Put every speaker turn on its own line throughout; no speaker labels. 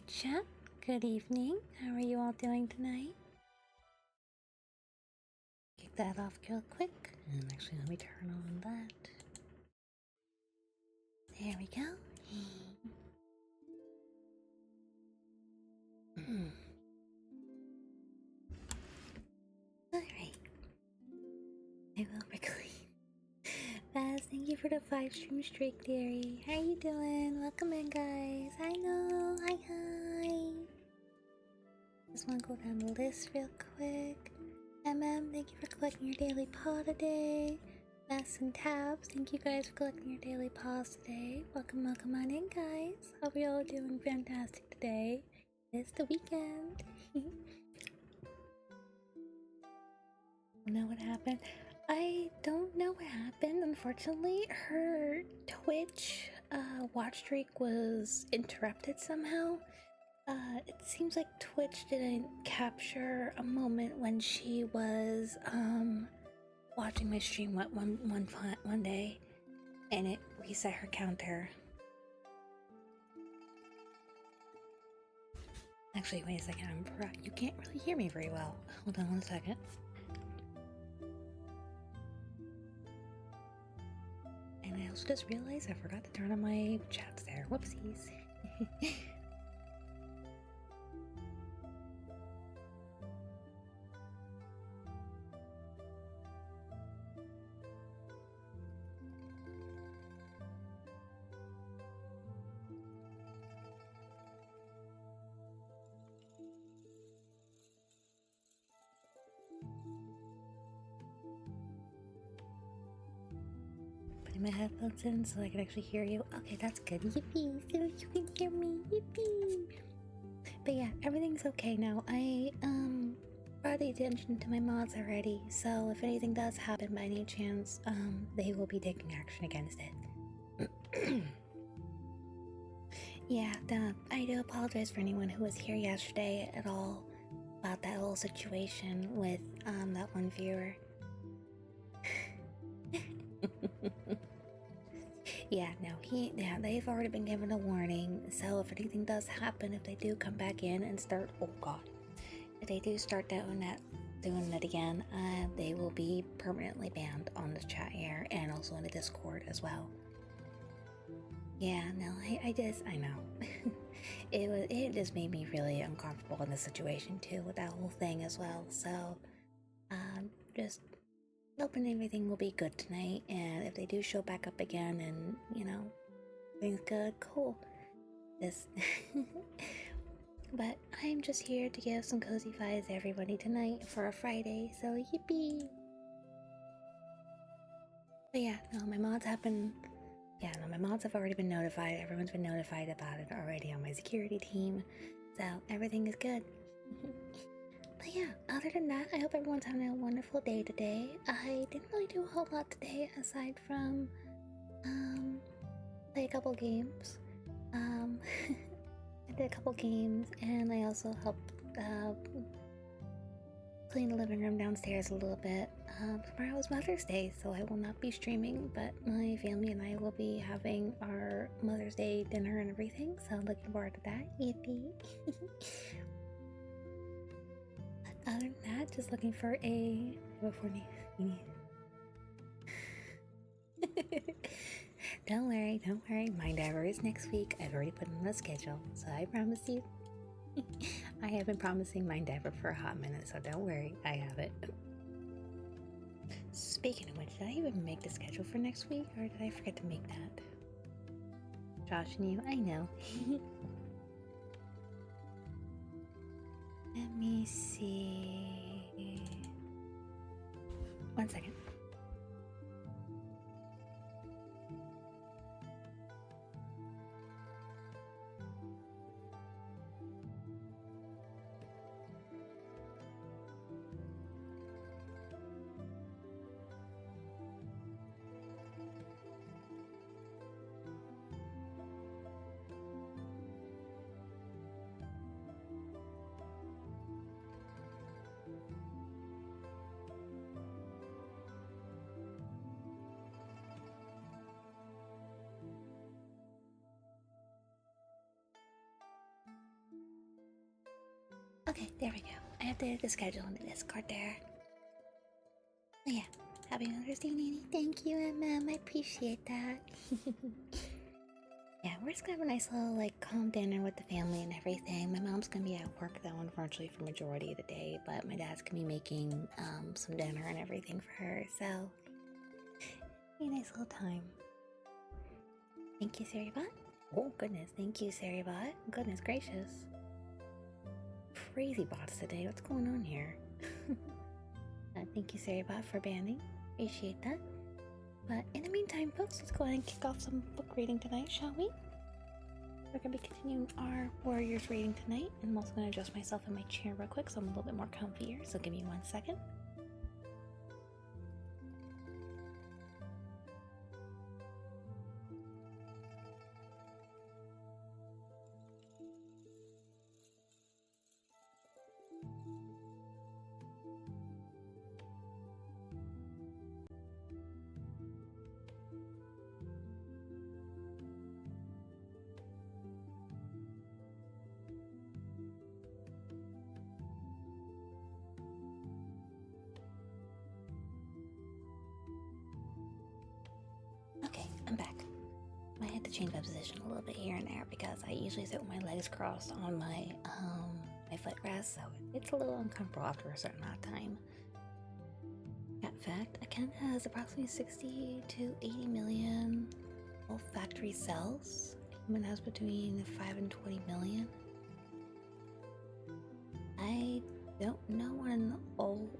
chat. Good evening. How are you all doing tonight? Kick that off real quick. And actually, let me turn on that. There we go. Alright. I will quickly. Baz, thank you for the 5-stream streak, dearie. How you doing? Welcome in, guys. Hi, no. Hi. Just want to go down the list real quick. Thank you for collecting your daily paw today. Bass and Tabs, thank you guys for collecting your daily paws today. Welcome on in, guys. Hope you're all doing fantastic today. It's the weekend. Know what happened? I don't know what happened. Unfortunately, her Twitch watch streak was interrupted somehow. It seems like Twitch didn't capture a moment when she was watching my stream one day, and it reset her counter. Actually, wait a second. You can't really hear me very well. Hold on one second. And I also just realized I forgot to turn on my chats there. Whoopsies. My headphones in so I can actually hear you. Okay, that's good. Yippee! So you can hear me. Yippee! But yeah, everything's okay now. I brought the attention to my mods already, so if anything does happen by any chance, they will be taking action against it. Yeah, I do apologize for anyone who was here yesterday at all about that whole situation with that one viewer. Yeah, no, they've already been given a warning, so if anything does happen, if they do come back in and start, oh god, if they do start doing it again, they will be permanently banned on the chat here and also in the Discord as well. Yeah, no, I know. It just made me really uncomfortable in this situation too with that whole thing as well, so, just hoping everything will be good tonight, and if they do show back up again and, you know, things good, cool. But I'm just here to give some cozy vibes to everybody tonight for a Friday, so yippee! But yeah, no, my mods have already been notified. Everyone's been notified about it already on my security team, so everything is good. But yeah, other than that, I hope everyone's having a wonderful day today. I didn't really do a whole lot today aside from play a couple games. I did a couple games, and I also helped clean the living room downstairs a little bit. Tomorrow is Mother's Day, so I will not be streaming, but my family and I will be having our Mother's Day dinner and everything, so I'm looking forward to that. Yippee! Other than that, just looking for a Don't worry. Mind Ever is next week. I've already put on the schedule, so I promise you. I have been promising Mind Ever for a hot minute, so don't worry, I have it. Speaking of which, did I even make the schedule for next week, or did I forget to make that? Josh and you, I know. Let me see. 1 second. Okay, there we go. I updated the schedule in the Discord there. Oh yeah, happy Mother's Day, Nanny. Thank you, I appreciate that. Yeah, we're just gonna have a nice little, like, calm dinner with the family and everything. My mom's gonna be at work, though, unfortunately, for majority of the day, but my dad's gonna be making, some dinner and everything for her, so... Be a nice little time. Thank you, Saribot. Oh, goodness, thank you, Saribot. Goodness gracious. Crazy bots today, what's going on here? Thank you, Saribot, for banning. Appreciate that. But in the meantime, folks, let's go ahead and kick off some book reading tonight, shall we? We're going to be continuing our Warriors reading tonight, and I'm also going to adjust myself in my chair real quick so I'm a little bit more comfier, so give me 1 second. Okay, I'm back. I had to change my position a little bit here and there because I usually sit with my legs crossed on my my footrest, so it's a little uncomfortable after a certain amount of time. In fact, a cat has approximately 60 to 80 million olfactory cells. A human has between 5 and 20 million. I don't know what an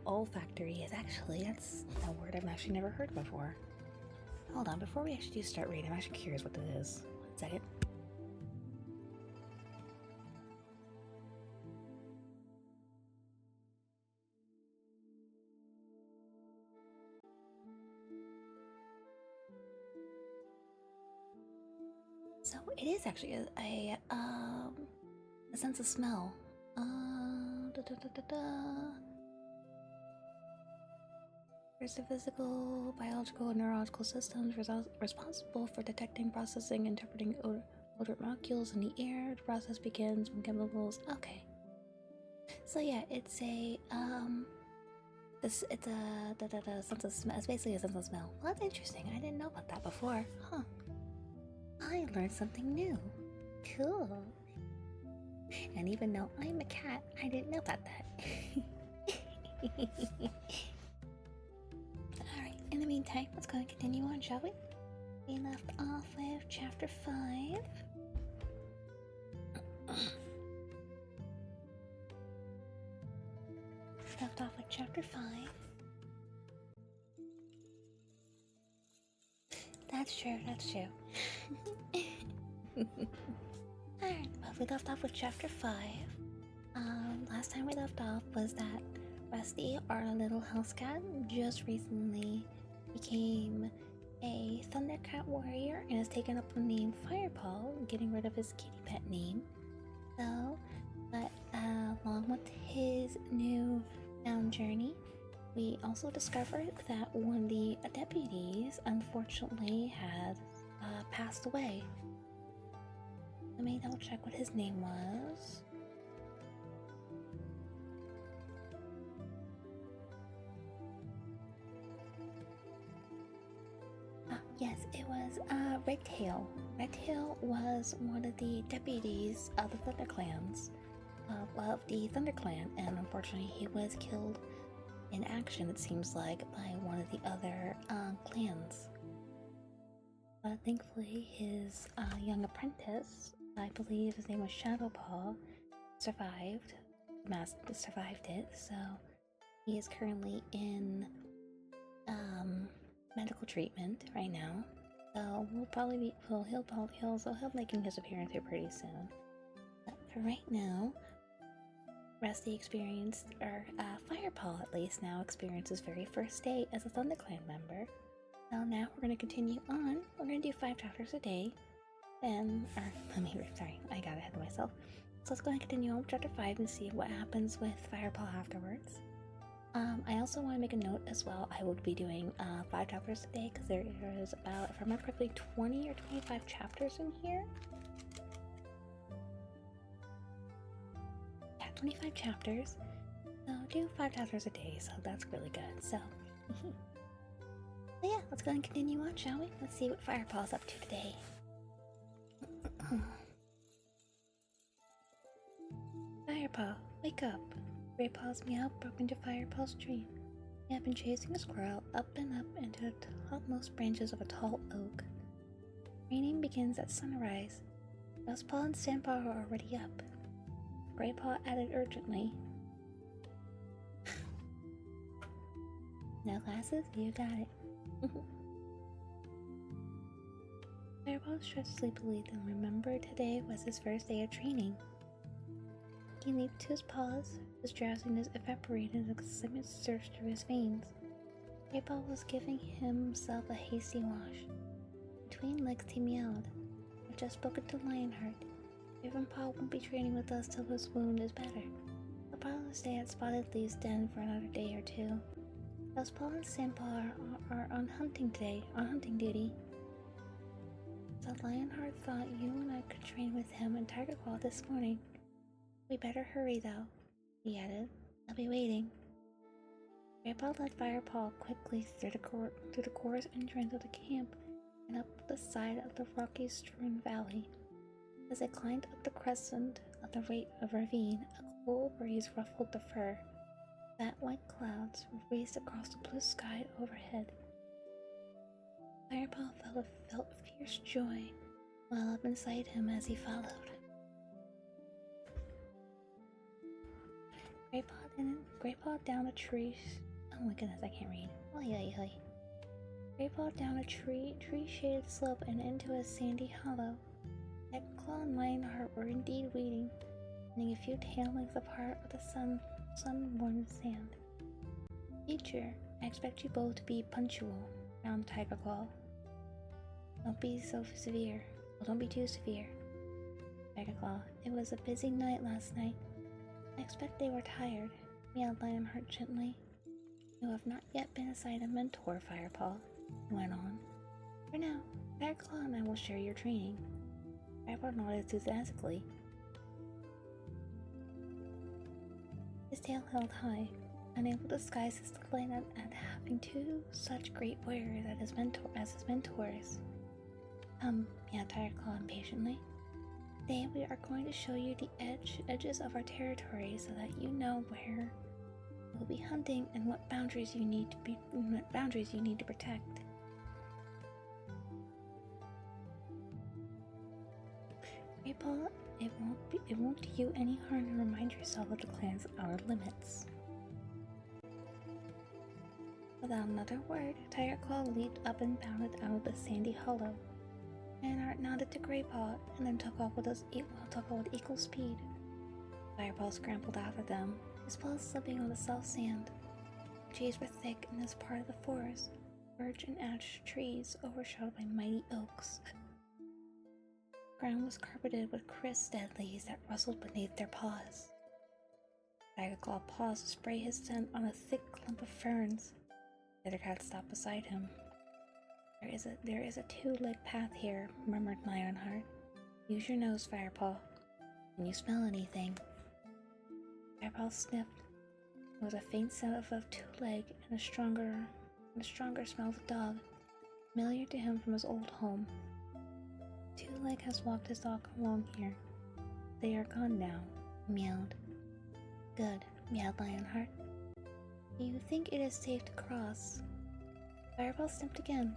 olfactory is actually. That's a word I've actually never heard before. Hold on, before we actually do start reading, I'm actually curious what this is. 1 second. So it is actually a sense of smell. There's the physical, biological, and neurological systems responsible for detecting, processing, interpreting odor molecules in the air. The process begins when chemicals. Okay. So yeah, it's a it's a sense of smell. It's basically a sense of smell. Well, that's interesting. I didn't know about that before. Huh. I learned something new. Cool. And even though I'm a cat, I didn't know about that. Alright, in the meantime, let's go and continue on, shall we? We left off with chapter 5. Left off with chapter 5. That's true, that's true. Alright, well, we left off with chapter 5. Last time we left off was that Rusty, our little house cat, just recently became a ThunderClan warrior and has taken up the name Firepaw, getting rid of his kitty pet name. So, but along with his new found journey, we also discovered that one of the deputies unfortunately had passed away. Let me double check what his name was. Yes, it was Redtail. Redtail was one of the deputies of the ThunderClans, of the ThunderClan, and unfortunately he was killed in action, it seems like, by one of the other clans. But thankfully his young apprentice, I believe his name was ShadowClan, survived it, so he is currently in medical treatment right now. So we'll probably be he'll be making his appearance here pretty soon. But for right now, Rusty experienced, or Firepaw at least now experienced his very first day as a ThunderClan member. So now we're going to continue on. We're going to do 5 chapters a day. Then, sorry, I got ahead of myself. So let's go ahead and continue on with chapter 5 and see what happens with Firepaw afterwards. I also want to make a note as well. I will be doing 5 chapters a day because there is about, if I remember correctly, 20 or 25 chapters in here. Yeah, 25 chapters. So do 5 chapters a day, so that's really good. So, yeah, let's go and continue on, shall we? Let's see what Firepaw's up to today. Firepaw, wake up. Graypaw's meow broke into Firepaw's dream. He had been chasing a squirrel up and up into the topmost branches of a tall oak. Training begins at sunrise. Dustpaw and Sandpaw are already up. Graypaw added urgently. No glasses? You got it. Firepaw stretched sleepily, then remembered today was his first day of training. He leaped to his paws. His drowsiness evaporated and excitement surged through his veins. Graypaw was giving himself a hasty wash. Between legs he meowed. I've just spoken to Lionheart. Ravenpaw won't be training with us till his wound is better. He'll probably stay at Spotted Leaf's den for another day or two. Dustpaw and Sandpaw are on hunting duty. So Lionheart thought you and I could train with him and Tiger Claw this morning. We better hurry though, he added. I'll be waiting. Graypaw led Firepaw quickly through the chorus entrance of the camp and up the side of the rocky-strewn valley. As they climbed up the crescent of the ravine, a cool breeze ruffled the fur. Fat white clouds raced across the blue sky overhead. Firepaw felt fierce joy well up inside him as he followed. Graypaw down a tree. Oh my goodness, I can't read. Graypaw down a tree-shaded slope and into a sandy hollow. Claw and Lionheart were indeed waiting, standing a few tail lengths apart of the sun-warmed sand. Teacher, I expect you both to be punctual, frowned Tiger Claw. Don't be too severe. Tiger Claw, it was a busy night last night. I expect they were tired, meowed Lionheart gently. You have not yet been assigned a mentor, Firepaw, he went on. For now, Tiger Claw and I will share your training. Firepaw nodded enthusiastically. His tail held high, unable to disguise his delight at having two such great warriors as his mentors. Meowed Tiger Claw impatiently. Today we are going to show you the edges of our territory so that you know where we'll be hunting and what boundaries you need to protect. Graypaw, it won't do you any harm to remind yourself of the clan's outer limits. Without another word, Tiger Claw leaped up and bounded out of the sandy hollow. Lionheart nodded to Graypaw and then took off with equal speed. Firepaw scrambled after them, his paws slipping on the soft sand. The trees were thick in this part of the forest, birch and ash trees overshadowed by mighty oaks. The ground was carpeted with crisp dead leaves that rustled beneath their paws. Tiger Claw paused to spray his scent on a thick clump of ferns. The other cat stopped beside him. There is a two-legged path here, murmured Lionheart. Use your nose, Firepaw. Can you smell anything? Firepaw sniffed. There was a faint scent of a two-leg and a stronger smell of a dog, familiar to him from his old home. Two-leg has walked his dog along here. They are gone now, he meowed. Good, meowed Lionheart. Do you think it is safe to cross? Firepaw sniffed again.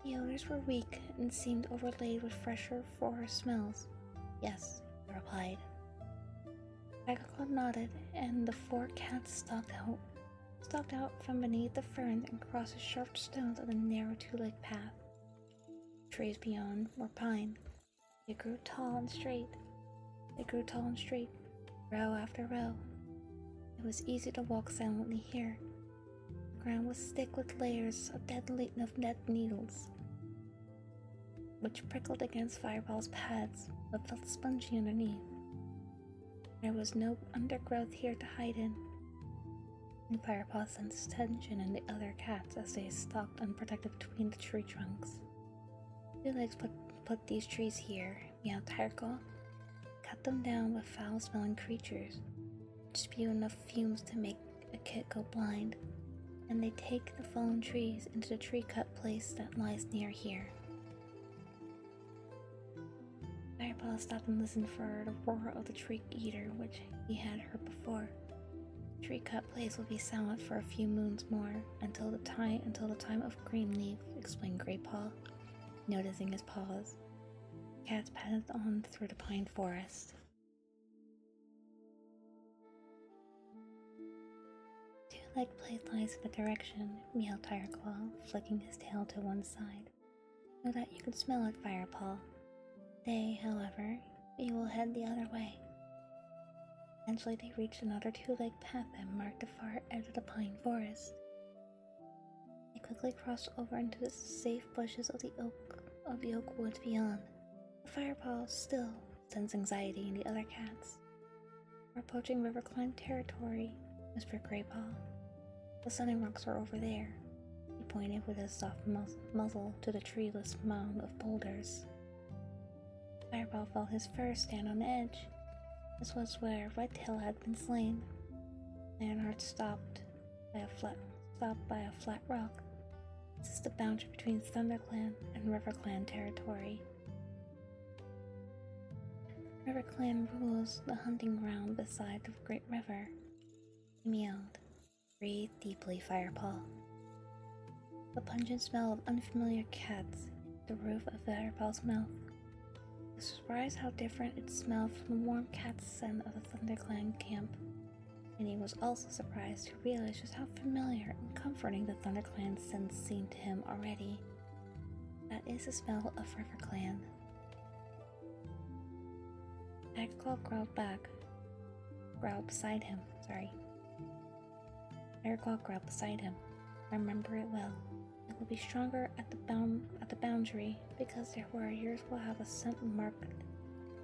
The odors were weak and seemed overlaid with fresher forest smells. Yes, he replied. Tiger Claw nodded, and the four cats stalked out from beneath the ferns and crossed the sharp stones of the narrow two-legged path. The trees beyond were pine. They grew tall and straight, row after row. It was easy to walk silently here. The ground was thick with layers of dead needles, which prickled against Firepaw's pads, but felt spongy underneath. There was no undergrowth here to hide in, and Firepaw sensed tension in the other cats as they stalked unprotected between the tree trunks. Two Legs put these trees here, meowed Tiger Claw, cut them down with foul-smelling creatures, which spew enough fumes to make a kit go blind, and they take the fallen trees into the tree-cut place that lies near here. Firepaw stopped and listened for the roar of the tree eater, which he had heard before. The tree-cut place will be silent for a few moons more, until the time of green leaf, explained Greypaw, noticing his pause. The cats padded on through the pine forest. Two-legged place lies in the direction, meowed Tireclaw, flicking his tail to one side. So that you can smell it, Firepaw. Today, however, we will head the other way. Eventually they reached another two-legged path that marked the far edge of the pine forest. They quickly crossed over into the safe bushes of the oak woods beyond. The Firepaw still sensed anxiety in the other cats. "We're approaching RiverClan territory," whispered Greypaw. "The sunning rocks are over there." He pointed with his soft muzzle to the treeless mound of boulders. Firepaw felt his fur stand on edge. This was where Redtail had been slain. Lionheart stopped by a flat rock. This is the boundary between ThunderClan and RiverClan territory. RiverClan rules the hunting ground beside the great river. He meowed. Breathe deeply, Firepaw. The pungent smell of unfamiliar cats hit the roof of Firepaw's mouth. He was surprised how different it smelled from the warm cat scent of the ThunderClan camp, and he was also surprised to realize just how familiar and comforting the ThunderClan scent seemed to him already. That is the smell of RiverClan. Tireclaw growled beside him. Tireclaw growled beside him. Remember it well. It will be stronger at the boundary because their warriors will have a scent marked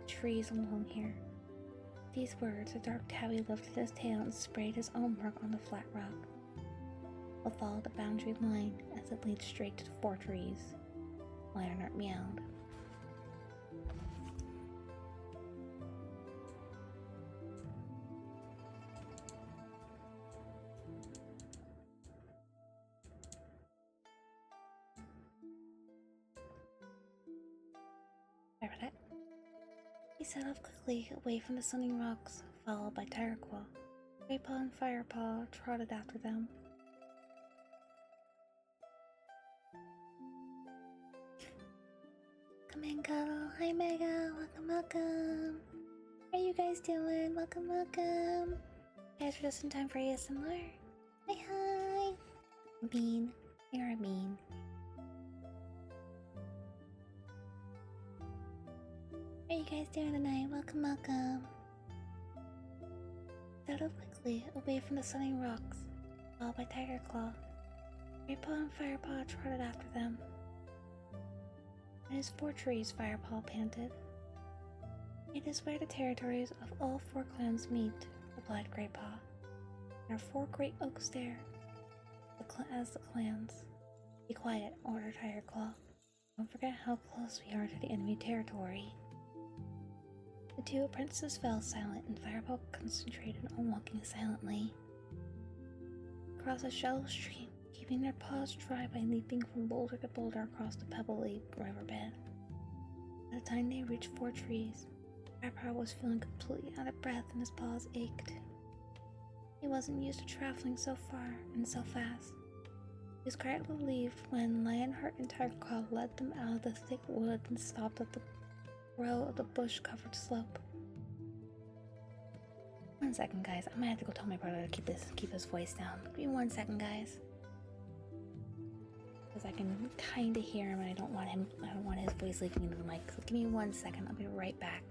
trees along here. These words, the dark tabby lifted his tail and sprayed his own mark on the flat rock. We'll follow the boundary line as it leads straight to the 4 trees. Lionheart meowed. He set off quickly away from the sunning rocks, followed by Tireclaw. Greypaw and Firepaw trotted after them. Come in, cuddle. Hi, Mega. Welcome. How are you guys doing? Welcome. You guys are just in time for ASMR. Hi. Bean. You're a bean. How are you guys doing tonight? Welcome. Set off quickly away from the sunning rocks, followed by Tireclaw. Greypaw and Firepaw trotted after them. It is 4 trees, Firepaw panted. It is where the territories of all 4 clans meet, replied Greypaw. There are 4 great oaks there, as the clans. Be quiet, ordered Tireclaw. Don't forget how close we are to the enemy territory. The 2 apprentices fell silent, and Firepaw concentrated on walking silently across a shallow stream, keeping their paws dry by leaping from boulder to boulder across the pebbly riverbed. By the time they reached 4 trees, Firepaw was feeling completely out of breath and his paws ached. He wasn't used to traveling so far and so fast. He was quite relieved when Lionheart and Tireclaw led them out of the thick wood and stopped at the row of the bush-covered slope. 1 second, guys. I might have to go tell my brother to keep his voice down. Give me 1 second, guys. Because I can kinda hear him and I don't want his voice leaking into the mic. So give me 1 second, I'll be right back.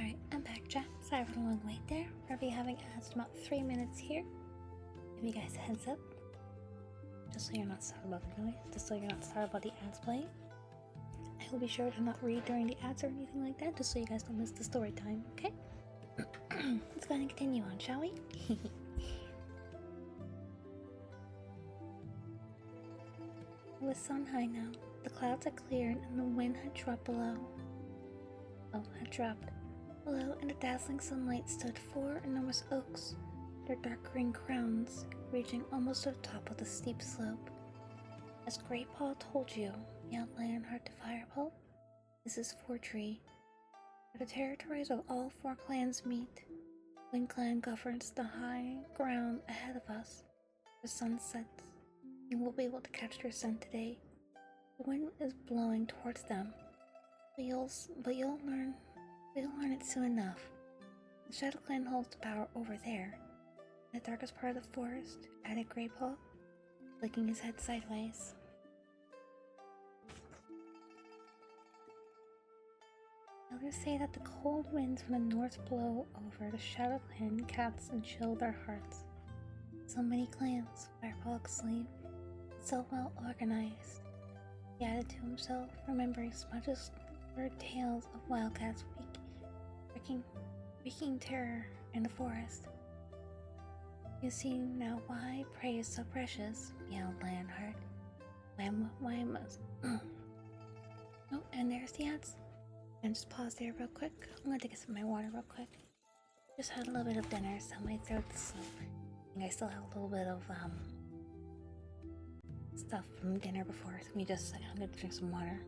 Alright, I'm back, chat. Sorry for the long wait there. We'll be having ads in about 3 minutes here. Give you guys a heads up. Just so you're not sorry about the noise. Just so you're not sorry about the ads playing. I will be sure to not read during the ads or anything like that, just so you guys don't miss the story time, okay? Let's go ahead and continue on, shall we? It was sun high now. The clouds had cleared and the wind had dropped below. Had dropped. Below, in the dazzling sunlight, stood 4 enormous oaks, their dark green crowns reaching almost to the top of the steep slope. As Great Paw told you, yelled Lionheart to Firepaw, this is Tree, where the territories of all 4 clans meet. Wind Clan governs the high ground ahead of us. The sun sets. You will be able to catch their scent today. The wind is blowing towards them, but you'll learn it soon enough. The ShadowClan holds the power over there, in the darkest part of the forest, added Greypaw, flicking his head sideways. Elders say that the cold winds from the north blow over the ShadowClan cats and chill their hearts. So many clans, Firepaw exclaimed, so well organized. He added to himself, remembering Smudge's lurid tales of wildcats wreaking terror in the forest. You see now why prey is so precious, yelled Lionheart. Why must... Oh, and there's the ads. And just pause there real quick. I'm gonna take a sip of my water real quick. Just had a little bit of dinner, so my throat's... I think I still have a little bit of, stuff from dinner before, so I'm gonna drink some water.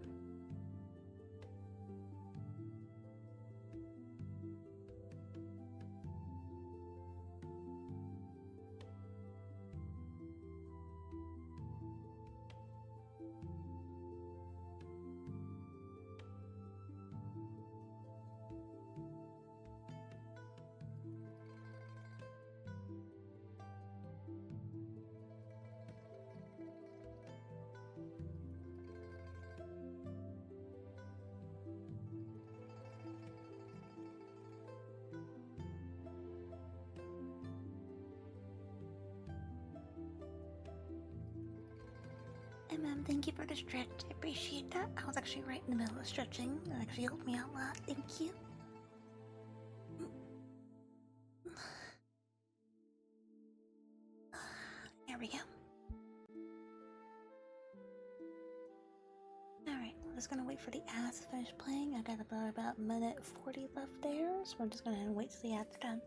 Hey ma'am, thank you for the stretch. I appreciate that. I was actually right in the middle of stretching. That actually helped me out a lot. Thank you. There we go. Alright, I'm just gonna wait for the ads to finish playing. I got about minute 40 left there, so we're just gonna wait till the ads are done.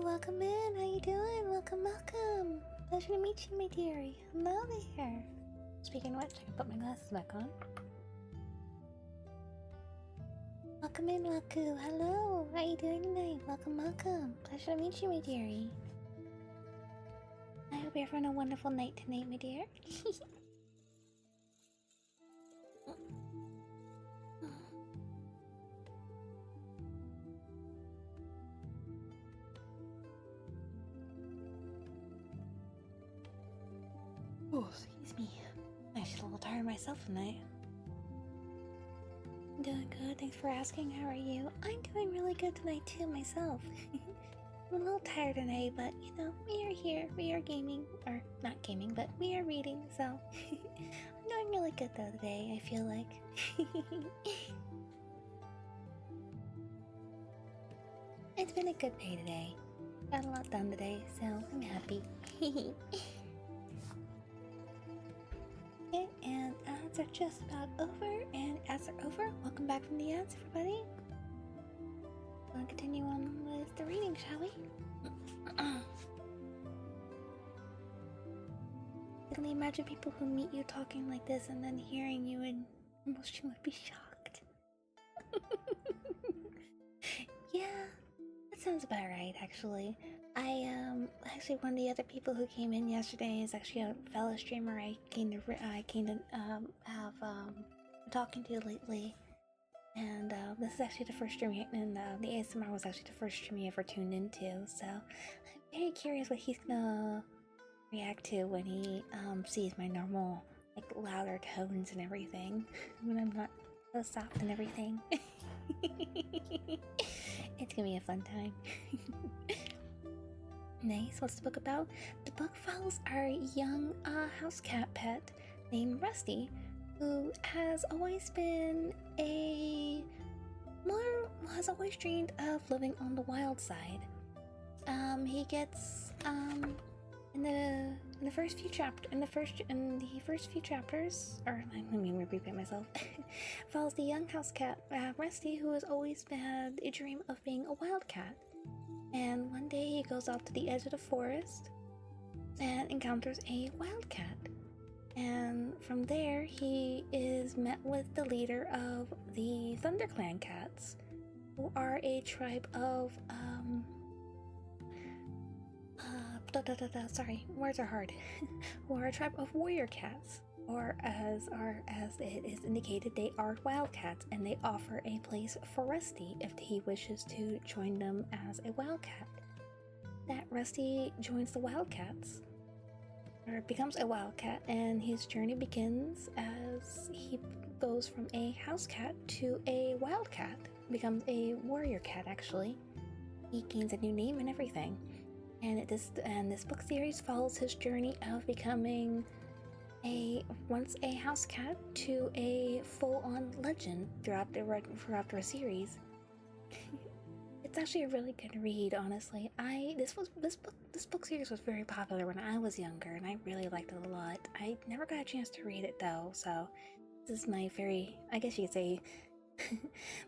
Welcome in, how you doing? Welcome. Pleasure to meet you, my dearie. Hello there. Speaking of which, I can put my glasses back on. Welcome in, Waku. Hello, how you doing tonight? Welcome. Pleasure to meet you, my dearie. I hope you're having a wonderful night tonight, my dear. Oh, excuse me. I'm actually a little tired myself tonight. I'm doing good, thanks for asking. How are you? I'm doing really good tonight too, myself. I'm a little tired tonight, but you know, we are here. We are gaming. Or, not gaming, but we are reading, so... I'm doing really good though today, I feel like. It's been a good day today. Got a lot done today, so I'm happy. Okay, and ads are just about over, and ads are over. Welcome back from the ads, everybody. We'll continue on with the reading, shall we? I can only imagine people who meet you talking like this and then hearing you and almost you would be shocked. Yeah, sounds about right, actually. Actually, one of the other people who came in yesterday is actually a fellow streamer I came to have talking to lately. And this is actually the first stream, and the ASMR was actually the first stream he ever tuned into. So I'm very curious what he's gonna react to when he sees my normal, like, louder tones and everything, when I'm not so soft and everything. It's gonna be a fun time. Nice. What's the book about? The book follows our young house cat pet named Rusty, who has always been has always dreamed of living on the wild side. He gets in the first few chapters, or let me repeat myself. Follows the young house cat Rusty, who has always had a dream of being a wildcat. And one day he goes out to the edge of the forest and encounters a wildcat. And from there, he is met with the leader of the ThunderClan cats, who are a tribe of sorry, words are hard. Who are a tribe of warrior cats, or as it is indicated, they are wildcats, and they offer a place for Rusty if he wishes to join them as a wildcat. That Rusty joins the wildcats, or becomes a wildcat, and his journey begins as he goes from a house cat to a wildcat, becomes a warrior cat. Actually, he gains a new name and everything. And this book series follows his journey of becoming once a house cat to a full-on legend throughout the series. It's actually a really good read, honestly. This book series was very popular when I was younger, and I really liked it a lot. I never got a chance to read it though, so this is my very, I guess you could say,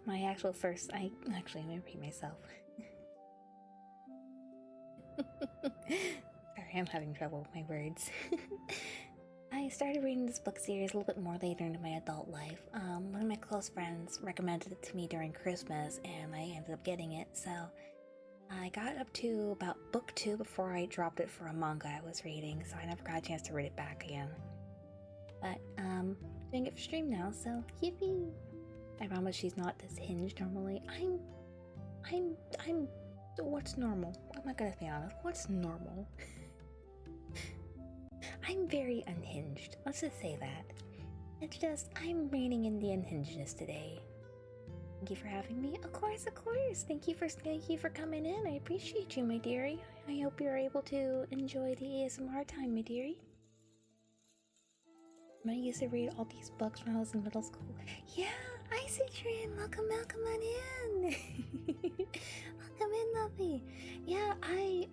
my actual first. Let me repeat myself. Sorry, I'm having trouble with my words. I started reading this book series a little bit more later into my adult life. One of my close friends recommended it to me during Christmas, and I ended up getting it, so I got up to about book 2 before I dropped it for a manga I was reading, so I never got a chance to read it back again. But, doing it for stream now, so yippee! I promise she's not this hinged normally. I'm what's normal? I'm not gonna be honest. What's normal? I'm very unhinged. Let's just say that. It's just, I'm reigning in the unhingedness today. Thank you for having me. Of course, of course. Thank you for coming in. I appreciate you, my dearie. I hope you're able to enjoy the ASMR time, my dearie. I used to read all these books when I was in middle school. Yeah, Citrin, welcome on in. Welcome in, lovely. Yeah, I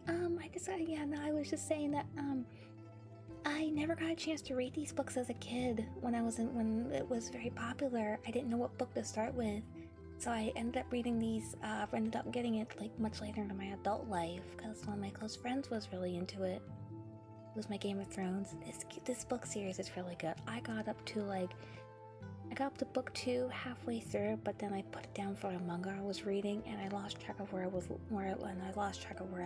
was just saying that, I never got a chance to read these books as a kid when it was very popular. I didn't know what book to start with. So I ended up reading these, ended up getting it like much later into my adult life, because one of my close friends was really into it. It was my Game of Thrones. This book series is really good. I got up to book 2 halfway through, but then I put it down for a manga I was reading, and I lost track of where I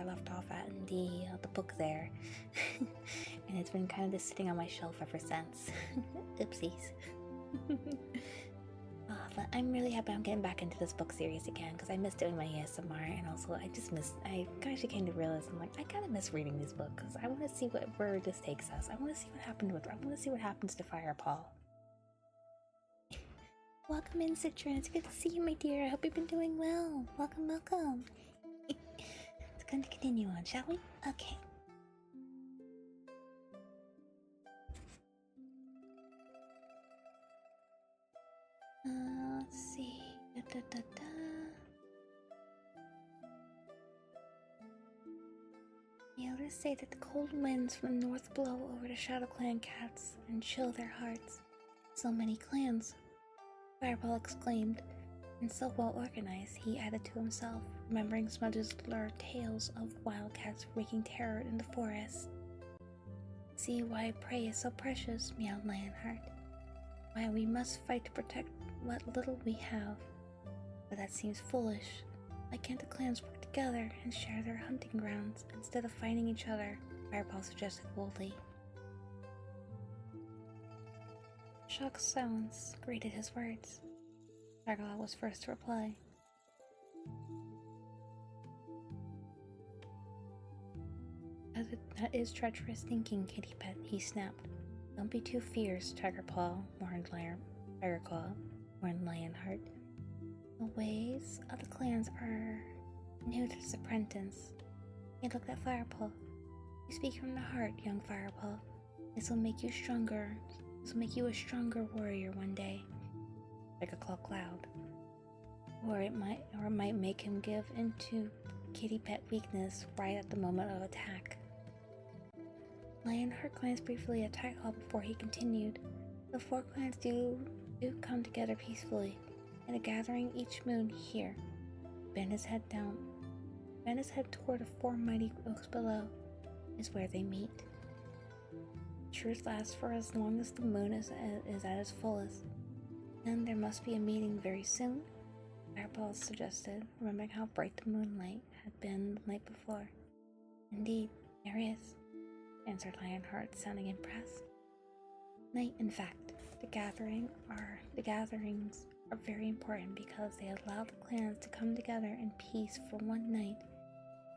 left off at in the book there. And it's been kind of just sitting on my shelf ever since. Oopsies. But I'm really happy I'm getting back into this book series again, because I miss doing my ASMR, and also I actually came to realize I kind of miss reading these books, because I want to see where this takes us. I want to see what happens to Firepaw. Welcome in, Citron. It's good to see you, my dear. I hope you've been doing well. Welcome. It's going to continue on, shall we? Okay. Let's see. The elders say that the cold winds from the north blow over the ShadowClan cats and chill their hearts. So many clans, Firepaw exclaimed, and so well organized, he added to himself, remembering Smudge's lurid tales of wildcats wreaking terror in the forest. See why prey is so precious, meowed Lionheart. Why we must fight to protect what little we have. But that seems foolish. Why can't the clans work together and share their hunting grounds instead of fighting each other? Firepaw suggested boldly. Shocked silence greeted his words. Firepaw was first to reply. That is treacherous thinking, kittypet, he snapped. Don't be too fierce, Tigerpaw, warned Fireclaw, warned Lionheart. The ways of the clans are new to this apprentice. He looked at Firepaw. You speak from the heart, young Firepaw. This will make you stronger. This will make you a stronger warrior one day. Tigerclaw growled. Or it might make him give into kittypet weakness right at the moment of attack. Lionheart glanced briefly at Tigerclaw before he continued. The four clans do come together peacefully, in a gathering each moon here. Bend his head toward the four mighty oaks below, is where they meet. Truth lasts for as long as the moon is at its fullest. Then there must be a meeting very soon, Firepaw suggested, remembering how bright the moonlight had been the night before. Indeed, there is, answered Lionheart, sounding impressed. Night, in fact, the gatherings are very important because they allow the clans to come together in peace for one night.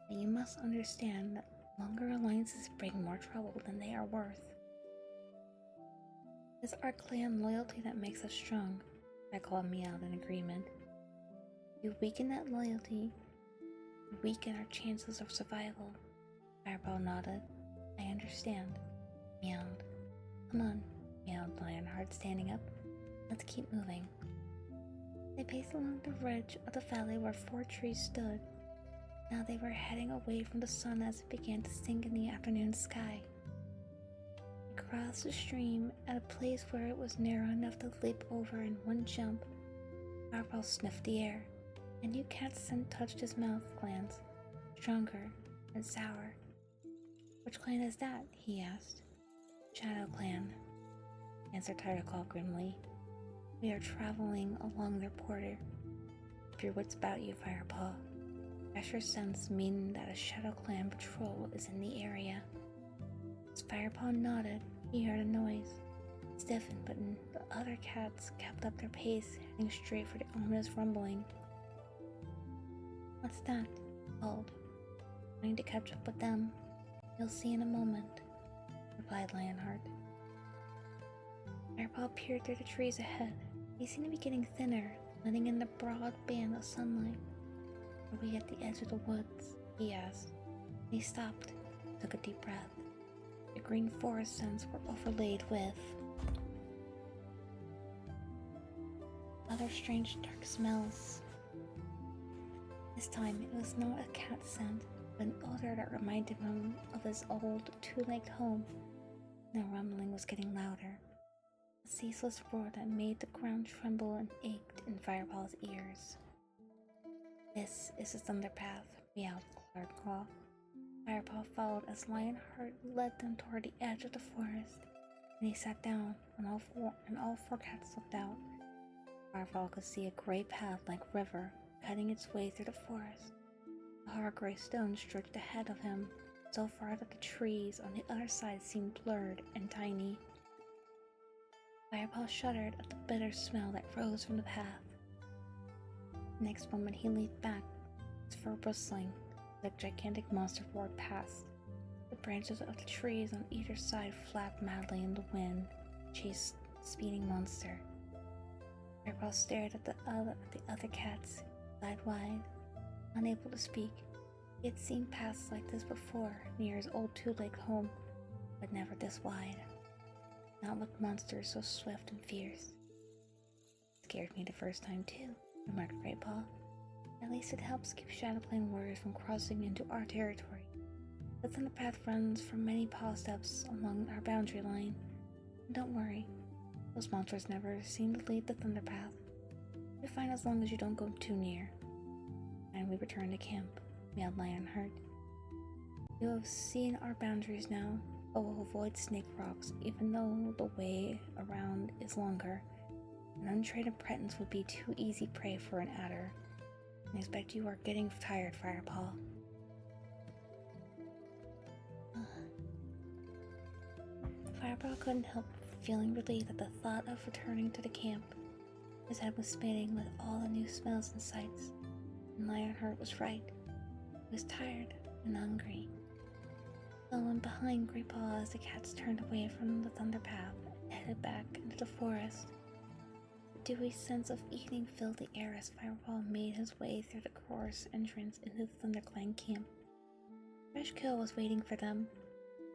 And you must understand that longer alliances bring more trouble than they are worth. It's our clan loyalty that makes us strong, I called meowed in agreement. You weaken that loyalty, you weaken our chances of survival. Firepaw nodded. I understand, meowed. Come on, meowed Lionheart, standing up. Let's keep moving. They paced along the ridge of the valley where four trees stood. Now they were heading away from the sun as it began to sink in the afternoon sky. They crossed the stream at a place where it was narrow enough to leap over in one jump. Firepaw sniffed the air. A new cat's scent touched his mouth glands, stronger and sour. Which clan is that? He asked. ShadowClan, answered Tigerclaw grimly. We are traveling along their border. Keep your wits about you, Firepaw. Pressure scents mean that a ShadowClan patrol is in the area. As Firepaw nodded, he heard a noise. It stiffened, but the other cats kept up their pace, heading straight for the ominous rumbling. What's that? He called, trying to catch up with them. You'll see in a moment, replied Lionheart. Firepaw peered through the trees ahead. They seemed to be getting thinner, letting in the broad band of sunlight. Are we at the edge of the woods? He asked. He stopped, took a deep breath. The green forest scents were overlaid with other strange dark smells. This time it was not a cat scent, but an odor that reminded him of his old two-legged home. The rumbling was getting louder, a ceaseless roar that made the ground tremble and ached in Firepaw's ears. This is the Thunder Path, meowed Clarklaw. Firepaw followed as Lionheart led them toward the edge of the forest, and he sat down, and all four cats looked out. Firepaw could see a gray path like river cutting its way through the forest. A hard gray stone stretched ahead of him, so far that the trees on the other side seemed blurred and tiny. Firepaw shuddered at the bitter smell that rose from the path. The next moment he leaped back, his fur bristling, as a gigantic monster roared past. The branches of the trees on either side flapped madly in the wind, chased the speeding monster. Firepaw stared at the other cats, eyed-wide, unable to speak. He had seen paths like this before, near his old two-legged home, but never this wide. Not with monsters so swift and fierce. It scared me the first time too, remarked Firepaw. At least it helps keep ShadowClan warriors from crossing into our territory. The Thunder Path runs for many paw steps along our boundary line. And don't worry, those monsters never seem to leave the Thunder Path. You're fine as long as you don't go too near. And we return to camp, meowed Lionheart. You have seen our boundaries now, but will avoid snake rocks, even though the way around is longer. An untrained apprentice would be too easy prey for an adder. I expect you are getting tired, Firepaw. Firepaw couldn't help feeling relieved at the thought of returning to the camp. His head was spinning with all the new smells and sights, and Lionheart was right. He was tired and hungry. Following behind Greypaw as the cats turned away from the thunder path and headed back into the forest. The dewy sense of eating filled the air as Firepaw made his way through the course entrance into the ThunderClan camp. Fresh kill was waiting for them.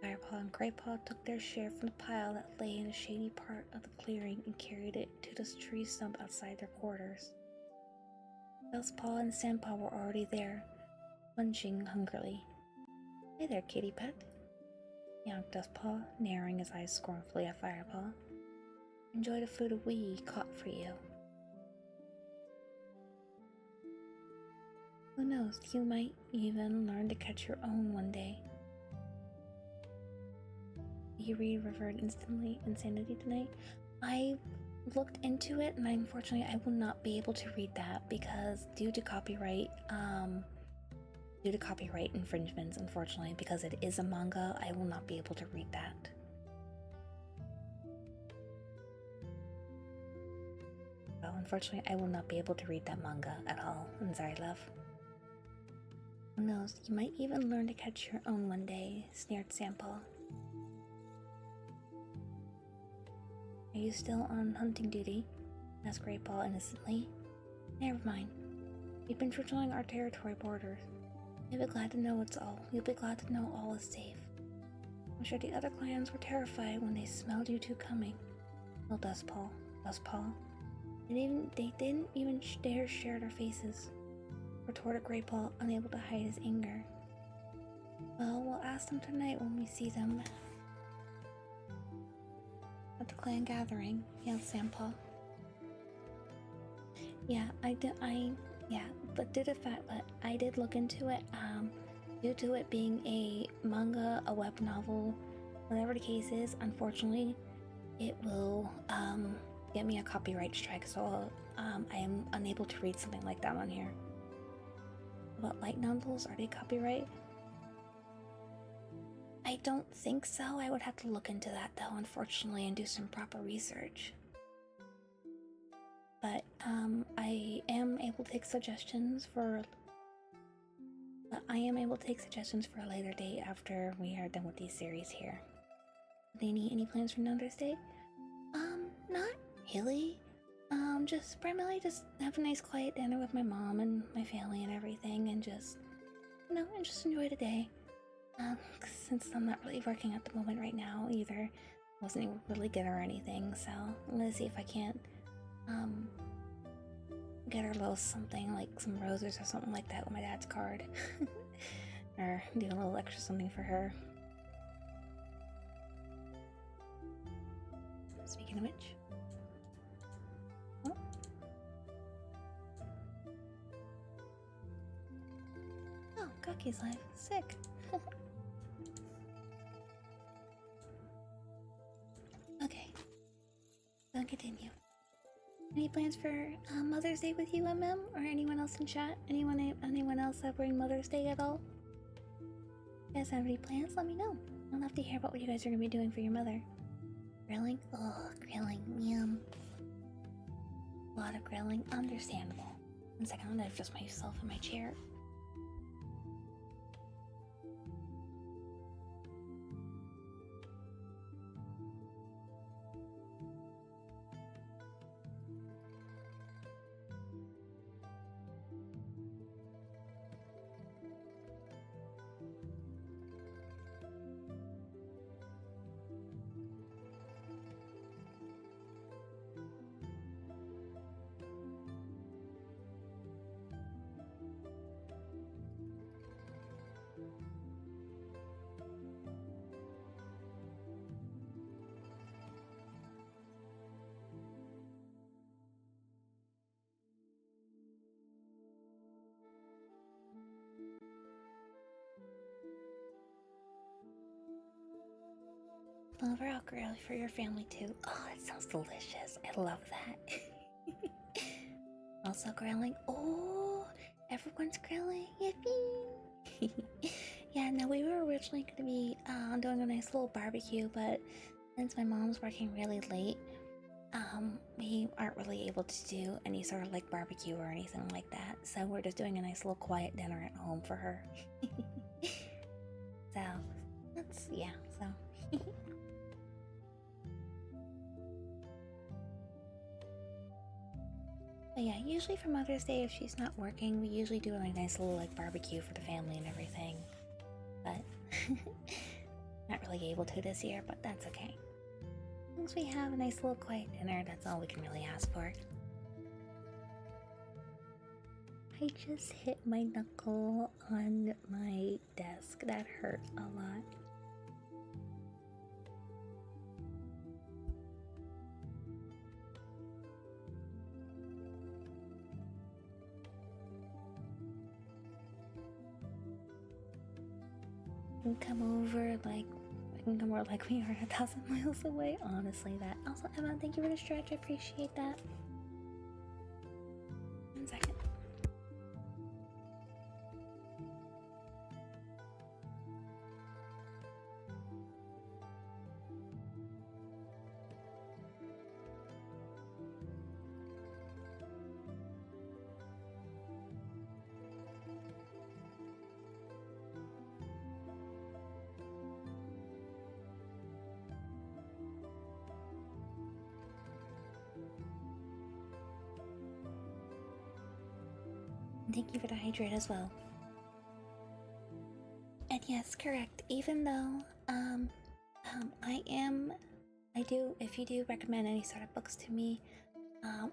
Firepaw and Greypaw took their share from the pile that lay in a shady part of the clearing and carried it to the tree stump outside their quarters. Dustpaw and Sandpaw were already there, munching hungrily. "Hey there, kittypet," yawned Dustpaw, narrowing his eyes scornfully at Firepaw. "Enjoy the food we caught for you." Who knows, you might even learn to catch your own one day. You reverted instantly insanity tonight. I looked into it, and unfortunately I will not be able to read that because due to copyright infringements, unfortunately, because it is a manga, I will not be able to read that. Well, unfortunately, I will not be able to read that manga at all. I'm sorry, love. Who knows, you might even learn to catch your own one day, sneered Sandpaw. "Are you still on hunting duty?" asked Greypaw innocently. "Never mind. We've been patrolling our territory borders. You'll be glad to know all is safe. I'm sure the other clans were terrified when they smelled you two coming." "Well, Dustpaw. They didn't even dare share their faces," retorted Greypaw, unable to hide his anger. "Well, we'll ask them tonight when we see them at the clan gathering," yelled Sandpaw. But due to the fact that I did look into it, due to it being a manga, a web novel, whatever the case is, unfortunately, it will get me a copyright strike, so I am unable to read something like that on here. About light novels, are they copyright? I don't think so. I would have to look into that though, unfortunately, and do some proper research. But I am able to take suggestions for a later date after we are done with these series here. Any plans for Another's Day? Not really. Just primarily just have a nice quiet dinner with my mom and my family and everything, and just enjoy the day. Since I'm not really working at the moment right now either, I wasn't really good or anything, so I'm gonna see if I can't get her a little something like some roses or something like that with my dad's card. Or do a little extra something for her. Speaking of which, oh, Kaki's live. Sick. Okay, I'll continue. Any plans for Mother's Day with you, MM, or anyone else in chat? Anyone else celebrating Mother's Day at all? You guys have any plans? Let me know. I'd love to hear about what you guys are gonna be doing for your mother. Grilling? Oh, grilling. Yum. A lot of grilling. Understandable. 1 second, I'm gonna adjust myself in my chair. Overall grill for your family too. Oh, it sounds delicious. I love that. Also grilling. Oh, Everyone's grilling. Yippee! Yeah, no, we were originally going to be doing a nice little barbecue, but since my mom's working really late, we aren't really able to do any sort of like barbecue or anything like that. So we're just doing a nice little quiet dinner at home for her. So that's so. But yeah, usually for Mother's Day, if she's not working, we usually do a nice little like barbecue for the family and everything. But not really able to this year, but that's okay. As long as we have a nice little quiet dinner, that's all we can really ask for. I just hit my knuckle on my desk. That hurt a lot. I can come over like we are 1,000 miles away. Honestly, that. Also, Emma, thank you for the stretch. I appreciate that. 1 second. Thank you for the hydrate as well. And yes, correct. Even though, if you do recommend any sort of books to me,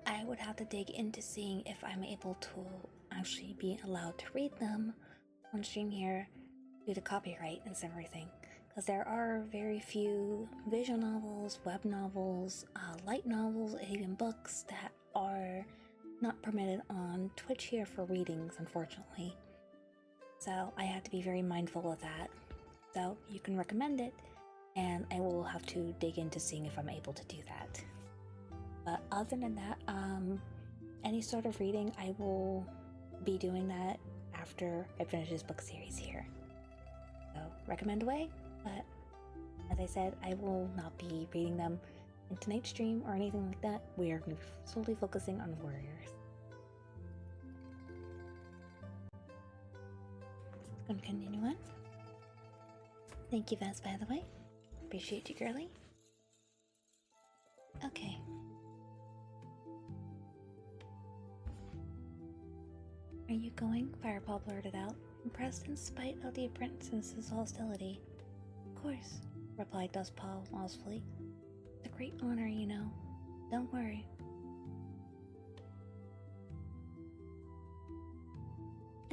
I would have to dig into seeing if I'm able to actually be allowed to read them on stream here due to copyright and everything. Because there are very few visual novels, web novels, light novels, and even books that are not permitted on Twitch here for readings, unfortunately. So I have to be very mindful of that. So you can recommend it, and I will have to dig into seeing if I'm able to do that. But other than that, any sort of reading, I will be doing that after I finish this book series here. So recommend away, but as I said, I will not be reading them in tonight's stream or anything like that. We are going to be solely focusing on Warriors. Going to continue on. Thank you, Vaz, by the way. Appreciate you, girly. Okay. Are you going? Firepaw blurted out, impressed in spite of the apprentice's hostility. Of course, replied Dustpaw loftily. It's a great honor, you know. Don't worry.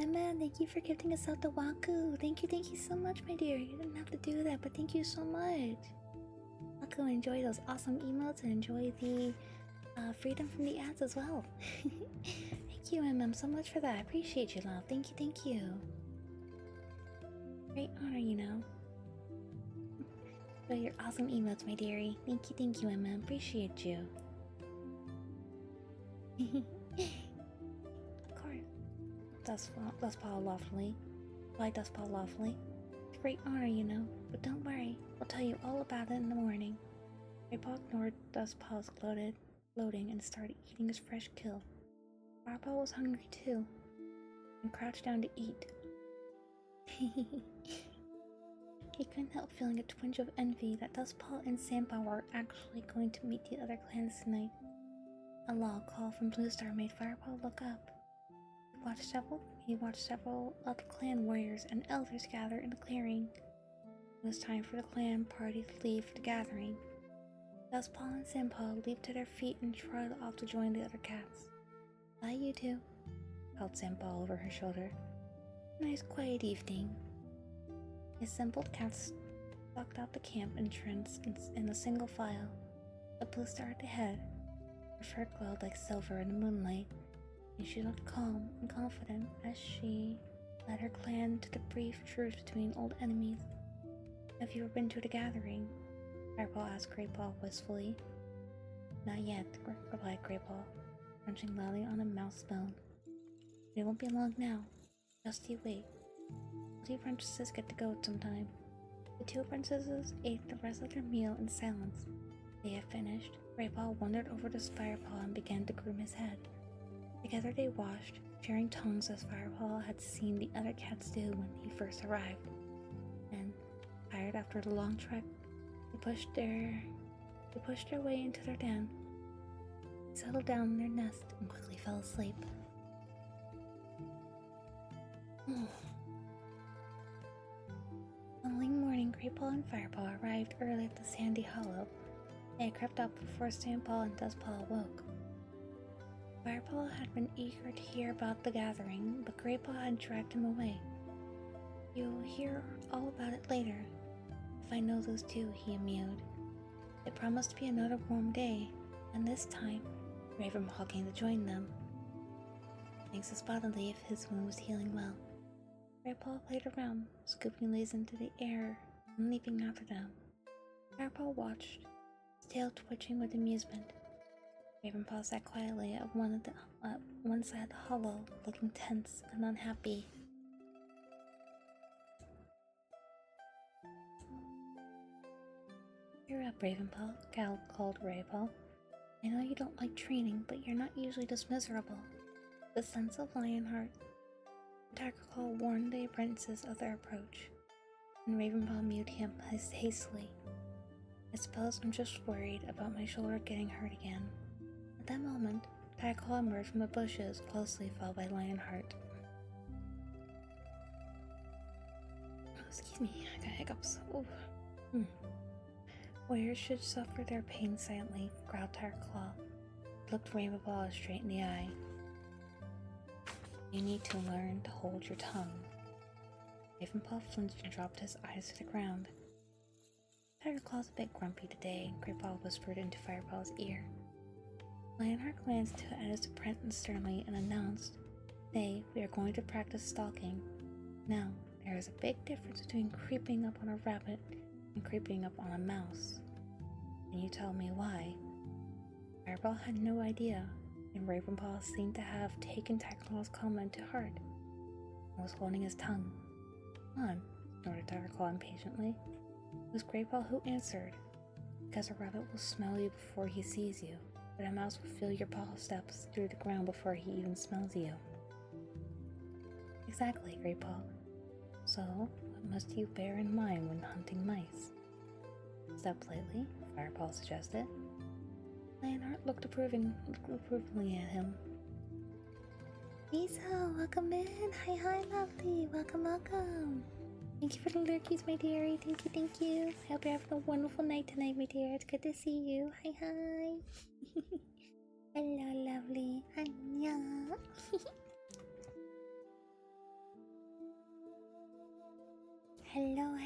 Emma, thank you for gifting us out the Waku. Thank you so much, my dear. You didn't have to do that, but thank you so much. Waku, enjoy those awesome emotes and enjoy the freedom from the ads as well. Thank you, MM, so much for that. I appreciate you, love. Thank you. Great honor, you know. Enjoy your awesome emotes, my dearie. Thank you, MM. Appreciate you. Of course. Dustpaw loftily. Why Dustpaw loftily? It's a great honor, you know. But don't worry, I'll tell you all about it in the morning. Firepaw ignored Dustpaw's gloating and started eating his fresh kill. Firepaw was hungry too, and crouched down to eat. He couldn't help feeling a twinge of envy that Dustpaw and Sandpaw were actually going to meet the other clans tonight. A loud call from Bluestar made Firepaw look up. He watched several other clan warriors and elders gather in the clearing. It was time for the clan party to leave the gathering. Dustpaw and Sandpaw leaped to their feet and trotted off to join the other cats. Bye, you two, called Sandpaw over her shoulder. Nice quiet evening. The assembled cats stalked out the camp entrance in a single file. The Bluestar at the head. Her fur glowed like silver in the moonlight, and she looked calm and confident as she led her clan to the brief truce between old enemies. Have you ever been to the gathering? Firepaw asked Greypaw wistfully. Not yet, replied Greypaw, crunching loudly on a mouse bone. It won't be long now. Just you wait. The apprentices get to go sometime. The two apprentices ate the rest of their meal in silence. They had finished. Firepaw wandered over to Firepaw and began to groom his head. Together they washed, sharing tongues as Firepaw had seen the other cats do when he first arrived. And, tired after the long trek, they pushed their way into their den, settled down in their nest, and quickly fell asleep. The following morning, Greypaw and Firepaw arrived early at the sandy hollow. They had crept up before Sandpaw and Dustpaw awoke. Firepaw had been eager to hear about the gathering, but Greypaw had dragged him away. You'll hear all about it later. If I know those two, he mewed. It promised to be another warm day, and this time, Ravenpaw came to join them. Thanks to Spotted-Leaf, his wound was healing well. Firepaw played around, scooping leaves into the air and leaping after them. Firepaw watched, his tail twitching with amusement. Ravenpaw sat quietly at one side of the hollow, looking tense and unhappy. Cheer up, Ravenpaw, Cal called Greypaw. I know you don't like training, but you're not usually this miserable. The sense of Lionheart, ThunderClan warned the apprentices of their approach, and Ravenpaw mewed him hastily. I suppose I'm just worried about my shoulder getting hurt again. At that moment, ThunderClan emerged from the bushes, closely followed by Lionheart. Oh, excuse me, I got hiccups. Warriors should suffer their pain silently, growled ThunderClan. Looked Ravenpaw straight in the eye. You need to learn to hold your tongue. Ravenpaw flinched and dropped his eyes to the ground. ThunderClan's a bit grumpy today, Greypaw whispered into Firepaw's ear. Lionheart glanced at his apprentice sternly and announced, Today, we are going to practice stalking. Now, there is a big difference between creeping up on a rabbit and creeping up on a mouse. Can you tell me why? Firepaw had no idea, and Ravenpaw seemed to have taken ThunderClan's comment to heart and was holding his tongue. Come on, snorted ThunderClan impatiently. It was Greypaw who answered, because a rabbit will smell you before he sees you, but a mouse will feel your paw steps through the ground before he even smells you. Exactly, Greypaw. So, what must you bear in mind when hunting mice? Step lightly, Firepaw suggested. Lionheart looked approvingly at him. Lisa, welcome in. Hi, lovely. Welcome. Thank you for the lurkies, my dearie. Thank you. I hope you're having a wonderful night tonight, my dear. It's good to see you. Hi. Hello, lovely. Anya. Hello.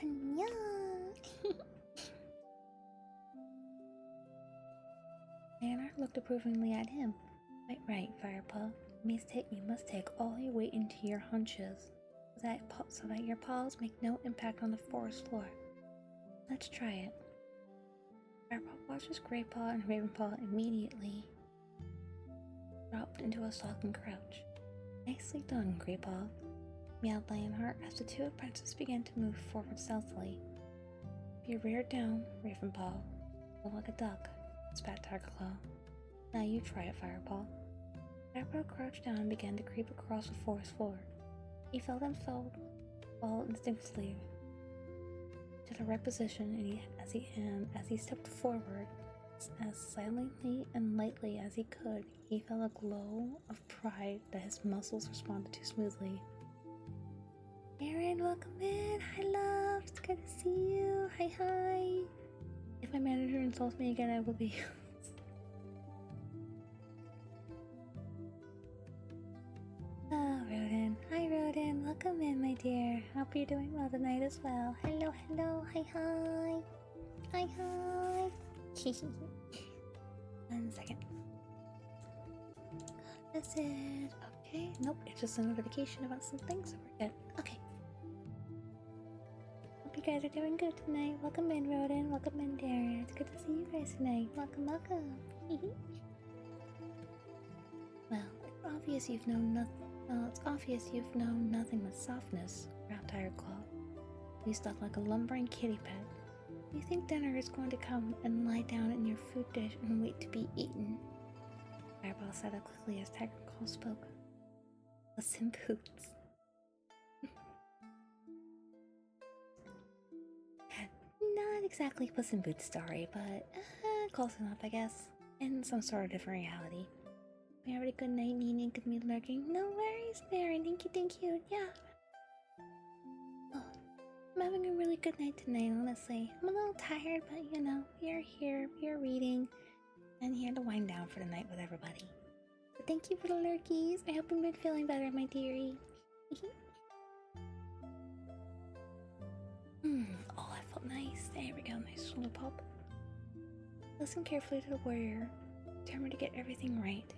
Anya. Lionheart looked approvingly at him. Quite right, Firepaw. You must take all your weight into your haunches, so that your paws make no impact on the forest floor. Let's try it. Firepaw watches Greypaw and Ravenpaw immediately dropped into a stalking crouch. Nicely done, Greypaw, meowed Lionheart as the two apprentices began to move forward stealthily. If you reared down, Ravenpaw, look like a duck, spat ThunderClan. Now you try it, Firepaw. Firepaw crouched down and began to creep across the forest floor. He felt himself fall instinctively to the right position, and as he stepped forward, as silently and lightly as he could, he felt a glow of pride that his muscles responded to smoothly. Aaron, welcome in. Hi, love. It's good to see you. Hi. If my manager insults me again, I will be. Oh, Rodin. Hi, Rodin. Welcome in, my dear. Hope you're doing well tonight as well. Hello. Hi. Hi. 1 second. That's it. Okay. Nope, it's just a notification about something, so we're good. Okay. Hope you guys are doing good tonight. Welcome in, Rodin. Welcome in, Darian. It's good to see you guys tonight. Welcome. Well, obvious you've known nothing but softness, growled Tired Claw. You stuck like a lumbering kitty pet. You think dinner is going to come and lie down in your food dish and wait to be eaten? Firepaw sat up quickly as Tiger Claw spoke. Puss in Boots. Not exactly Puss in Boots story, but close enough, I guess. In some sort of different reality. We have a good night, Nene. Good me lurking. No worries, Mary. Thank you. Yeah. Oh, I'm having a really good night tonight, honestly. I'm a little tired, but you know, we're here, we're reading, and here to wind down for the night with everybody. But thank you for the lurkies. I hope you've been feeling better, my dearie. Oh, that felt nice. There we go, nice little pop. Listen carefully to the warrior, determined to get everything right.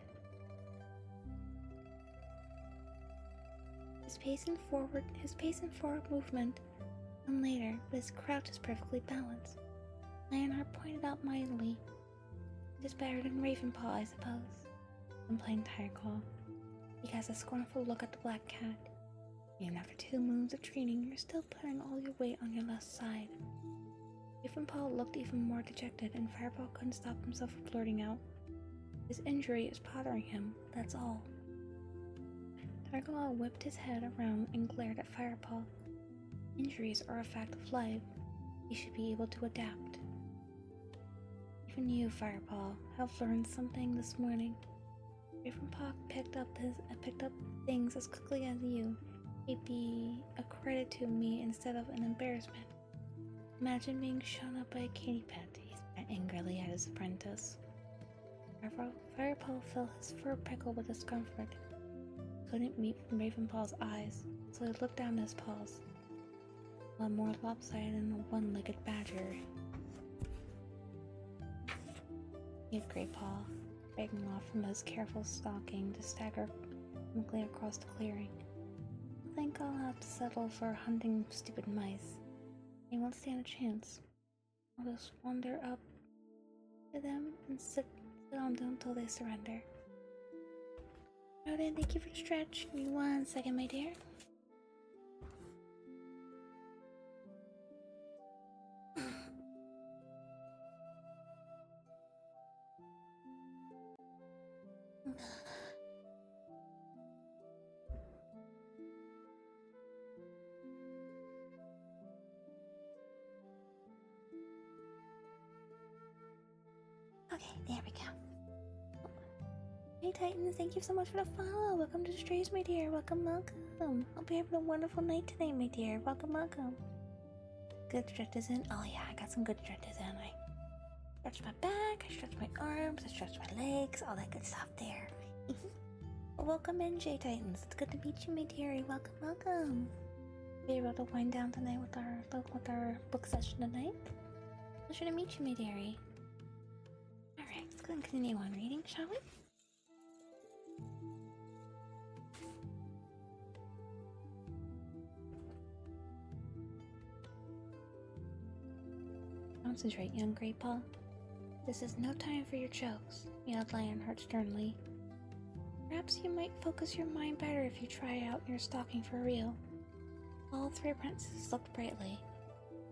His pace and forward movement, and later, but his crouch is perfectly balanced. Lionheart pointed out mildly. It is better than Ravenpaw, I suppose, complained Tireclaw. He cast a scornful look at the black cat. Even after 2 moons of training, you're still putting all your weight on your left side. Ravenpaw looked even more dejected, and Firepaw couldn't stop himself from blurting out. His injury is bothering him, that's all. Tireclaw whipped his head around and glared at Firepaw. Injuries are a fact of life. You should be able to adapt. Even you, Firepaw, have learned something this morning. Ravenpaw picked up things as quickly as you. It'd be a credit to me instead of an embarrassment. Imagine being shown up by a kitty pet, he spat angrily at his apprentice. Firepaw felt his fur prickle with discomfort. He couldn't meet Ravenpaw's eyes, so he looked down at his paws. One more lopsided than a one-legged badger. He had Greypaw, breaking off from his careful stalking to stagger quickly across the clearing. I think I'll have to settle for hunting stupid mice. They won't stand a chance. I'll just wander up to them and sit on them until they surrender. Noted, thank you for the stretch. Give me 1 second, my dear. Okay, there we go. Hey Titans, thank you so much for the follow. Welcome to the streams, my dear. Welcome. Hope you're having a wonderful night tonight, my dear. Welcome. Good stretches in. Oh yeah, I got some good stretches in. I stretched my back, I stretched my arms, I stretched my legs, all that good stuff there. Well, welcome in, J Titans. It's good to meet you, my dearie. Welcome. Be able to wind down tonight with our book session tonight. Pleasure to meet you, my dearie. Alright, let's go and continue on reading, shall we? Concentrate, young Greypaw. This is no time for your jokes, yelled Lionheart sternly. Perhaps you might focus your mind better if you try out your stalking for real. All 3 apprentices looked brightly.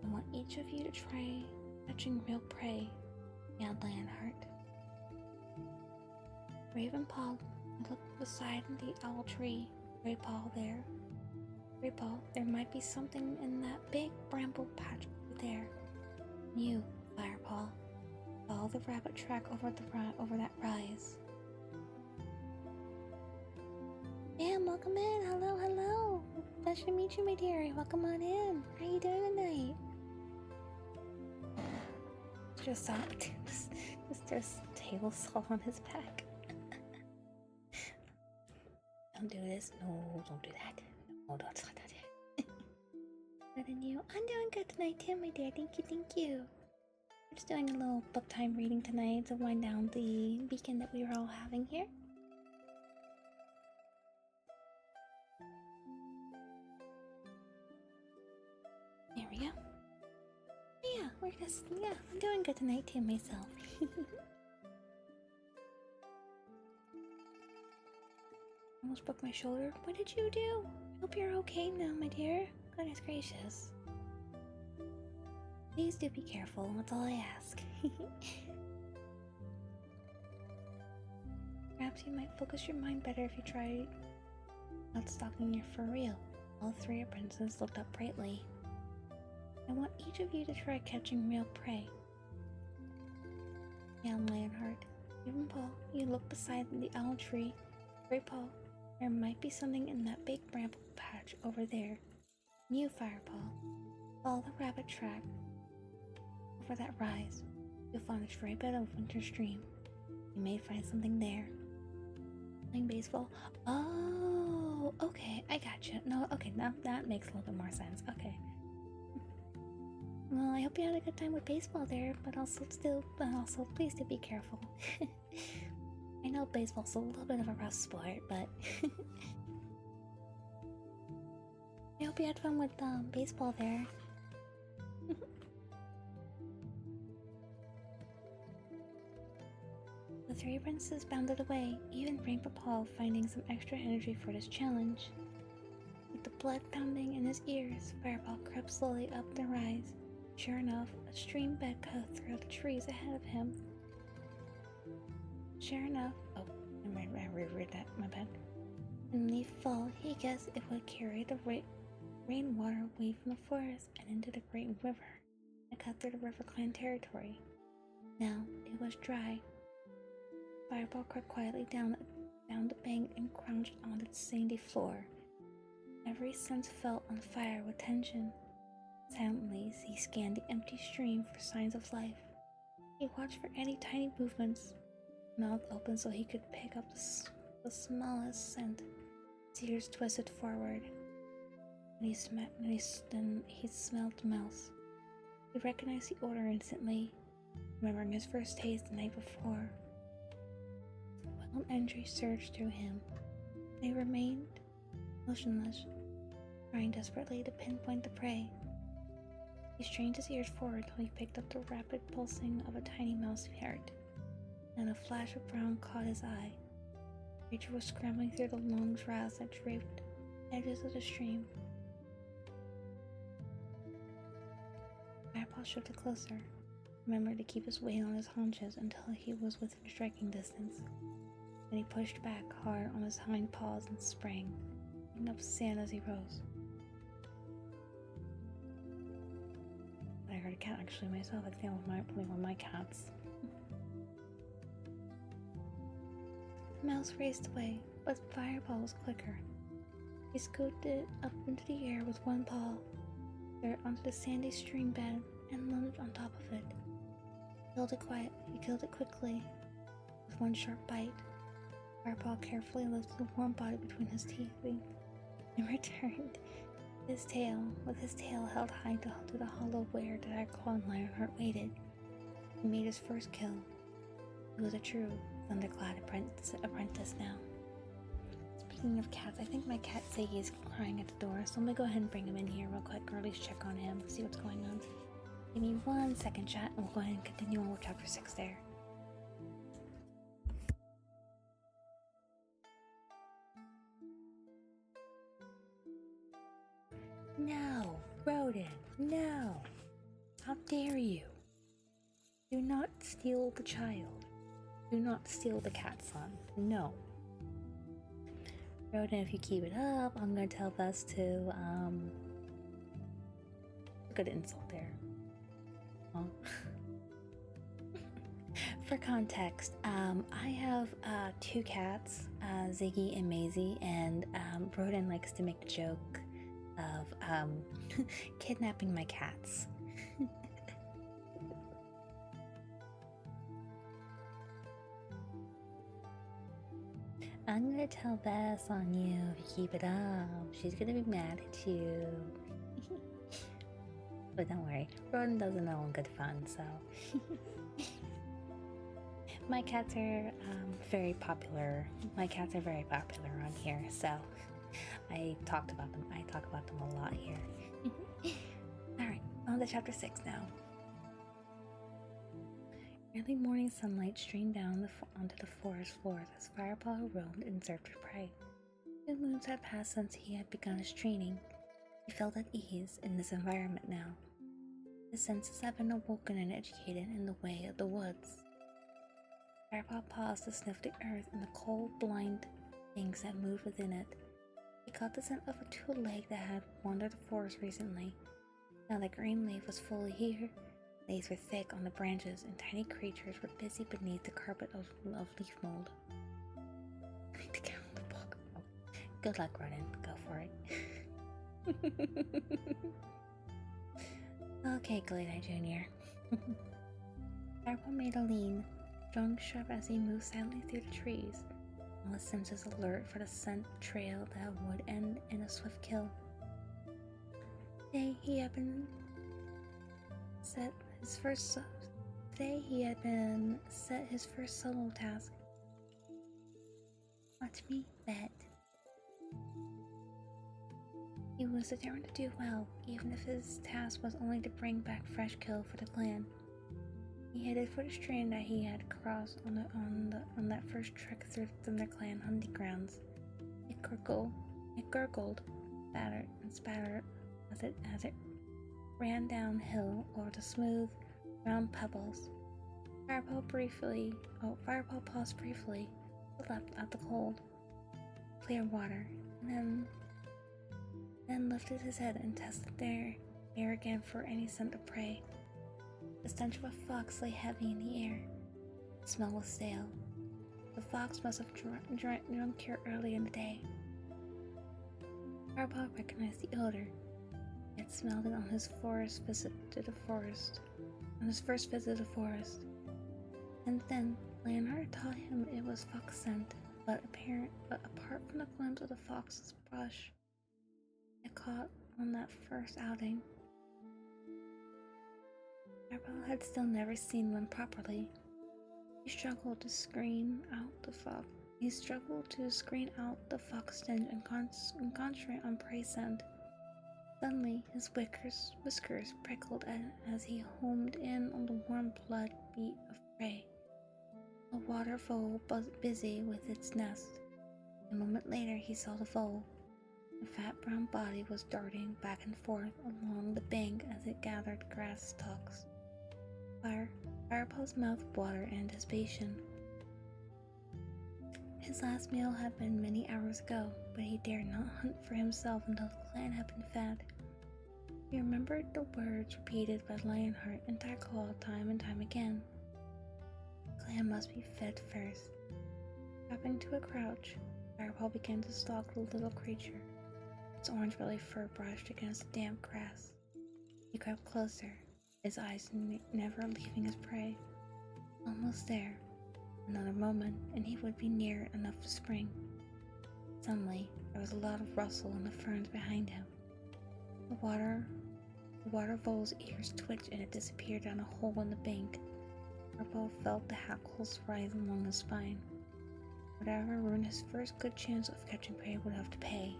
I want each of you to try catching real prey, yelled Lionheart. Ravenpaw looked beside the owl tree. Greypaw, there might be something in that big bramble patch over there. You, Firepaw, follow the rabbit track over that rise. Bam, welcome in. Hello. Pleasure to meet you, my dearie. Welcome on in. How you doing tonight? Just saw there's table saw on his back. Don't do this. No, don't do that. No, don't do that. Better than you. I'm doing good tonight too, my dear. Thank you. We're just doing a little book time reading tonight to wind down the weekend that we were all having here. There we go. Yeah, I'm doing good tonight too myself. almost broke my shoulder. What did you do? I hope you're okay now, my dear. Goodness gracious. Please do be careful, that's all I ask. Perhaps you might focus your mind better if you try not stalking you for real. All three apprentices looked up brightly. I want each of you to try catching real prey. Yeah, Lionheart. Even Paul, you look beside the owl tree. Great Paul, there might be something in that big bramble patch over there. You, Firepaw, follow the rabbit track over that rise. You'll find a stray bed of winter stream. You may find something there. Playing baseball? Oh, okay, I gotcha. No, okay, now that makes a little bit more sense. Okay. Well, I hope you had a good time with baseball there, but also please do be careful. I know baseball's a little bit of a rough sport, but I hope you had fun with baseball there. The three apprentices bounded away, even Rainbow Paul finding some extra energy for this challenge. With the blood pounding in his ears, Firepaw crept slowly up the rise. Sure enough, a stream bed cut through the trees ahead of him. Sure enough, I reread that, my bad. In leaf fall, he guessed it would carry the rainwater away from the forest and into the great river that cut through the RiverClan territory. Now it was dry. Firepaw crept quietly down the bank and crouched on its sandy floor. Every sense felt on fire with tension. Silently, he scanned the empty stream for signs of life. He watched for any tiny movements, mouth open so he could pick up the smallest scent. His ears twisted forward, and he smelled the mouse. He recognized the odor instantly, remembering his first taste the night before. Wild energy surged through him. He remained motionless, trying desperately to pinpoint the prey. He strained his ears forward till he picked up the rapid pulsing of a tiny mouse heart. Then a flash of brown caught his eye. The creature was scrambling through the long grass that draped the edges of the stream. Firepaw shifted closer, remembered to keep his weight on his haunches until he was within striking distance. Then he pushed back hard on his hind paws and sprang, picking up sand as he rose. I heard a cat actually myself. I think that was probably one of my cats. The mouse raced away, but Firepaw was quicker. He scooted up into the air with one paw, there onto the sandy stream bed, and lunged on top of it. He killed it quickly, with one sharp bite. Firepaw carefully lifted the warm body between his teeth and returned with his tail held high to the hollow where the Dark-Claw and Lionheart waited. He made his first kill. He was a true ThunderClan apprentice now. Speaking of cats, I think my cat Ziggy is crying at the door, so I'm gonna go ahead and bring him in here real quick, or at least check on him, see what's going on. Give me 1 second, chat, and we'll go ahead and continue on with chapter 6 there. No, Rodin, no! How dare you! Do not steal the child. Do not steal the cat son. No. Rodin, if you keep it up, I'm gonna tell Bess to, good insult there. Oh. For context, I have 2 cats, Ziggy and Maisie, and Rodin likes to make a joke of kidnapping my cats. I'm gonna tell Bess on you if you keep it up. She's gonna be mad at you. But don't worry, Rodin doesn't know I'm good fun, so. My cats are very popular. My cats are very popular on here, so I talk about them a lot here. Alright, on to chapter 6 now. Early morning sunlight streamed down onto the forest floors as Firepaw roamed in search of prey. 2 moons had passed since he had begun his training. He felt at ease in this environment now. His senses had been awoken and educated in the way of the woods. Firepaw paused to sniff the earth and the cold, blind things that moved within it. He caught the scent of a two-leg that had wandered the forest recently. Now the green leaf was fully here. Leaves were thick on the branches, and tiny creatures were busy beneath the carpet of leaf mold. I need to get on the book. Oh, good luck, Ronan. Go for it. Okay, Glade Jr. Firepaw made a lean, strong sharp as he moved silently through the trees, all his senses alert for the scent trail that would end in a swift kill. Today he had been set his first solo task. Watch me bet. He was determined to do well, even if his task was only to bring back fresh kill for the clan. He headed for the stream that he had crossed on that first trek through the ThunderClan hunting grounds. It gurgled, battered and spattered as it ran downhill over the smooth, round pebbles. Firepaw paused briefly, leapt out the cold, clear water, and then lifted his head and tested the air again for any scent of prey. The stench of a fox lay heavy in the air. The smell was stale. The fox must have drunk here early in the day. Firepaw recognized the odor. He had smelled it on his first visit to the forest. And then Lionheart taught him it was fox scent, but apart from the glimpse of the fox's brush it caught on that first outing, Firepaw had still never seen one properly. He struggled to screen out the fox stench and concentrate on prey scent. Suddenly, his whiskers prickled as he homed in on the warm blood beat of prey. A water vole was busy with its nest. A moment later, he saw the vole. The fat brown body was darting back and forth along the bank as it gathered grass stalks. Firepaw's mouth watered in anticipation. His last meal had been many hours ago, but he dared not hunt for himself until the clan had been fed. He remembered the words repeated by Lionheart and Tyclaw time and time again. The clan must be fed first. Dropping to a crouch, Firepaw began to stalk the little creature. Its orange-belly fur brushed against the damp grass. He crept closer, his eyes never leaving his prey. Almost there. Another moment, and he would be near enough to spring. Suddenly, there was a loud rustle in the ferns behind him. The water vole's ears twitched and it disappeared down a hole in the bank. Firepaw felt the hackles rise along his spine. Whatever ruined his first good chance of catching prey would have to pay.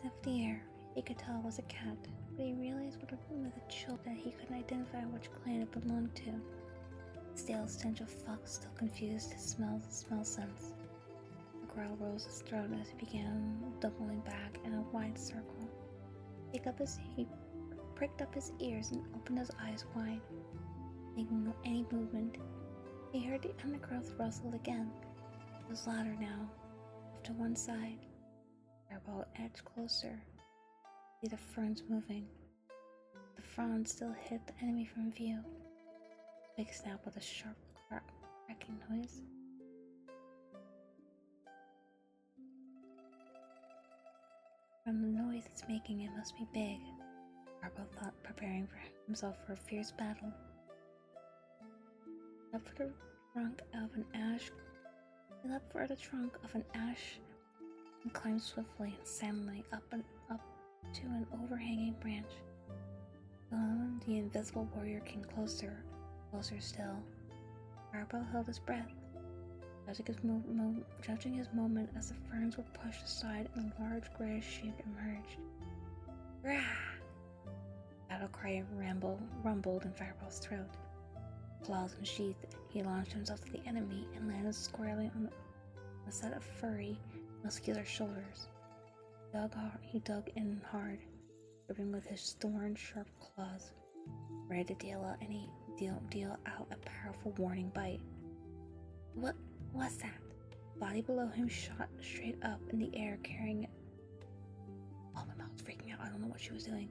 Sniffed the air. He could tell it was a cat, but he realized with a chill that he couldn't identify which clan it belonged to. The stale stench of fox still confused his smell sense. A growl rose his throat as he began doubling back in a wide circle. He pricked up his ears and opened his eyes wide, making any movement. He heard the undergrowth rustle again. It was louder now, off to one side. Firepaw edged closer. See the ferns moving. The fronds still hid the enemy from view. Big snap with a sharp cracking noise. From the noise it's making, it must be big. Firepaw thought, preparing himself for a fierce battle. He leapt for the trunk of an ash and climbed swiftly and silently up to an overhanging branch. The invisible warrior came closer still. Firepaw held his breath, judging his moment as the ferns were pushed aside and a large grayish shape emerged. Rah! Battle cry rumbled in Firepaw's throat. Claws unsheathed, he launched himself at the enemy and landed squarely on a set of furry, muscular shoulders. He dug in hard, gripping with his thorn-sharp claws, ready to deal out a powerful warning bite. What's that? The body below him shot straight up in the air, carrying it. Oh, my mouth's freaking out. I don't know what she was doing.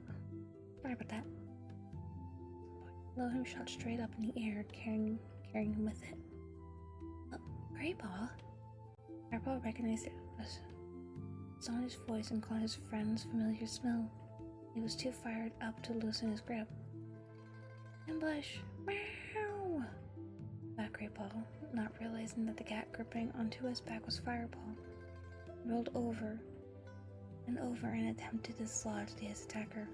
Sorry about that. Below him shot straight up in the air, carrying him with it. Greypaw? Firepaw recognized it as saw his voice and caught his friend's familiar smell. He was too fired up to loosen his grip. Ambush! Meow! Back Greypaw, not realizing that the cat gripping onto his back was Firepaw, rolled over and over in an attempt to dislodge his attacker.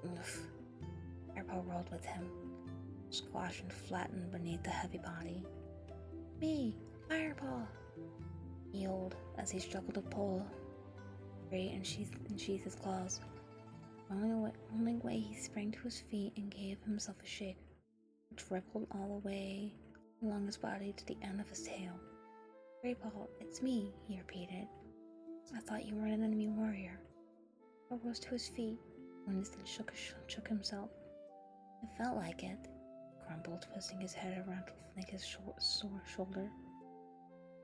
Oof. Firepaw rolled with him, squashed and flattened beneath the heavy body. Me! Firepaw! He yelled as he struggled to pull free and sheath his claws. Only way he sprang to his feet and gave himself a shake, which rippled all the way along his body to the end of his tail. Greypaw, it's me, he repeated. I thought you were an enemy warrior. He rose to his feet. Winston shook himself. It felt like it, he grumbled, twisting his head around to flick his sore shoulder.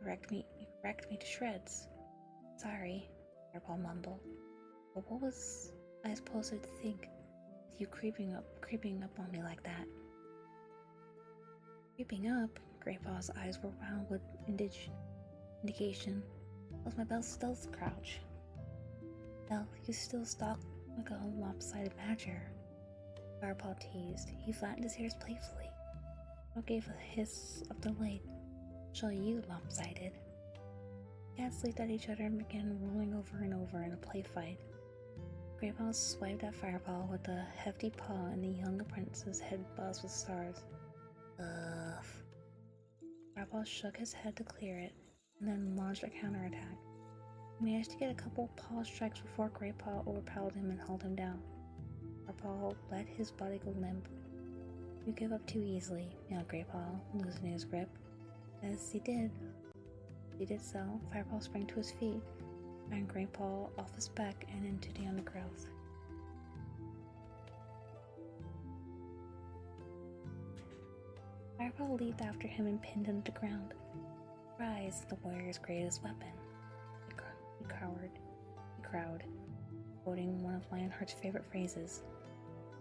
You wrecked me to shreds. Sorry, Firepaw mumbled. But what was I supposed to think with you creeping up on me like that? Creeping up? Greypaw's eyes were round with indication. That was my best stealth crouch. Hell, you still stalk like a lopsided badger. Firepaw teased. He flattened his ears playfully. Firepaw gave a hiss of delight. Show you lopsided. Cats leaped at each other and began rolling over and over in a play fight. Greypaw swiped at Firepaw with a hefty paw, and the young apprentice's head buzzed with stars. Ugh. Firepaw shook his head to clear it, and then launched a counterattack. He managed to get a couple paw strikes before Greypaw overpowered him and held him down. Firepaw let his body go limp. You give up too easily, yelled Greypaw, loosening his grip. As he did so, Firepaw sprang to his feet, and Greypaw off his back and into the undergrowth. Firepaw leaped after him and pinned him to the ground. Surprise, the warrior's greatest weapon. He crowed, quoting one of Lionheart's favorite phrases.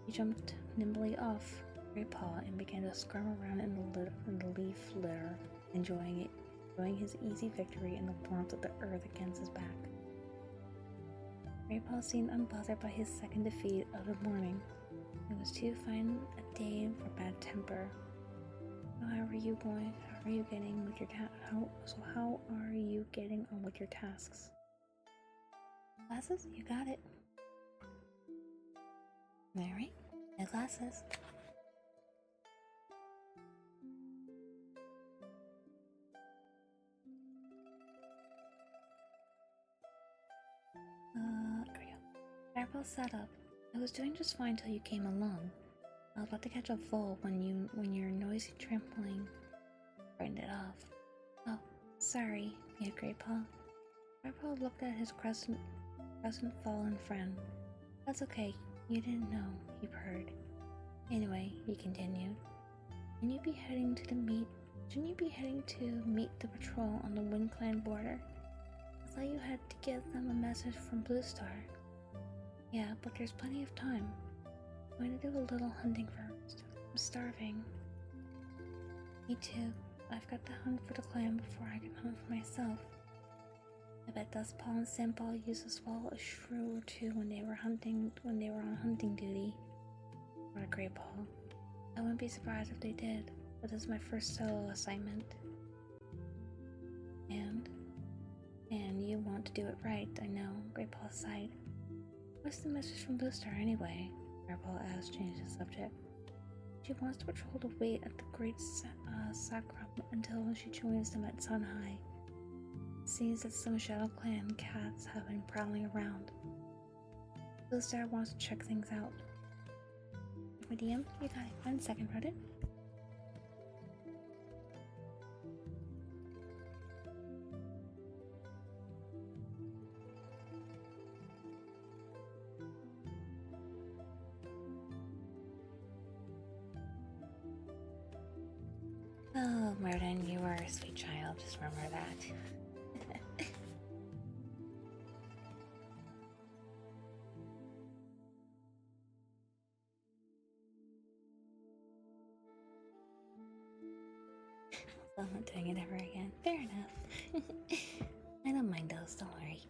He jumped nimbly off Greypaw and began to squirm around in the leaf litter, enjoying his easy victory in the warmth of the earth against his back. Greypaw seemed unbothered by his second defeat of the morning. It was too fine a day for bad temper. How are you getting on with your tasks? Glasses? You got it. Alright, no glasses. Firepaw sat up. I was doing just fine till you came along. I was about to catch a vole when your noisy trampling frightened it off. Oh, sorry, mewed Greypaw. Firepaw looked at his crescent fallen friend. That's okay, you didn't know, he purred. Anyway, he continued, shouldn't you be heading to meet the patrol on the WindClan border? I thought you had to give them a message from Bluestar. Yeah, but there's plenty of time. I'm going to do a little hunting first. I'm starving. Me too. I've got to hunt for the clan before I can hunt for myself. I bet Dustpaw and Sandpaw used to swallow a shrew or two when they were on hunting duty. What a Greypaw. I wouldn't be surprised if they did, but this is my first solo assignment. And you want to do it right, I know, Greypaw sighed. What's the message from Bluestar anyway? Firepaw asked, changing the subject. She wants the patrol to wait at the Great Sacrum until she joins them at Sun High. It seems that some ShadowClan cats have been prowling around. Bluestar wants to check things out. My DM, you got it. 1 second, Reddit. Rodin, you are a sweet child, just remember that. So I'm not doing it ever again. Fair enough. I don't mind those, don't worry.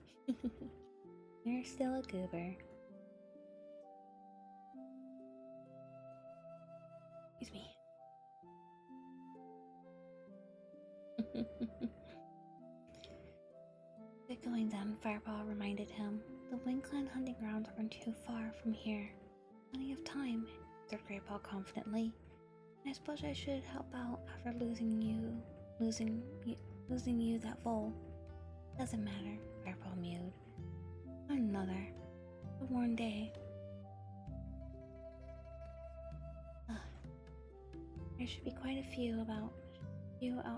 You're still a goober. Excuse me. Get going then, Firepaw reminded him. The Wing Clan hunting grounds aren't too far from here. Plenty of time, said Greypaw confidently. I suppose I should help out after losing you that vole. Doesn't matter, Firepaw mewed. Another. A worn day. There should be quite a few out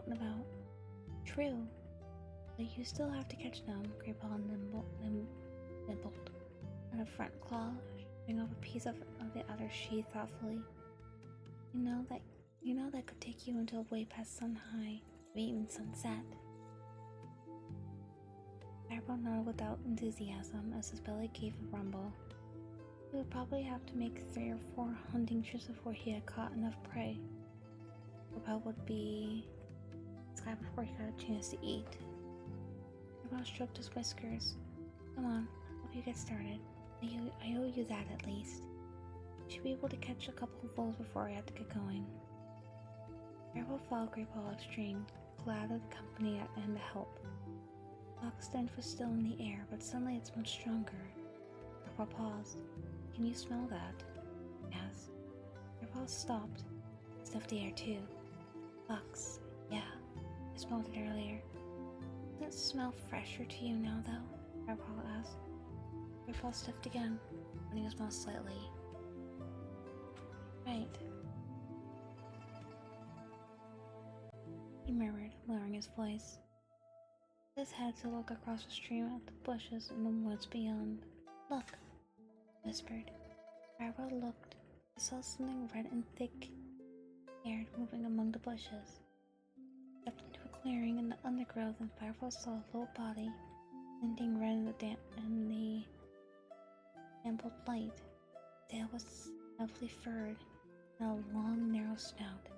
and about. True. But you still have to catch them, Greypaw nibbled at a front claw, stripping off a piece of the other sheath thoughtfully. You know that could take you until way past sun high, maybe even sunset. Firepaw nodded without enthusiasm as his belly gave a rumble. He would probably have to make 3 or 4 hunting trips before he had caught enough prey. Firepaw would be sky before he got a chance to eat. Firepaw stroked his whiskers. Come on, I'll help you get started. I owe you that at least. You should be able to catch a couple of voles before I have to get going. Firepaw followed Greypaw upstream, glad of the company and the help. The fox stench was still in the air, but suddenly it smelled stronger. Firepaw paused. Can you smell that? He asked. Firepaw stopped. Sniffed the air too. Fox. Yeah, I smelled it earlier. Doesn't it smell fresher to you now, though? Firepaw asked. Firepaw sniffed again, opening his mouth slightly. Right. He murmured, lowering his voice. His head to look across the stream at the bushes in the woods beyond. Look, he whispered. Firepaw looked. He saw something red and thick-haired moving among the bushes. He stepped into a clearing in the undergrowth, and Firepaw saw a little body, glinting red in the ample light. The tail was heavily furred, and a long, narrow snout.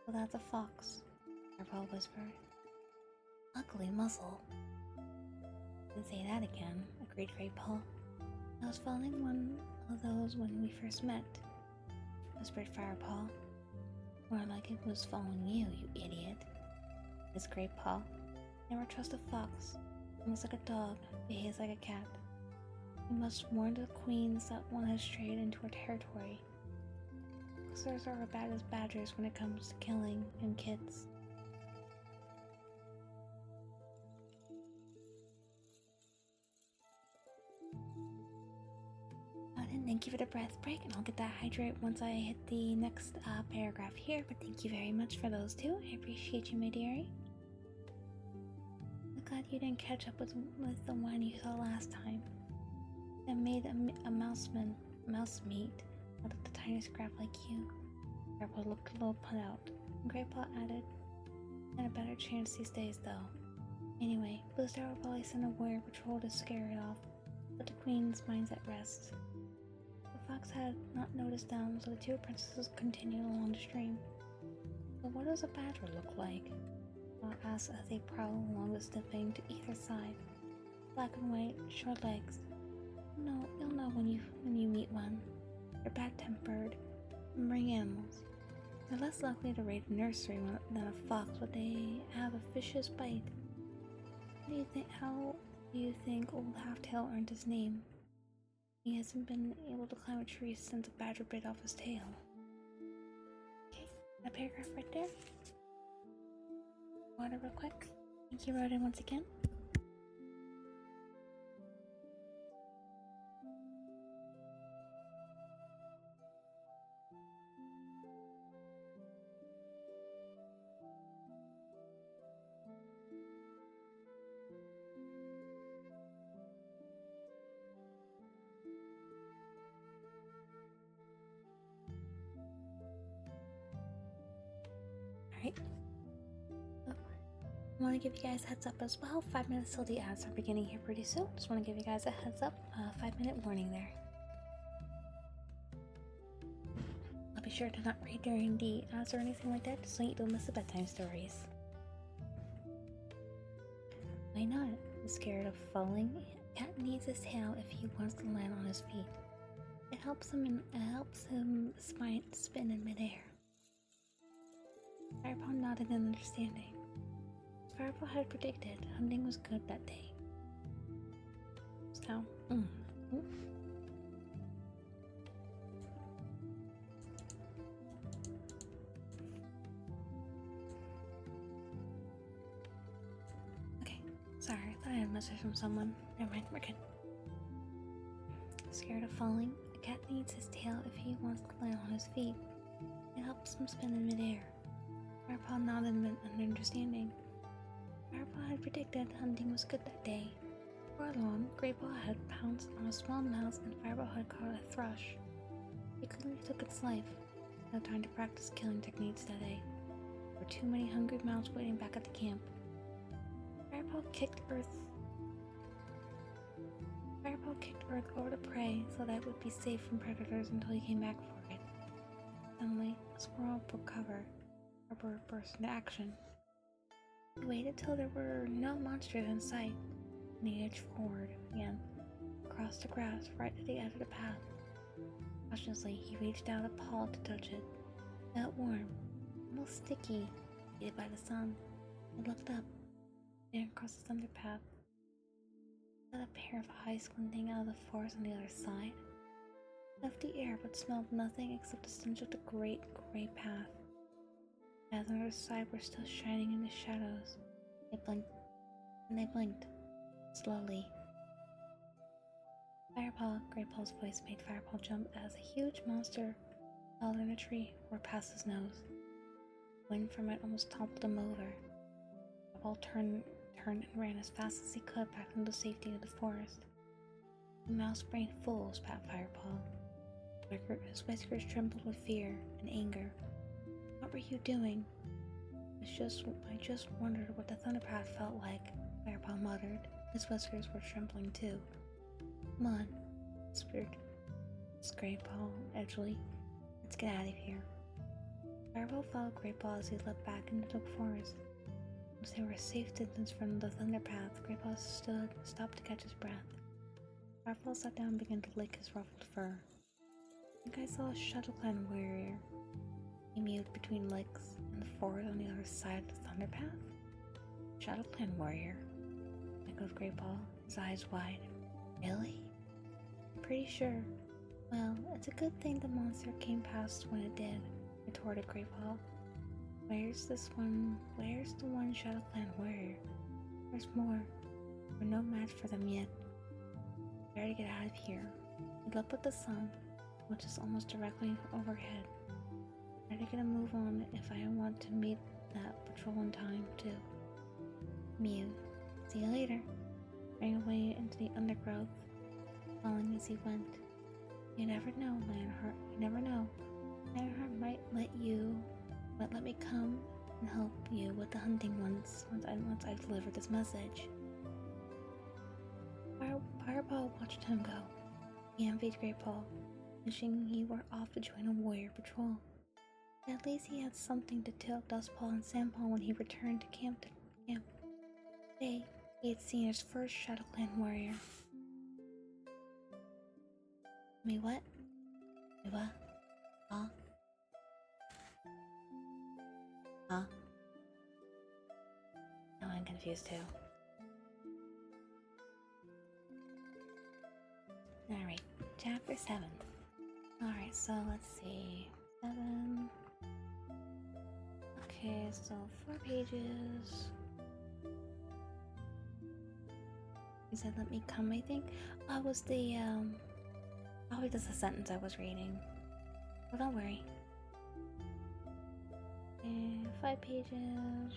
Well, that's a fox, Firepaw whispered. Ugly muzzle. Didn't say that again, agreed Greypaw. I was following one of those when we first met, whispered Firepaw. More like it was following you, you idiot, hissed Greypaw. Never trust a fox. Almost like a dog, behaves like a cat. You must warn the queens that one has strayed into her territory. Boxers are as bad as badgers when it comes to killing and kids. Thank you for the breath break, and I'll get that hydrate once I hit the next paragraph here, but thank you very much for those two. I appreciate you, my dearie. I'm glad you didn't catch up with the one you saw last time. That made a mouse meat out of the tiniest scrap like you. Firepaw looked a little put out, and Greypaw added, had a better chance these days, though. Anyway, Bluestar will probably send a warrior patrol to scare it off, put the queen's minds at rest. The fox had not noticed them, so the 2 apprentices continued along the stream. But what does a badger look like? Bob asked as they prowled along the sniffing to either side. Black and white, short legs. No, you'll know when you meet one. They're bad-tempered, lumbering animals. They're less likely to raid a nursery than a fox, but they have a vicious bite. How do you think old Halftail earned his name? He hasn't been able to climb a tree since a badger bit off his tail. Okay, that paragraph right there. Water real quick. Thank you, Rodin, once again. Alright, I want to give you guys a heads up as well. 5 minutes till the ads are beginning here pretty soon. Just want to give you guys a heads up. 5-minute warning there. I'll be sure to not read during the ads or anything like that, so you don't miss the bedtime stories. Why not? Scared of falling? A cat needs his tail if he wants to land on his feet. It helps him spin in midair. Firepaw nodded in understanding. Firepaw had predicted hunting was good that day. So, okay, sorry, I thought I had a message from someone. Never mind, we're good. Scared of falling? A cat needs his tail if he wants to land on his feet. It helps him spin in midair. Firepaw nodded in understanding. Firepaw had predicted hunting was good that day. Before long, Greypaw had pounced on a small mouse and Firepaw had caught a thrush. He quickly took its life. No time to practice killing techniques that day. There were too many hungry mouths waiting back at the camp. Firepaw kicked Earth over to prey so that it would be safe from predators until he came back for it. Suddenly, a squirrel broke cover. A bird burst into action. He waited till there were no monsters in sight, and he edged forward again, across the grass, right at the edge of the path. Cautiously, he reached out a paw to touch it. It felt warm, almost sticky, heated by the sun. He looked up, staring across the thunder path. He saw a pair of eyes squinting out of the forest on the other side. He left the air but smelled nothing except the stench of the great gray path. The paths on the other side were still shining in the shadows. They blinked, slowly. Firepaw, Greypaw's voice made Firepaw jump as a huge monster held in a tree roared past his nose. The wind from it almost toppled him over. Firepaw turned and ran as fast as he could back into the safety of the forest. The mouse brain full spat Firepaw. His whiskers trembled with fear and anger. What were you doing? I just wondered what the thunderpath felt like, Firepaw muttered. His whiskers were trembling too. Come on, whispered Greypaw edgily. Let's get out of here. Firepaw followed Greypaw as he leapt back into the forest. Once they were a safe distance from the thunderpath, Greypaw stopped to catch his breath. Firepaw sat down and began to lick his ruffled fur. I think I saw a ShadowClan warrior. He mewed between licks in the forest on the other side of the thunderpath. ShadowClan warrior, echoed Greypaw, his eyes wide. Really? I'm pretty sure. Well, it's a good thing the monster came past when it did, retorted Greypaw. Where's the one ShadowClan warrior? There's more. We're no match for them yet. Better to get out of here. We looked at the sun, which is almost directly overhead. Better get a move on if I want to meet that patrol in time, too. Mew. See you later. Ran away into the undergrowth, calling as he went. You never know, Lionheart. You never know. Lionheart might let me come and help you with the hunting once I've delivered this message. Firepaw watched him go. He envied Greypaw, wishing he were off to join a warrior patrol. But at least he had something to tell Dustpaw and Sandpaw when he returned to camp. Today, he had seen his first ShadowClan warrior. Me what? Huh? Huh? Now I'm confused too. Alright, chapter 7. Alright, so let's see. 7. Okay, so 4 pages. He said, let me come, I think. Oh, it was the, probably just the sentence I was reading. But don't worry. And 5 pages.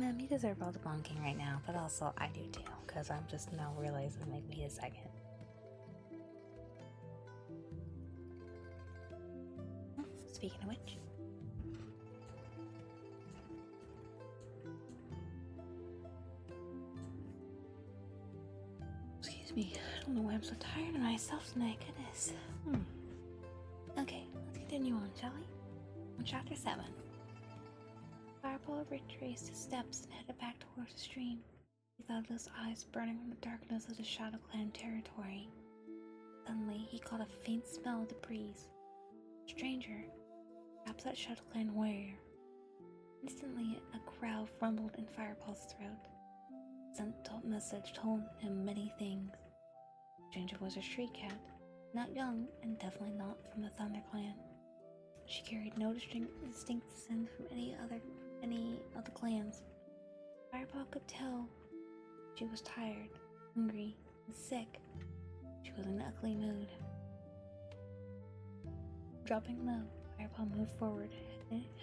Ma'am, you deserve all the bonking right now, but also I do too, because I'm just now realizing, like, wait a second. Speaking of which. Excuse me, I don't know why I'm so tired of myself tonight, goodness. Okay, let's continue on, shall we? On chapter 7. Firepaw retraced his steps and headed back towards the stream. He thought of his eyes burning in the darkness of the ShadowClan territory. Suddenly, he caught a faint smell of the breeze. Stranger, perhaps that ShadowClan warrior. Instantly, a growl rumbled in Firepaw's throat. The scent message told him many things. The stranger was a street cat, not young and definitely not from the ThunderClan. She carried no distinct scent from any of the clans. Firepaw could tell she was tired, hungry, and sick. She was in an ugly mood. Dropping low, Firepaw moved forward,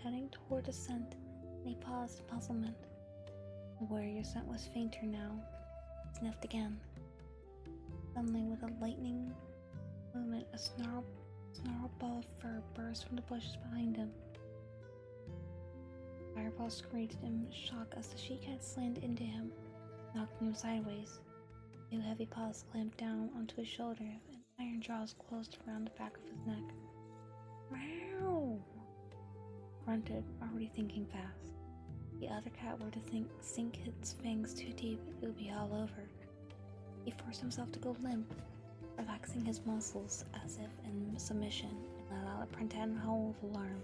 heading toward the scent, and he paused in puzzlement. The warrior scent was fainter now. He sniffed again. Suddenly, with a lightning movement, a snarled ball of fur burst from the bushes behind him. Firepaw screeched in shock as the she-cat slammed into him, knocking him sideways. Two heavy paws clamped down onto his shoulder, and iron jaws closed around the back of his neck. Meow! Grunted, already thinking fast. The other cat were to sink its fangs too deep, it would be all over. He forced himself to go limp, relaxing his muscles as if in submission, and allowed a printed howl of alarm.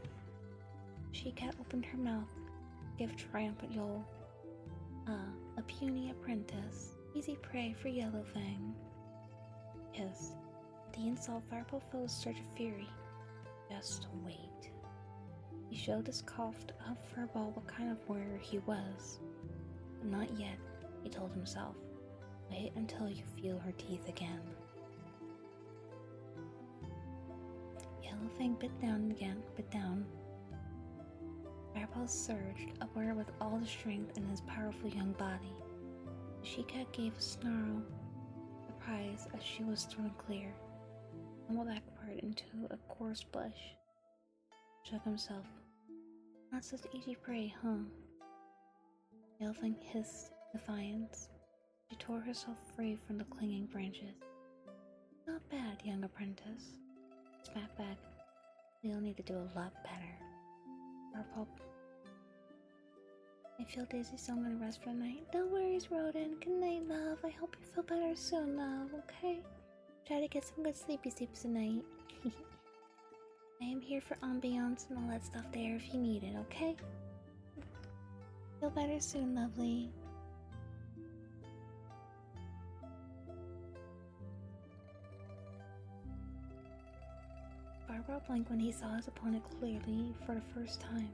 The she-cat opened her mouth, gave a triumphant yowl. A puny apprentice, easy prey for Yellowfang. Hissed. The insult Firepaw felt a surge of fury. Just wait. He showed his coughed up furball what kind of warrior he was. But not yet, he told himself. Wait until you feel her teeth again. Yellowfang bit down. Firepaw surged upward with all the strength in his powerful young body. The she-cat gave a snarl, surprise as she was thrown clear, tumbled backward into a coarse bush. Shook himself. Not such easy prey, huh? Yellowfang hissed defiance. She tore herself free from the clinging branches. Not bad, young apprentice. Spat back. You'll need to do a lot better. Firepaw. I feel dizzy, so I'm gonna rest for the night. No worries, Rodin. Good night, love. I hope you feel better soon, love, okay? Try to get some good sleepy sleeps tonight. I am here for ambiance and all that stuff there if you need it, okay? Feel better soon, lovely. Firepaw blinked when he saw his opponent clearly for the first time.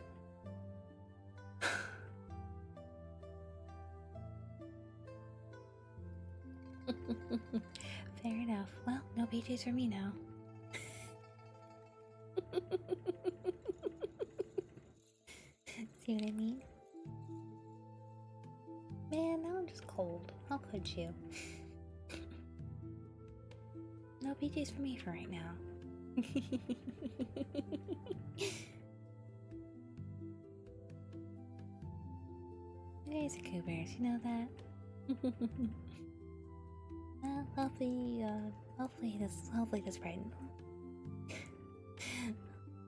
Fair enough. Well, no PJs for me now. See what I mean? Man, now I'm just cold. How could you? No PJs for me for right now. You guys are coopers, you know that? Well, hopefully this brighten.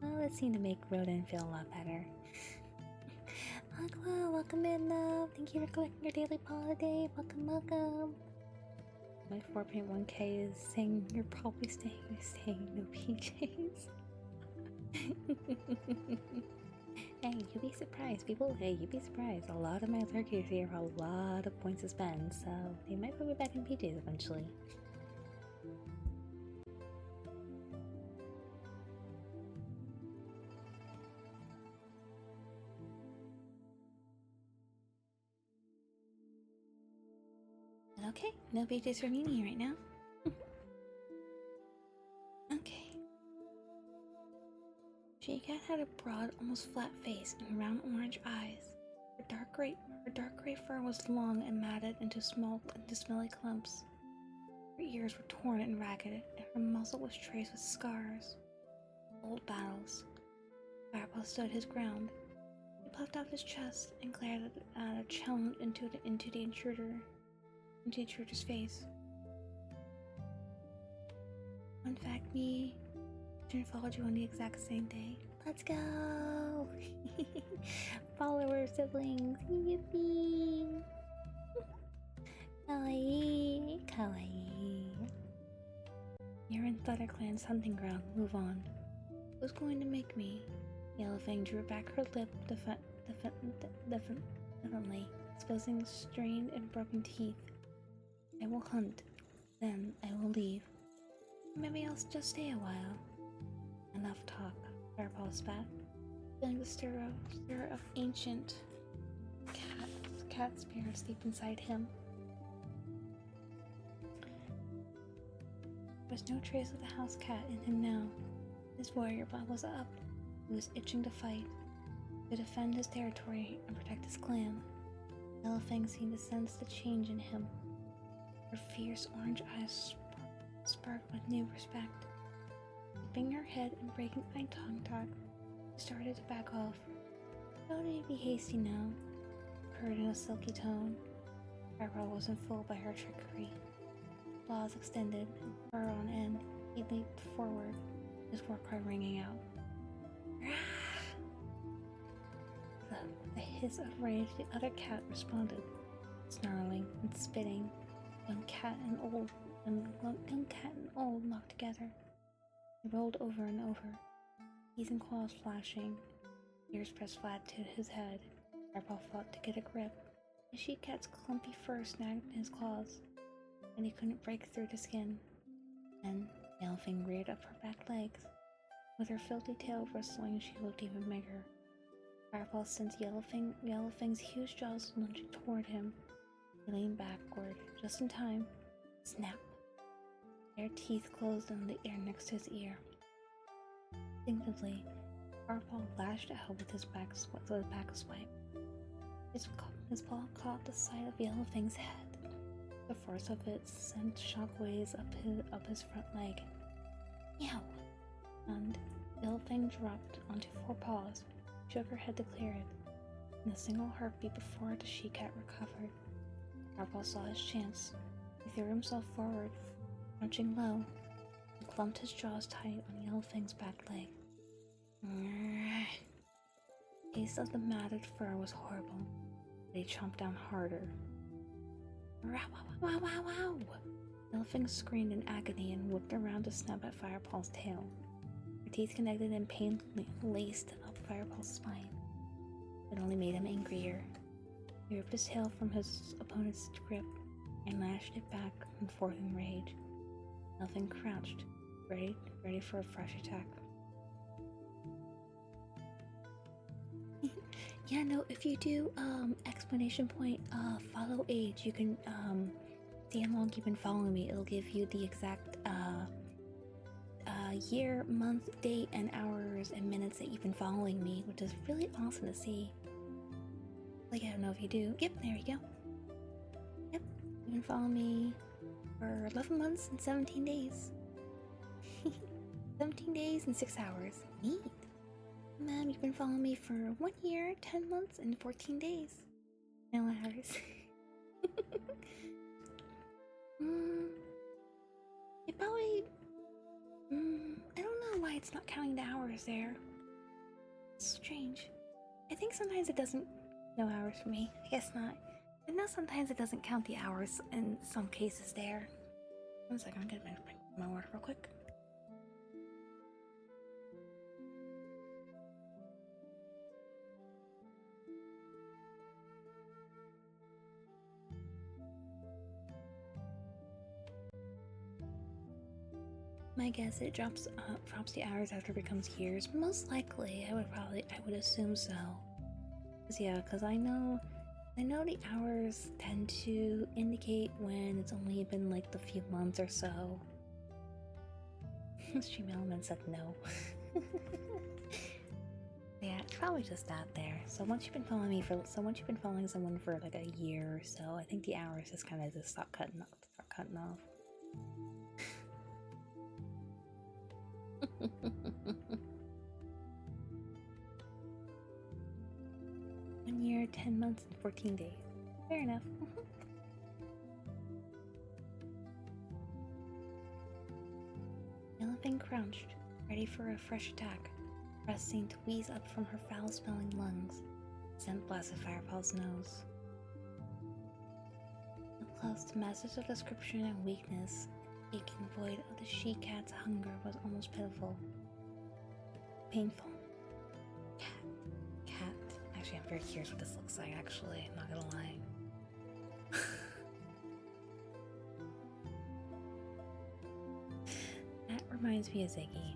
Well, it seemed to make Rodin feel a lot better. Aqua, welcome in, love. Thank you for collecting your daily holiday. Welcome. My 4.1k is saying you're probably staying no PJs. Hey, you'd be surprised, people. Hey, you'd be surprised. A lot of my lurkers here have a lot of points to spend, so they might put me back in PJs eventually. Okay, no PJs for Mimi right now. Okay. She-cat had a broad, almost flat face and round orange eyes. Her dark gray fur was long and matted into smelly clumps. Her ears were torn and ragged, and her muzzle was traced with scars. Old battles. Firepaw stood his ground. He puffed out his chest and glared at a challenge into the intruder's face. In fact, me and followed you on the exact same day. Let's go! Follower siblings, yippee! Kawaii, kawaii. You're in ThunderClan's hunting ground. Move on. Who's going to make me? Yellowfang drew back her lip differently, exposing strained and broken teeth. I will hunt, then I will leave. Maybe I'll just stay a while. Enough talk, Firepaw spat, feeling the stir of ancient cat spirits deep inside him. There was no trace of the house cat in him now. His warrior blood was up. He was itching to fight, to defend his territory and protect his clan. Yellowfang seemed to sense the change in him. Her fierce orange eyes sparkled with new respect. Dipping her head and breaking eye contact, she started to back off. Don't need to be hasty now, heard in a silky tone. Firepaw wasn't fooled by her trickery. Claws extended, fur on end, he leaped forward, his war cry ringing out. The hiss of rage, the other cat responded, snarling and spitting. Young cat and old knocked together. They rolled over and over, teeth and claws flashing, ears pressed flat to his head. Firepaw fought to get a grip. The she-cat's clumpy fur snagged in his claws, and he couldn't break through the skin. Then Yellowfang reared up her back legs. With her filthy tail bristling, she looked even bigger. Firepaw sensed Yellowfang's huge jaws lunging toward him. He leaned backward, just in time. Snap! Their teeth closed on the air next to his ear. Instinctively, Firepaw lashed out with his back swipe. His paw caught the side of Yellowfang's head. The force of it sent shockwaves up his front leg. Meow! And Yellowfang dropped onto 4 paws, shook her head to clear it. In a single heartbeat before the she-cat recovered, Firepaw saw his chance. He threw himself forward, crouching low, and clumped his jaws tight on Yellowfang's back leg. The taste of the matted fur was horrible, but he chomped down harder. Wow, wow, wow, wow! Yellowfang screamed in agony and whipped around to snap at Firepaw's tail. Her teeth connected and painfully laced up Firepaw's spine. It only made him angrier. He ripped his tail from his opponent's grip and lashed it back and forth in rage. Yellowfang crouched, ready for a fresh attack. Yeah, no, if you do, exclamation point, follow age, you can, see how long you've been following me. It'll give you the exact, year, month, date, and hours and minutes that you've been following me, which is really awesome to see. Like, I don't know if you do. Yep, there you go. Yep, you've been following me for 11 months and 17 days. 17 days and 6 hours. Neat. And then you've been following me for 1 year, 10 months, and 14 days. No hours. It probably... I don't know why it's not counting the hours there. It's strange. I think sometimes it doesn't... No hours for me. I guess not. I know sometimes it doesn't count the hours in some cases there. 1 second, I'm gonna bring my water real quick. My guess it drops the hours after it becomes years. Most likely, I would assume so. Cause I know the hours tend to indicate when it's only been like the few months or so. Stream Element said no. Yeah, it's probably just out there. So once you've been following someone for like a year or so, I think the hours just kind of start cutting off. 1 year, 10 months, and 14 days. Fair enough. Yellowfang crouched, ready for a fresh attack. Breath seemed to wheeze up from her foul-smelling lungs. Scent blasted Firepaw's nose. Up close, the message of description and weakness, the aching void of the she-cat's hunger was almost pitiful. Painful. Cat. Actually, I'm very curious what this looks like, actually. I'm not gonna lie. That reminds me of Ziggy.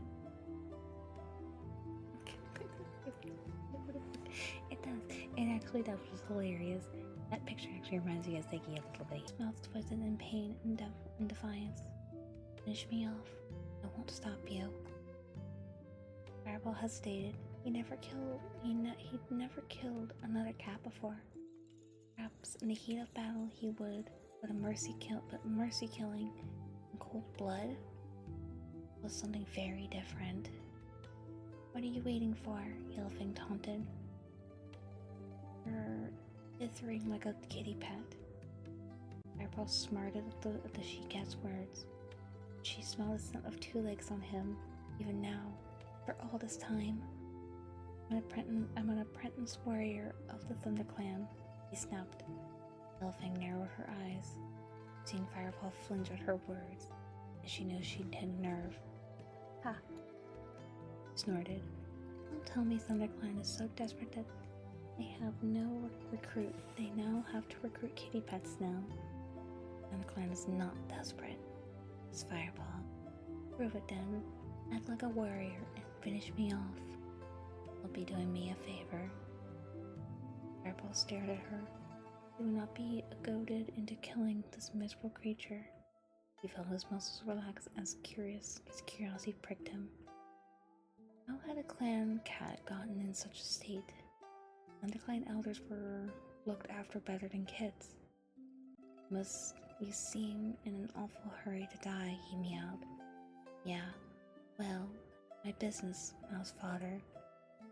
It does. It actually does, which is hilarious. That picture actually reminds me of Ziggy a little bit. His mouth twisted in pain and defiance. Finish me off. I won't stop you. Firepaw hesitated. He'd never killed another cat before. Perhaps in the heat of battle he would, but mercy killing in cold blood was something very different. What are you waiting for? Yellowfang taunted, her dithering like a kitty pet. Firepaw smarted at the she-cat's words. She smelled the scent of 2 legs on him, even now, for all this time. I'm an apprentice warrior of the ThunderClan, he snapped. Yellowfang narrowed her eyes, seeing Firepaw flinch at her words, as she knew she'd hit a nerve. Ha! Snorted. Don't tell me ThunderClan is so desperate that they have no recruit. They now have to recruit kitty pets now. ThunderClan is not desperate. It's Firepaw. Prove it then. Act like a warrior and finish me off. You'll be doing me a favor. Firepaw stared at her. He would not be goaded into killing this miserable creature. He felt his muscles relax as his curiosity pricked him. How had a clan cat gotten in such a state? ThunderClan elders were looked after better than kids. You seem in an awful hurry to die, he meowed. Yeah, well, my business, mouse fodder.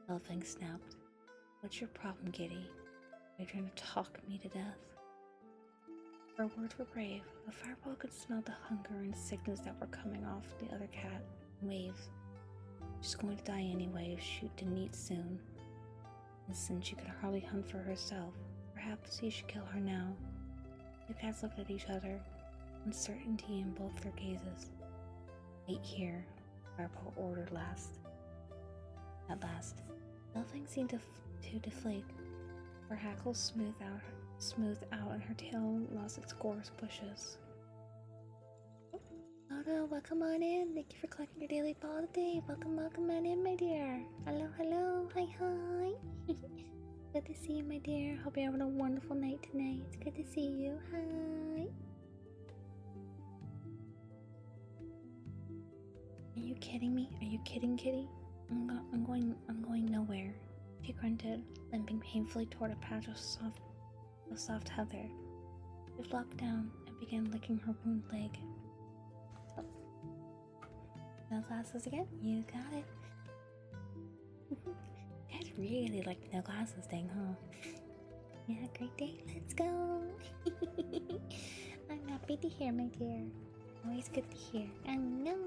Yellowfang snapped. What's your problem, Kitty? Are you trying to talk me to death? Her words were brave, but Firepaw could smell the hunger and sickness that were coming off the other cat in waves. She's going to die anyway if she didn't eat soon. And since she could hardly hunt for herself, perhaps he should kill her now. The cats looked at each other, uncertainty in both their gazes. Wait here, Firepaw ordered at last. Nothing seemed to deflate. Her hackles smoothed out and her tail lost its coarse bushes. Hello, welcome on in. Thank you for collecting your daily ball today. Welcome on in, my dear. Hello, hi. Good to see you, my dear. Hope you're having a wonderful night tonight. It's good to see you. Hi. Are you kidding me? Are you kidding, Kitty? I'm going nowhere. She grunted, limping painfully toward a patch of soft heather. She flopped down and began licking her wound leg. Oh. No glasses again? You got it. You guys really like the no glasses thing, huh? You had a great day? Let's go! I'm happy to hear, my dear. Always good to hear. I know!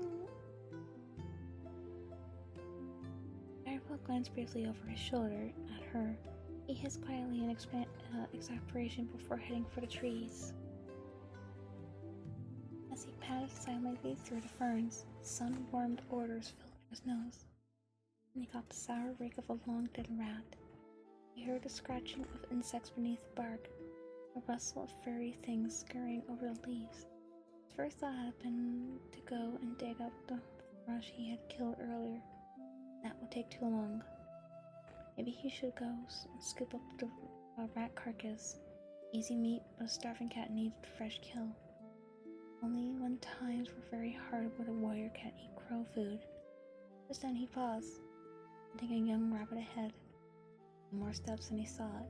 Firepaw glanced briefly over his shoulder at her. He hissed quietly in exasperation before heading for the trees. As he padded silently through the ferns, sun-warmed odors filled his nose, and he got the sour reek of a long-dead rat. He heard the scratching of insects beneath the bark, a rustle of furry things scurrying over the leaves. His first thought had been to go and dig up the brush he had killed earlier. That would take too long. Maybe he should go and scoop up the rat carcass. Easy meat, but a starving cat needed fresh kill. Only when times were very hard would a warrior cat eat crow food. Just then he paused. hunting a young rabbit ahead. More steps than he sought.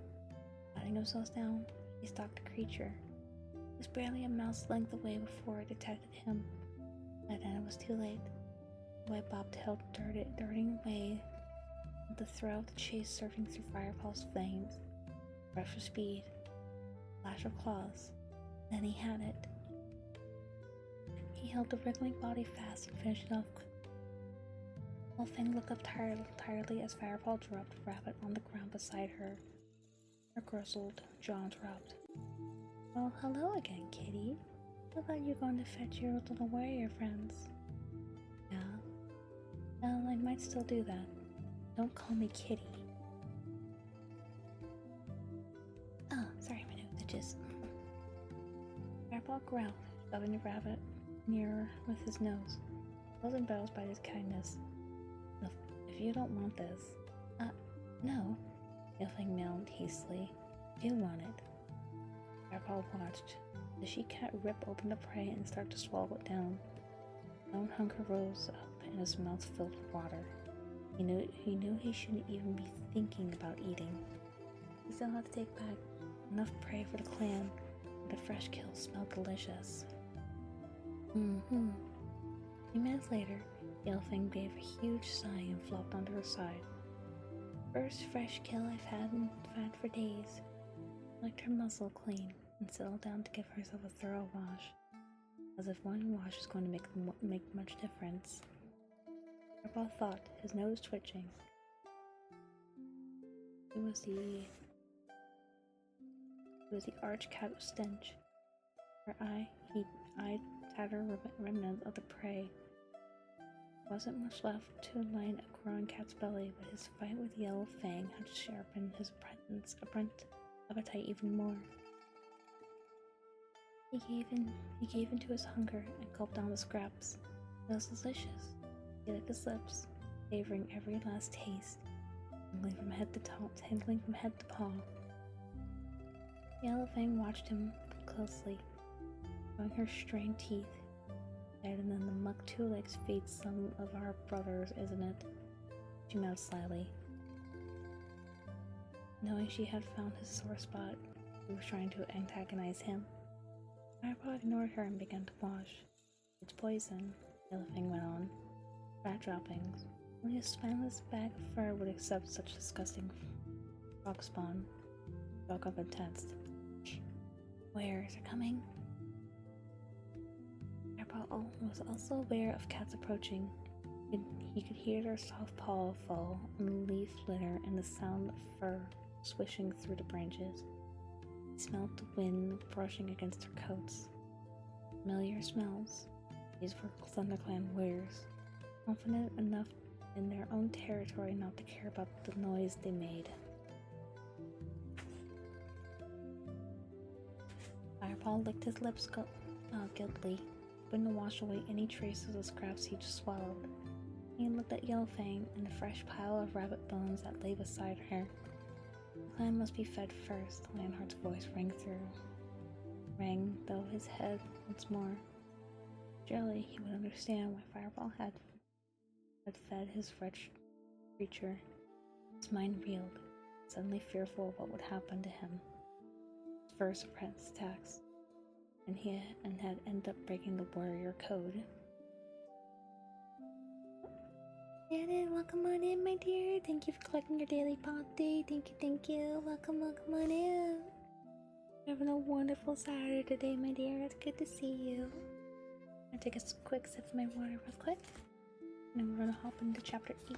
Patting himself down, he stalked the creature. It was barely a mouse length away before it detected him. By then it was too late. The white bobtail darting away with the thrill of the chase surging through Firepaw's veins. Rush of speed, flash of claws. Then he had it. He held the wriggling body fast and finished it off. Yellowfang looked up tiredly as Firepaw dropped Rabbit on the ground beside her. Her grizzled jaw dropped. Well, hello again, kitty. I thought you were going to fetch your little warrior friends. Yeah? Well, I might still do that. Don't call me kitty. Oh, sorry, my new bitches. Firepaw growled, shoving the rabbit nearer with his nose. He was embarrassed by his kindness. If you don't want this... no. Yellowfang moaned hastily. I do want it. Firepaw watched. The she-cat rip open the prey and start to swallow it down. His own hunger rose up and his mouth filled with water. He knew he shouldn't even be thinking about eating. He still had to take back enough prey for the clan, but the fresh kill smelled delicious. A few minutes later, Yellowfang gave a huge sigh and flopped onto her side. First fresh kill I've had for days. I licked her muzzle clean and settled down to give herself a thorough wash, as if one wash is going to make much difference. Firepaw thought, his nose twitching. It was the arch-cat of stench. He eyed tattered remnants of the prey. Wasn't much left to line a growing cat's belly, but his fight with Yellowfang had sharpened his appetite even more. He gave in to his hunger and gulped down the scraps. It was delicious. He licked his lips, savoring every last taste, tingling from head to paw. Yellowfang watched him closely, showing her strained teeth. And then the muck two legs feeds some of our brothers, isn't it? She mouthed slyly. Knowing she had found his sore spot, he was trying to antagonize him. Firepaw ignored her and began to wash. It's poison, Yellowfang went on. Rat droppings. Only a spineless bag of fur would accept such disgusting frog spawn. Spoke up and tensed. Warriors are coming. Firepaw was also aware of cats approaching. He could hear their soft paw fall on the leaf litter and the sound of fur swishing through the branches. He smelled the wind brushing against their coats. Familiar smells. These were ThunderClan warriors, confident enough in their own territory not to care about the noise they made. Firepaw licked his lips guiltily, hoping to wash away any traces of the scraps he just swallowed. He looked at Yellowfang and the fresh pile of rabbit bones that lay beside her. The clan must be fed first, Lionheart's voice rang though his head once more. Surely he would understand why Firepaw had fed his wretched creature. His mind reeled, suddenly fearful of what would happen to him. His first apprentice attacks, and had ended up breaking the warrior code. Shannon, welcome on in, my dear. Thank you for collecting your daily party. Thank you. Welcome on in. Having a wonderful Saturday today, my dear. It's good to see you. I'm gonna take a quick sip of my water real quick, and then we're gonna hop into chapter 8.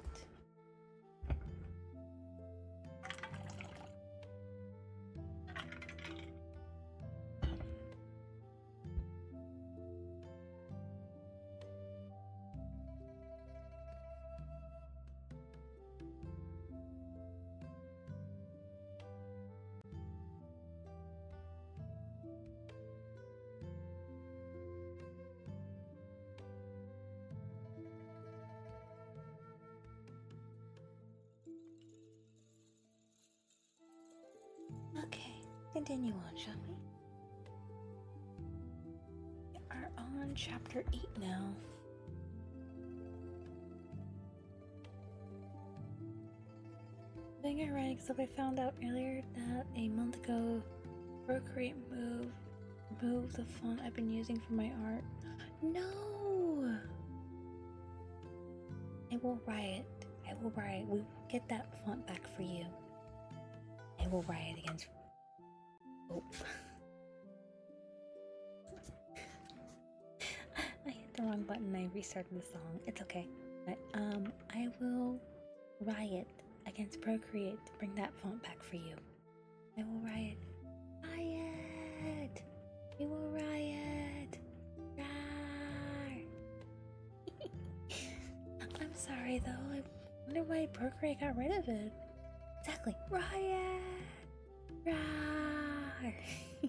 Okay, continue on, shall we? We are on chapter 8 now. think I read, except I found out earlier that a month ago, Procreate removed the font I've been using for my art. No! I will riot. I will riot. We will get that font back for you. I will riot against... Oh. I hit the wrong button. I restarted the song. It's okay. But, I will riot against Procreate to bring that font back for you. I will riot. Riot! We will riot! Rawr! I'm sorry though, I wonder why Procreate got rid of it. Exactly. Riot! Rawr!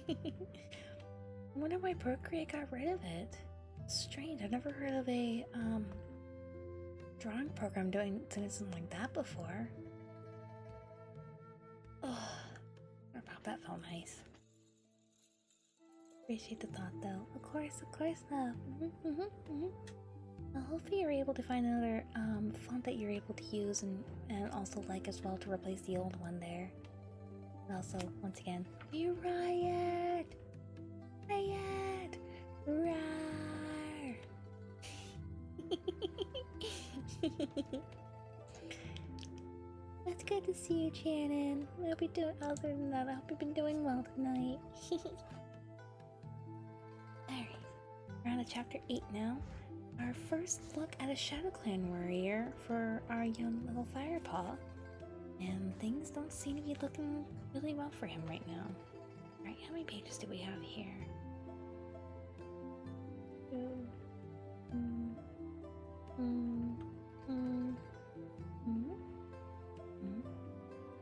I wonder why Procreate got rid of it. Strange, I've never heard of a drawing program doing something like that before. Oh, that felt nice. Appreciate the thought though. Of course love. Well, hopefully you're able to find another font that you're able to use and also like as well to replace the old one there. And also, once again, we riot! Riot! Roar! It's good to see you, Shannon. I hope you're doing, other than that, I hope you've been doing well tonight. Alright, we're on to chapter 8 now. Our first look at a ShadowClan warrior for our young little Firepaw. And things don't seem to be looking really well for him right now. Alright, how many pages do we have here?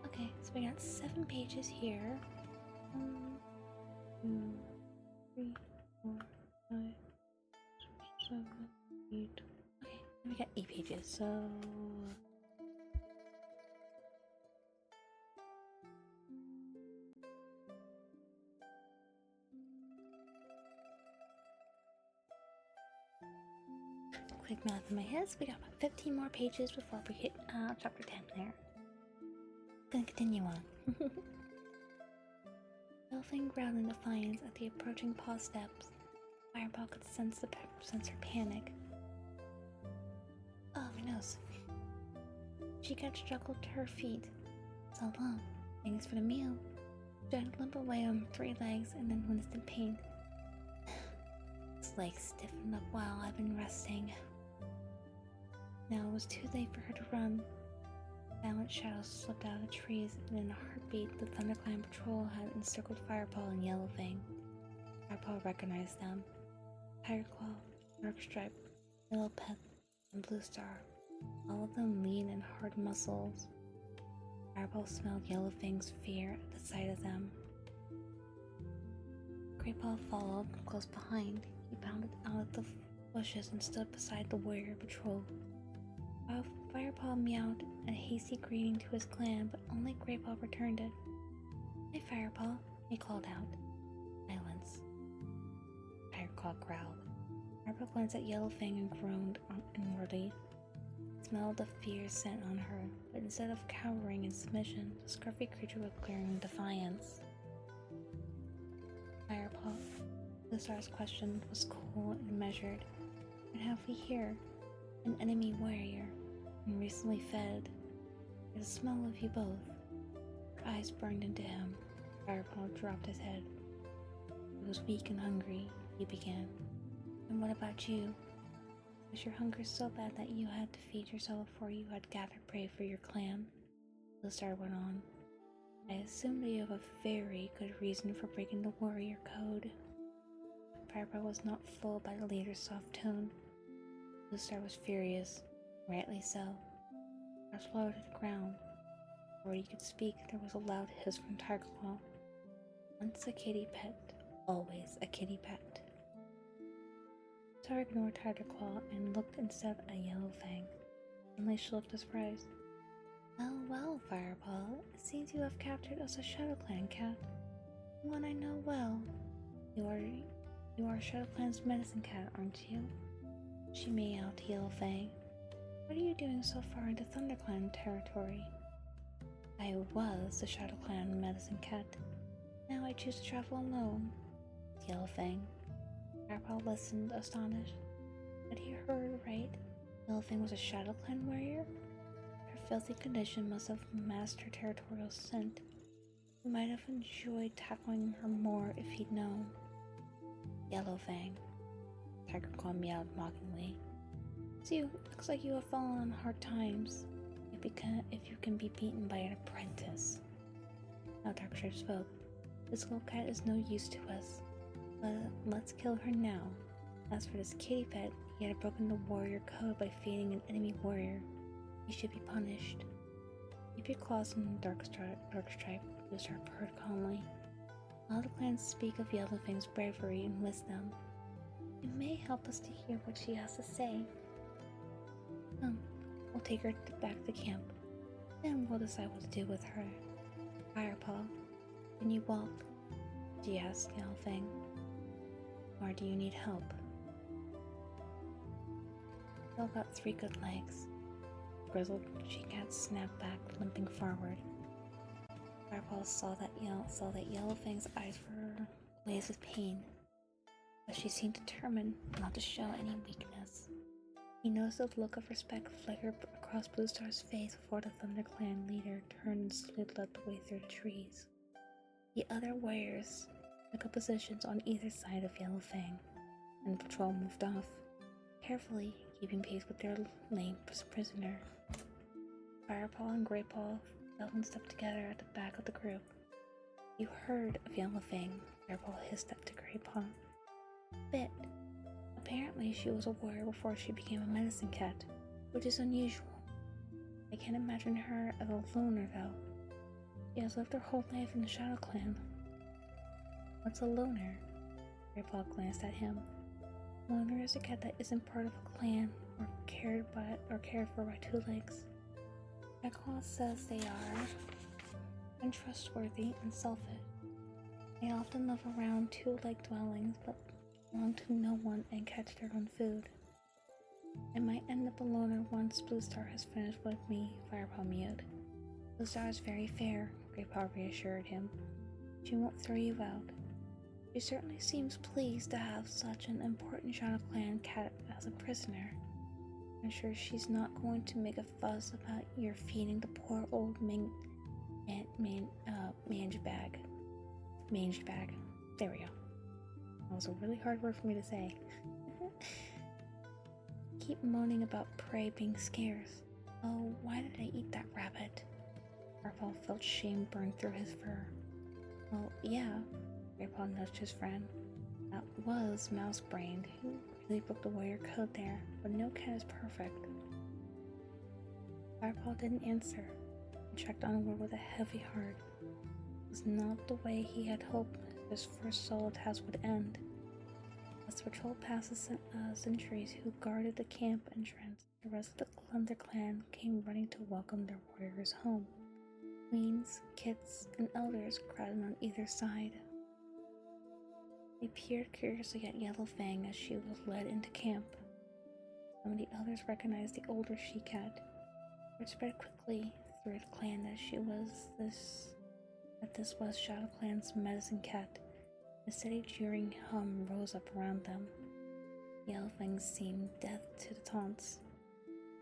Okay, so we got 7 pages here. 1, 2, 3, 4, 5, 6, 7, 8. Okay, we got 8 pages, so... Quick math in my head, so we got about 15 more pages before we hit chapter 10 there. Gonna continue on. Yellowfang growled in defiance at the approaching paw steps. Firepaw could sense her panic. Oh, my nose. She got struggled to her feet. So long. Thanks for the meal. She had to limp away on 3 legs and then winced in pain. His legs stiffened up while I've been resting. Now it was too late for her to run. Silent shadows slipped out of the trees, and in a heartbeat, the ThunderClan patrol had encircled Firepaw and Yellowfang. Firepaw recognized them. Tigerclaw, Darkstripe, Yellowpet, and Bluestar, all of them lean and hard muscles. Firepaw smelled Yellowfang's fear at the sight of them. Greypaw followed close behind. He bounded out of the bushes and stood beside the warrior patrol. Firepaw meowed a hasty greeting to his clan, but only Greypaw returned it. "Hey, Firepaw," he called out. Silence. Firepaw growled. Firepaw glanced at Yellowfang and groaned inwardly. He smelled the fear sent on her, but instead of cowering in submission, the scruffy creature was glaring in defiance. Firepaw, Bluestar's question was cool and measured. "What have we here? An enemy warrior, and recently fed. I the smell of you both." Her eyes burned into him. Firepaw dropped his head. "He was weak and hungry," he began. "And what about you? Was your hunger so bad that you had to feed yourself before you had gathered prey for your clan?" Bluestar went on. "I assume that you have a very good reason for breaking the warrior code." Firepaw was not fooled by the leader's soft tone. Bluestar was furious, rightly so. I swallowed to the ground. Before he could speak, there was a loud hiss from Tigerclaw. Once a kitty pet, always a kitty pet. Tar ignored Tigerclaw and looked instead at Yellowfang. Suddenly she looked surprised. "Well, well, Firepaw, it seems you have captured us a ShadowClan cat. One I know well. You are ShadowClan's medicine cat, aren't you?" She meowed to Yellowfang. "What are you doing so far into ThunderClan territory?" I was the ShadowClan medicine cat. Now I choose to travel alone. Yellowfang. Firepaw listened, astonished. Had he heard right? Yellowfang was a ShadowClan warrior? Her filthy condition must have masked her territorial scent. He might have enjoyed tackling her more if he'd known. Yellowfang. Tiger Claw meowed mockingly. So looks like you have fallen on hard times. If you can be beaten by an apprentice. Now Darkstripe spoke. This little cat is no use to us. Let's kill her now. As for this kitty pet, he had broken the warrior code by feeding an enemy warrior. He should be punished. Keep your claws in Darkstripe, Bluestar purred calmly. All the clans speak of Yellowfang's bravery and wisdom. It may help us to hear what she has to say. We'll take her back to camp. Then we'll decide what to do with her. Firepaw, can you walk? She asked Yellowfang. Or do you need help? Still got 3 good legs. Grizzled she-cat snapped back, limping forward. Firepaw saw that Yellowfang's eyes were glazed with pain, but she seemed determined not to show any weakness. He noticed a look of respect flicker across Bluestar's face before the ThunderClan leader turned and slowly led the way through the trees. The other warriors took up positions on either side of Yellowfang, and the patrol moved off, carefully keeping pace with their lame prisoner. Firepaw and Greypaw fell and stepped together at the back of the group. You heard of Yellowfang, Firepaw hissed up to Greypaw. Bit. Apparently she was a warrior before she became a medicine cat, which is unusual. I can't imagine her as a loner though. She has lived her whole life in the ShadowClan. What's a loner? Greypaw glanced at him. A loner is a cat that isn't part of a clan or cared for by 2 legs. Greypaw says they are untrustworthy and selfish. They often live around 2-leg dwellings but belong to no one and catch their own food. I might end up a loner once Bluestar has finished with me, Firepaw mewed. Bluestar is very fair, Greypaw reassured him. She won't throw you out. She certainly seems pleased to have such an important ShadowClan cat as a prisoner. I'm sure she's not going to make a fuss about your feeding the poor old mange bag. There we go. That was a really hard word for me to say. Keep moaning about prey being scarce. Oh, why did I eat that rabbit? Firepaw felt shame burn through his fur. Well, yeah, Firepaw nudged his friend. That was mouse-brained, who really broke the warrior code there, but no cat is perfect. Firepaw didn't answer, and trekked onward with a heavy heart. It was not the way he had hoped his first solo task would end. As the patrol passed the sentries who guarded the camp entrance, the rest of the ThunderClan came running to welcome their warriors home. Queens, kits, and elders crowded on either side. They peered curiously at Yellowfang as she was led into camp. Some of the elders recognized the older she-cat. Word spread quickly through the clan that this was ShadowClan's medicine cat. A steady jeering hum rose up around them. Yellowfang seemed deaf to the taunts.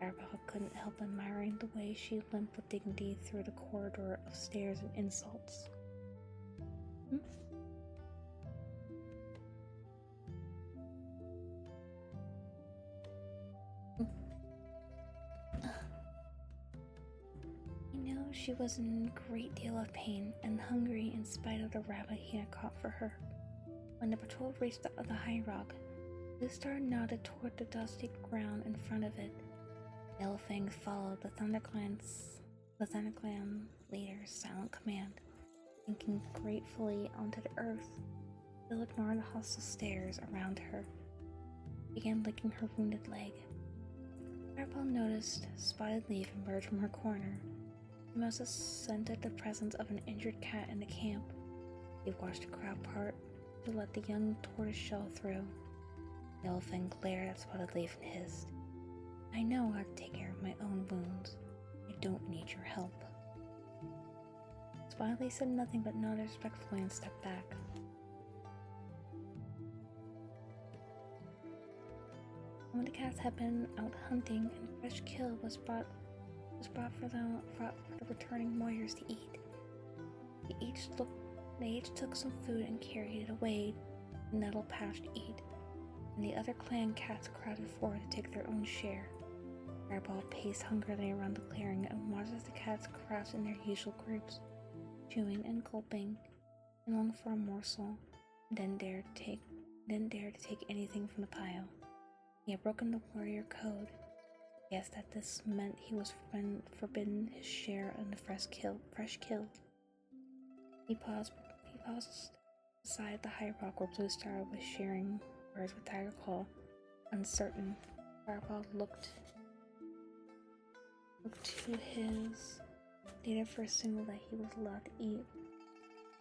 Firepaw couldn't help admiring the way she limped with dignity through the corridor of stares and insults. She was in a great deal of pain and hungry in spite of the rabbit he had caught for her. When the patrol reached the high rock, Bluestar nodded toward the dusty ground in front of it. Yellowfang followed the ThunderClan leader's silent command, sinking gratefully onto the earth. Still ignoring the hostile stares around her, began licking her wounded leg. Firepaw noticed Spotted Leaf emerge from her corner. He must have scented the presence of an injured cat in the camp. He watched the crowd part to let the young tortoiseshell through. Yellowfang glared at Spotted Leaf and hissed, I know how to take care of my own wounds. I don't need your help. Smiley said nothing but nodded respectfully and stepped back. When the cats had been out hunting and fresh kill was brought for the returning warriors to eat. They each took some food and carried it away to the nettle patch to eat, and the other clan cats crowded forward to take their own share. Firepaw paced hungrily around the clearing and watched as the cats crouched in their usual groups, chewing and gulping, and longed for a morsel, and didn't dare to take anything from the pile. He had broken the warrior code. He guessed that this meant he was forbidden his share in the fresh kill. He paused beside the high rock where Bluestar was sharing words with Tigerclaw, uncertain. Firepaw looked to his leader for a signal that he was allowed to eat.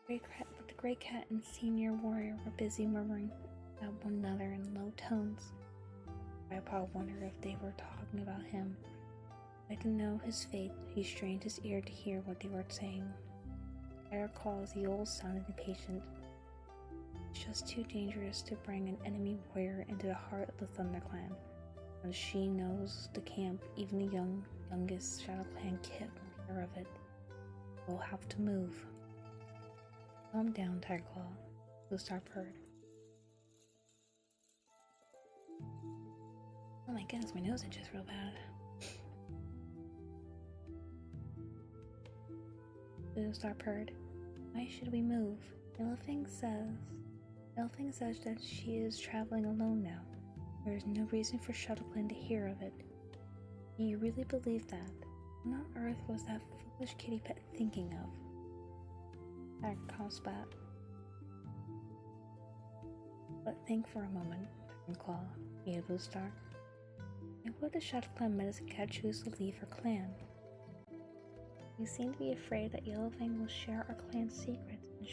But the Grey Cat and Senior Warrior were busy murmuring at one another in low tones. Firepaw wondered if they were talking about him. Like to know his fate, he strained his ear to hear what they were saying. Tigerclaw's yell sounded impatient. It's just too dangerous to bring an enemy warrior into the heart of the ThunderClan. When she knows the camp, even the youngest ShadowClan kid will hear of it. We'll have to move. Calm down, Tigerclaw. Bluestar purred. Oh my goodness, my nose itches real bad. Bluestar purred. Why should we move? Yellowfang says that she is traveling alone now. There is no reason for ShadowClan to hear of it. Do you really believe that? What on earth was that foolish kittypet thinking of? Tigerclaw spat. But think for a moment, Tigerclaw, began Bluestar. Why would the ShadowClan medicine cat choose to leave her clan? You seem to be afraid that Yellowfang will share our clan's secrets in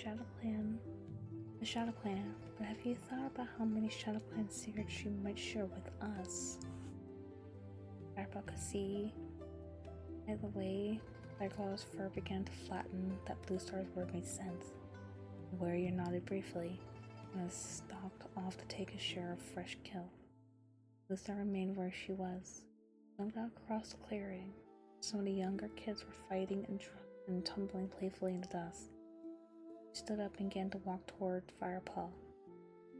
the ShadowClan, but have you thought about how many ShadowClan secrets she might share with us? Firepaw could see by the way Tigerclaw's fur began to flatten that Bluestar's word made sense. The warrior nodded briefly and stalked off to take his share of fresh kill. Bluestar remained where she was, jumped out across the clearing. Some of the younger kids were fighting and tumbling playfully in the dust. He stood up and began to walk toward Firepaw.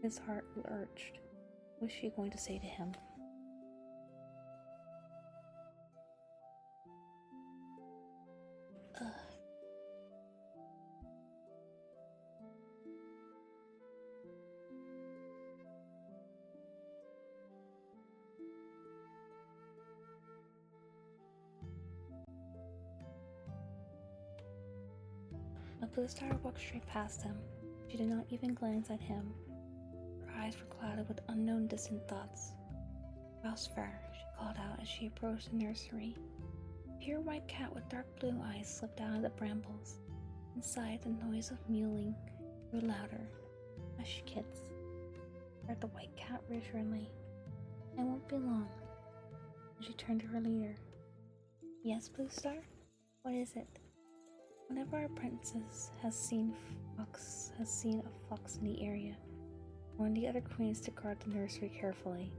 His heart lurched. What was she going to say to him? But Bluestar walked straight past him. She did not even glance at him. Her eyes were clouded with unknown distant thoughts. Bluestar, she called out as she approached the nursery. A pure white cat with dark blue eyes slipped out of the brambles. Inside, the noise of mewling grew louder. Hush, kids, heard the white cat reassuringly. I won't be long. And she turned to her leader. Yes, Bluestar? What is it? One of our apprentices has seen a fox in the area. Warn the other queens to guard the nursery carefully.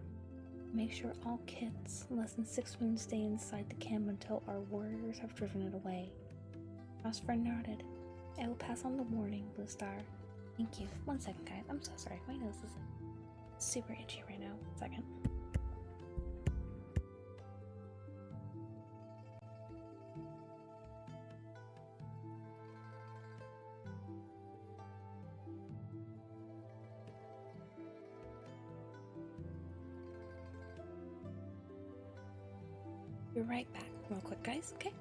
Make sure all kids less than 6 moons stay inside the camp until our warriors have driven it away. Frostfur nodded. I will pass on the warning, Bluestar. Thank you. 1 second, guys. I'm so sorry. My nose is super itchy right now. 1 second. Be right back, real quick, guys, okay?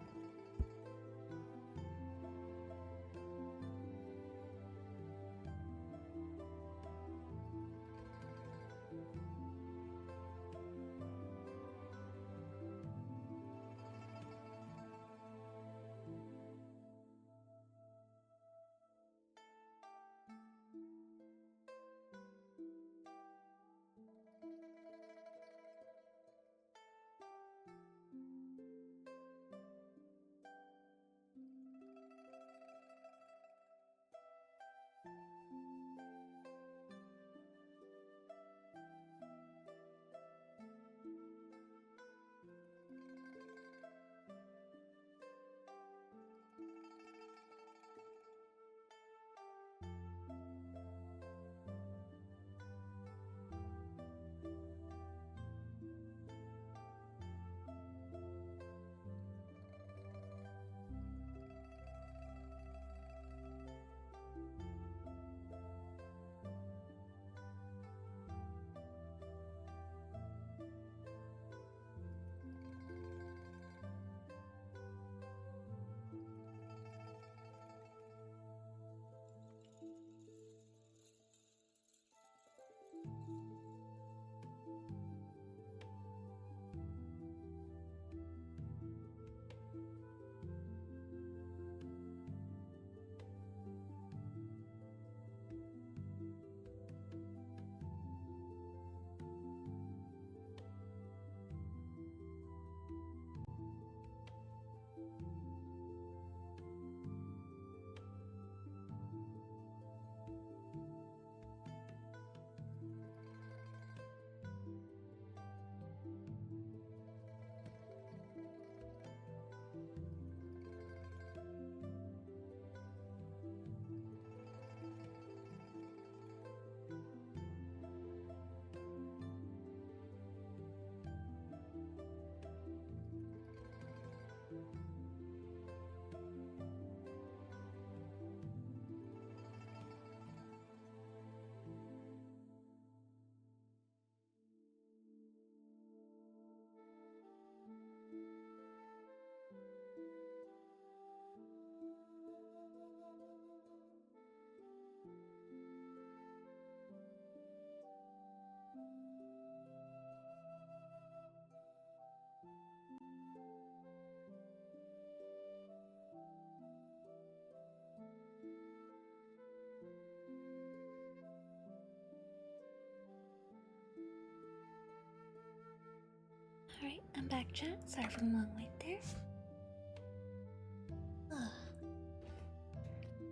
Alright, I'm back, chat. Sorry for the long wait there.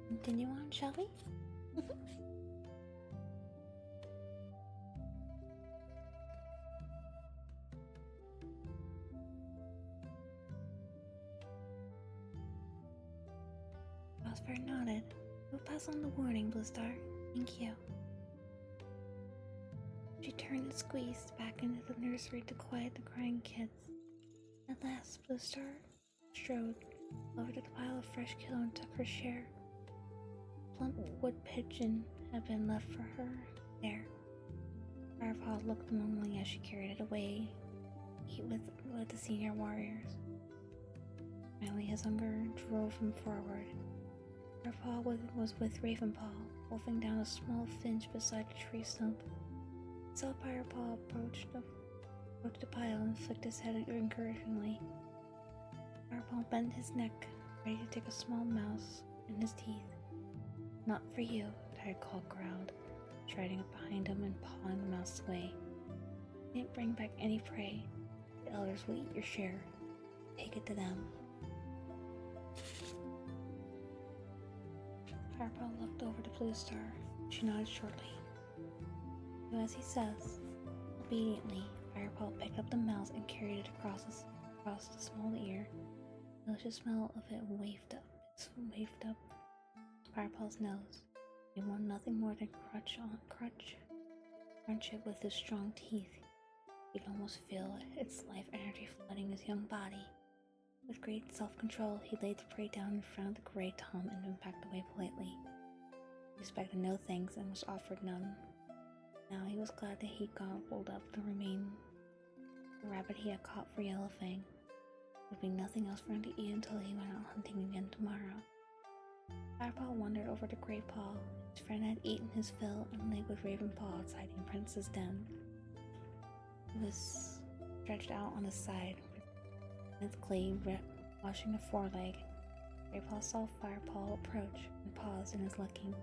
Continue on, shall we? Crossfire nodded. We'll pass on the warning, Bluestar. Thank you. She turned and squeezed back into the nursery to quiet the crying kids. At last, Bluestar strode over to the pile of fresh kill and took her share. A plump wood pigeon had been left for her there. Firepaw looked lonely as she carried it away to eat with the senior warriors. Finally, his hunger drove him forward. Firepaw was with Ravenpaw, wolfing down a small finch beside a tree stump. He saw Firepaw approach the pile and flicked his head encouragingly. Firepaw bent his neck, ready to take a small mouse in his teeth. Not for you, Tiredclaw growled, striding up behind him and pawing the mouse away. You didn't bring back any prey. The elders will eat your share. Take it to them. Firepaw looked over to Bluestar. She nodded shortly. Do as he says. Obediently, Firepaw picked up the mouse and carried it across the small ear. The delicious smell of it wafted up Firepaw's nose. He wanted nothing more than crunch it with his strong teeth. He could almost feel its life energy flooding his young body. With great self-control, he laid the prey down in front of the gray tom and then backed away politely. He expected no thanks and was offered none. Now he was glad that he gobbled up the rabbit he had caught for Yellowfang. There would be nothing else for him to eat until he went out hunting again tomorrow. Firepaw wandered over to Greypaw. His friend had eaten his fill and lay with Ravenpaw outside the apprentice's den. He was stretched out on his side, with clay washing a foreleg. Greypaw saw Firepaw approach and paused in his licking.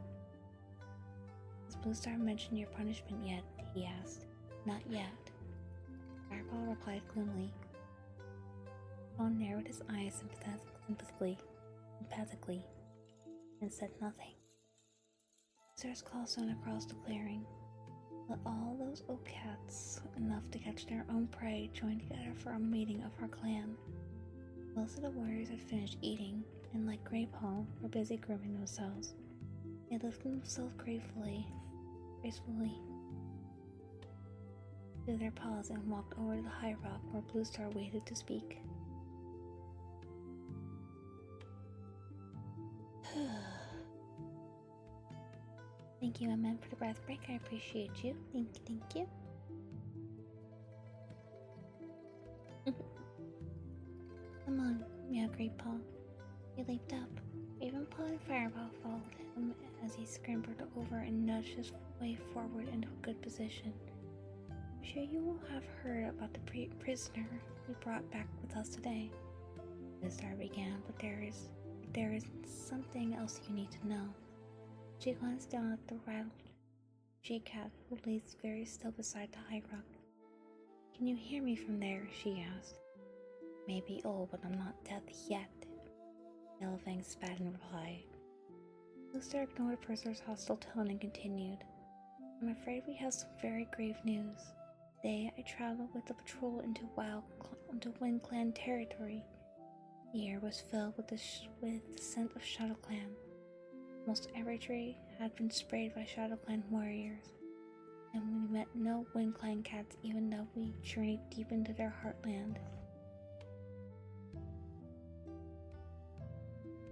Has Bluestar mentioned your punishment yet? He asked. Not yet. Firepaw replied gloomily. Paw narrowed his eyes sympathetically, and said nothing. Bluestar's call sounded across the clearing. But all those oak cats, enough to catch their own prey, joined together for a meeting of our clan. Most of the warriors had finished eating, and like Greypaw, were busy grooming themselves. They lifted themselves gracefully to their paws and walked over to the high rock where Bluestar waited to speak. Thank you, Amen, for the breath break. I appreciate you. Thank you. Come on, meowed Greypaw. He leaped up. Ravenpaw and Firepaw followed him as he scrambled over and nudged his way forward into a good position. I'm sure you will have heard about the prisoner we brought back with us today. Bluestar began, but there is something else you need to know. She glanced down at the rattled she-cat who lay very still beside the high rock. Can you hear me from there? She asked. Maybe old, but I'm not dead yet. Yellowfang spat in reply. Bluestar ignored the prisoner's hostile tone and continued. I'm afraid we have some very grave news. Today I traveled with the patrol into WindClan territory. The air was filled with the scent of ShadowClan. Almost every tree had been sprayed by ShadowClan warriors, and we met no WindClan cats even though we journeyed deep into their heartland.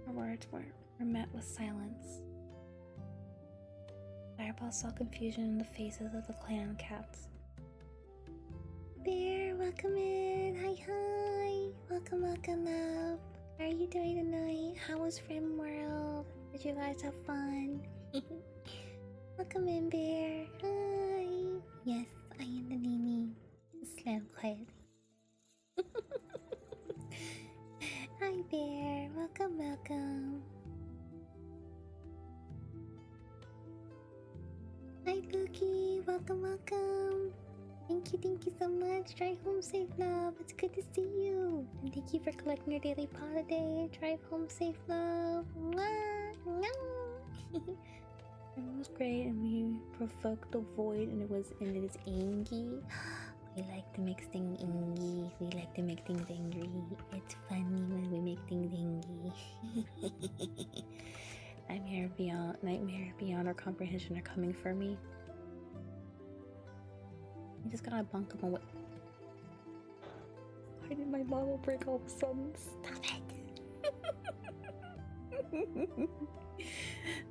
Our words were met with silence. Firepaw saw confusion in the faces of the clan cats. Bear, welcome in! Hi! Welcome up! How are you doing tonight? How was Rim World? Did you guys have fun? Welcome in, Bear! Hi! Yes, I am the Mimi. Slow, quietly. Hi, Bear! Welcome! Hi, Pookie! Welcome! Thank you so much. Drive home safe, love. It's good to see you. And thank you for collecting your daily pot today. Drive home safe, love. Mwah. No. It was great, and we provoked the void, and it is Angie. We like to make things Angie. We like to make things angry. It's funny when we make things Angie. Nightmare beyond our comprehension are coming for me. You just gotta bunk them away. Why did my model break all of a sudden? Stop it!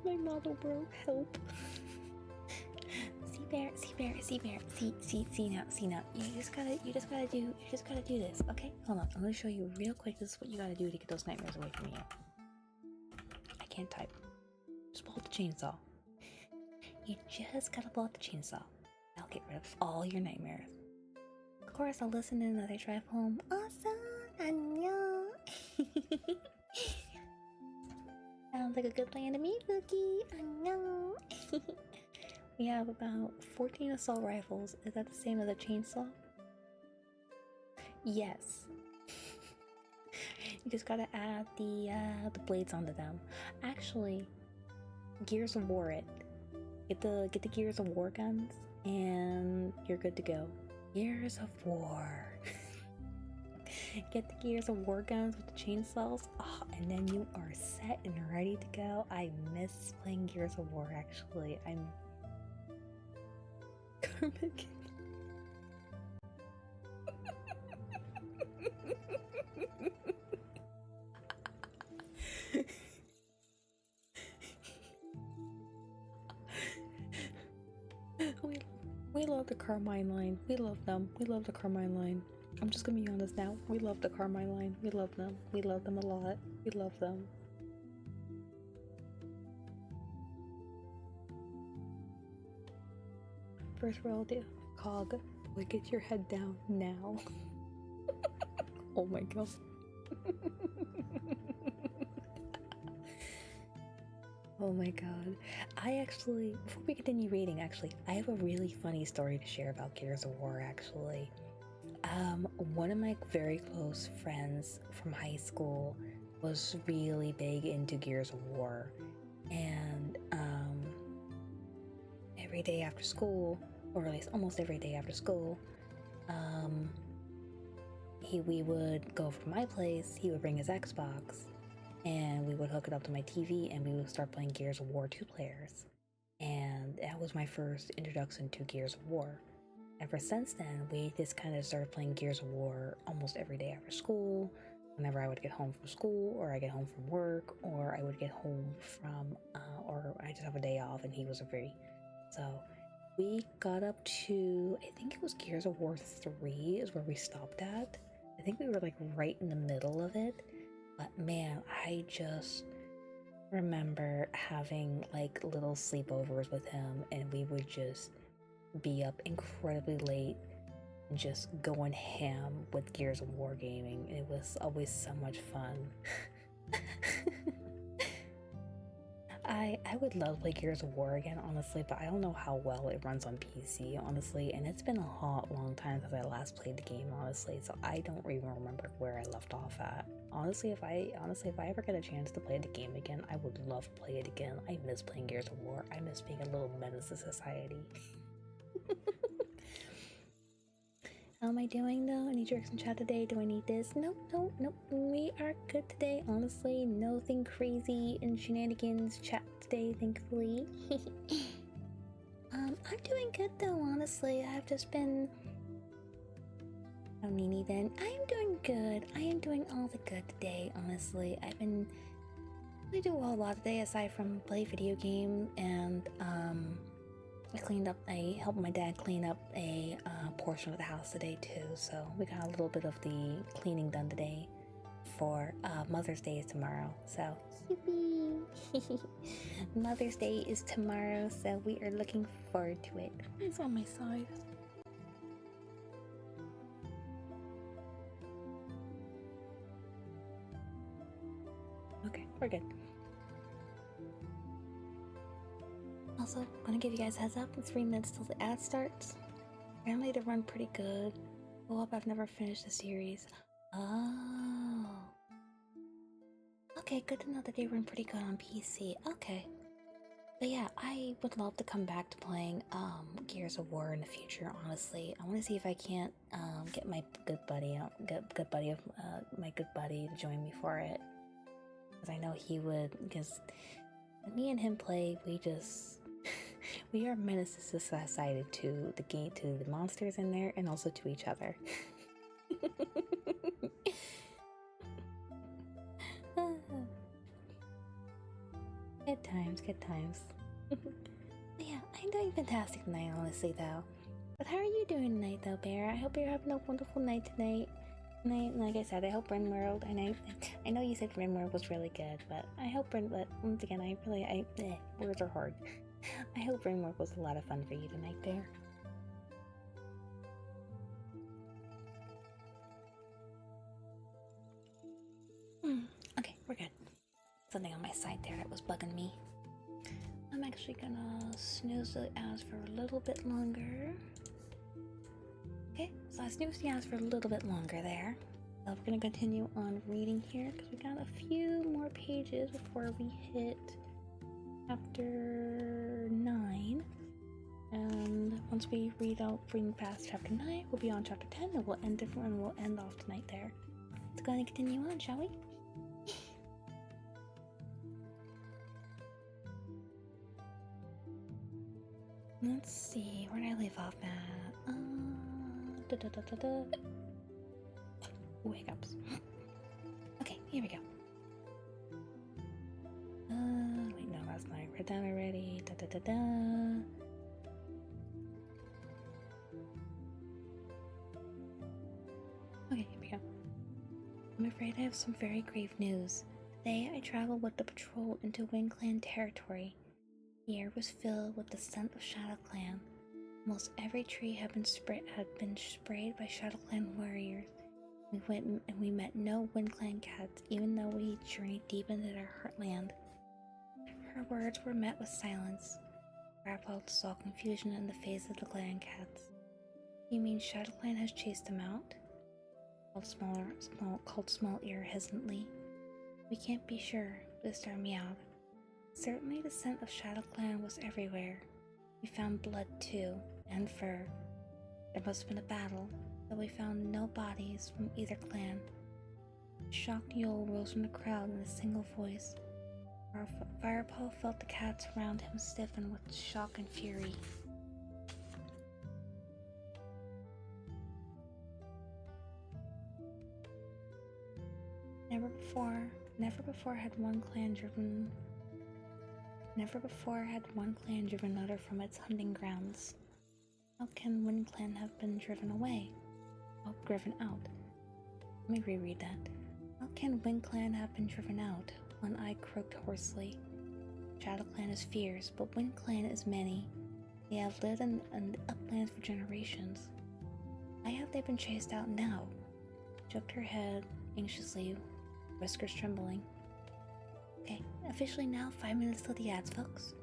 My model broke. Help! See bear. See now. You just gotta do this. Okay, hold on. I'm gonna show you real quick. This is what you gotta do to get those nightmares away from you. I can't type. Just pull out the chainsaw. You just gotta pull out the chainsaw. I'll get rid of all your nightmares. Of course, I'll listen to another drive home. Awesome! 안녕! Sounds like a good plan to me, Cookie. 안녕! We have about 14 assault rifles. Is that the same as a chainsaw? Yes. You just gotta add the blades onto them. Actually, Gears of War it. Get the Gears of War guns, and you're good to go. Gears of War. Get the Gears of War guns with the chainsaws, and then you are set and ready to go. I miss playing Gears of War, actually. I'm Karmic. We love the Carmine line. We love them. We love the Carmine line. I'm just gonna be honest now. We love the Carmine line. We love them. We love them a lot. We love them. First rule, do Cog. Like, get your head down now. Oh my god. Oh my god. Before we continue reading, I have a really funny story to share about Gears of War, actually. One of my very close friends from high school was really big into Gears of War, and every day after school, or at least almost every day after school, we would go over to my place, he would bring his Xbox, and we would hook it up to my TV, and we would start playing Gears of War 2 players. And that was my first introduction to Gears of War. Ever since then, we just kind of started playing Gears of War almost every day after school, whenever I would get home from school, or I get home from work, or I would get home from, or I just have a day off and he was free. So we got up to, I think it was Gears of War 3 is where we stopped at. I think we were like right in the middle of it. But man, I just remember having like little sleepovers with him, and we would just be up incredibly late and just going ham with Gears of War gaming. It was always so much fun. I would love to play Gears of War again, honestly, but I don't know how well it runs on PC, honestly, and it's been a long time since I last played the game, honestly, so I don't even remember where I left off at. Honestly, if I ever get a chance to play the game again, I would love to play it again. I miss playing Gears of War. I miss being a little menace to society. How am I doing though? Any jerks in chat today? Do I need this? Nope. We are good today, honestly. Nothing crazy in shenanigans chat today, thankfully. I'm doing good though, honestly. I've just been... Oh, Nini then. I am doing good. I am doing all the good today, honestly. I do a whole lot today aside from play video game, and I helped my dad clean up a portion of the house today too, so we got a little bit of the cleaning done today for Mother's Day is tomorrow, so yippee! Mother's Day is tomorrow, so we are looking forward to it. It's on my side. Okay, we're good. Also, I'm gonna give you guys a heads up, in 3 minutes till the ad starts. Apparently they run pretty good. Oh, I've never finished the series. Oh. Okay, good to know that they run pretty good on PC. Okay. But yeah, I would love to come back to playing Gears of War in the future, honestly. I want to see if I can't get my good buddy my good buddy to join me for it. Because I know he would, because when me and him play, we just we are menaces to society, to the game, to the monsters in there, and also to each other. Good times, good times. Yeah, I'm doing fantastic tonight, honestly, though. But how are you doing tonight, though, Bear? I hope you're having a wonderful night tonight. Like I said, I hope RimWorld, I know you said RimWorld was really good, but I hope but once again, words are hard. I hope RimWorld was a lot of fun for you tonight, Bear. Okay, we're good. Something on my side there that was bugging me. I'm actually gonna snooze the ads for a little bit longer. Okay, so I snoozed the ads for a little bit longer there. So we're gonna continue on reading here because we got a few more pages before we hit chapter 9. And once we bring past chapter 9, we'll be on chapter 10 and we'll end off tonight there. Let's go ahead and continue on, shall we? Let's see, where did I leave off at? Ooh, hiccups. Okay, here we go. Wait, no, that's not read down already. Okay, here we go. I'm afraid I have some very grave news. Today I traveled with the patrol into SkyClan territory. The air was filled with the scent of ShadowClan. Almost every tree had been sprayed by ShadowClan warriors. We went and we met no SkyClan cats, even though we journeyed deep into their heartland. Her words were met with silence. Firepaw saw confusion in the face of the clan cats. You mean ShadowClan has chased them out? Called Small Ear hesitantly. We can't be sure, Bluestar meowed. Certainly the scent of ShadowClan was everywhere. We found blood too, and fur. There must have been a battle, though we found no bodies from either clan. A shocked yell rose from the crowd in a single voice. Firepaw felt the cats around him stiffen with shock and fury. Never before had one clan driven another from its hunting grounds. How can ShadowClan have been driven away? Oh, driven out. Let me reread that. How can ShadowClan have been driven out? One eye croaked hoarsely. ShadowClan is fierce, but ShadowClan is many. They have lived in the uplands for generations. Why have they been chased out now? She shook her head anxiously, whiskers trembling. Okay, officially now 5 minutes till the ads, folks.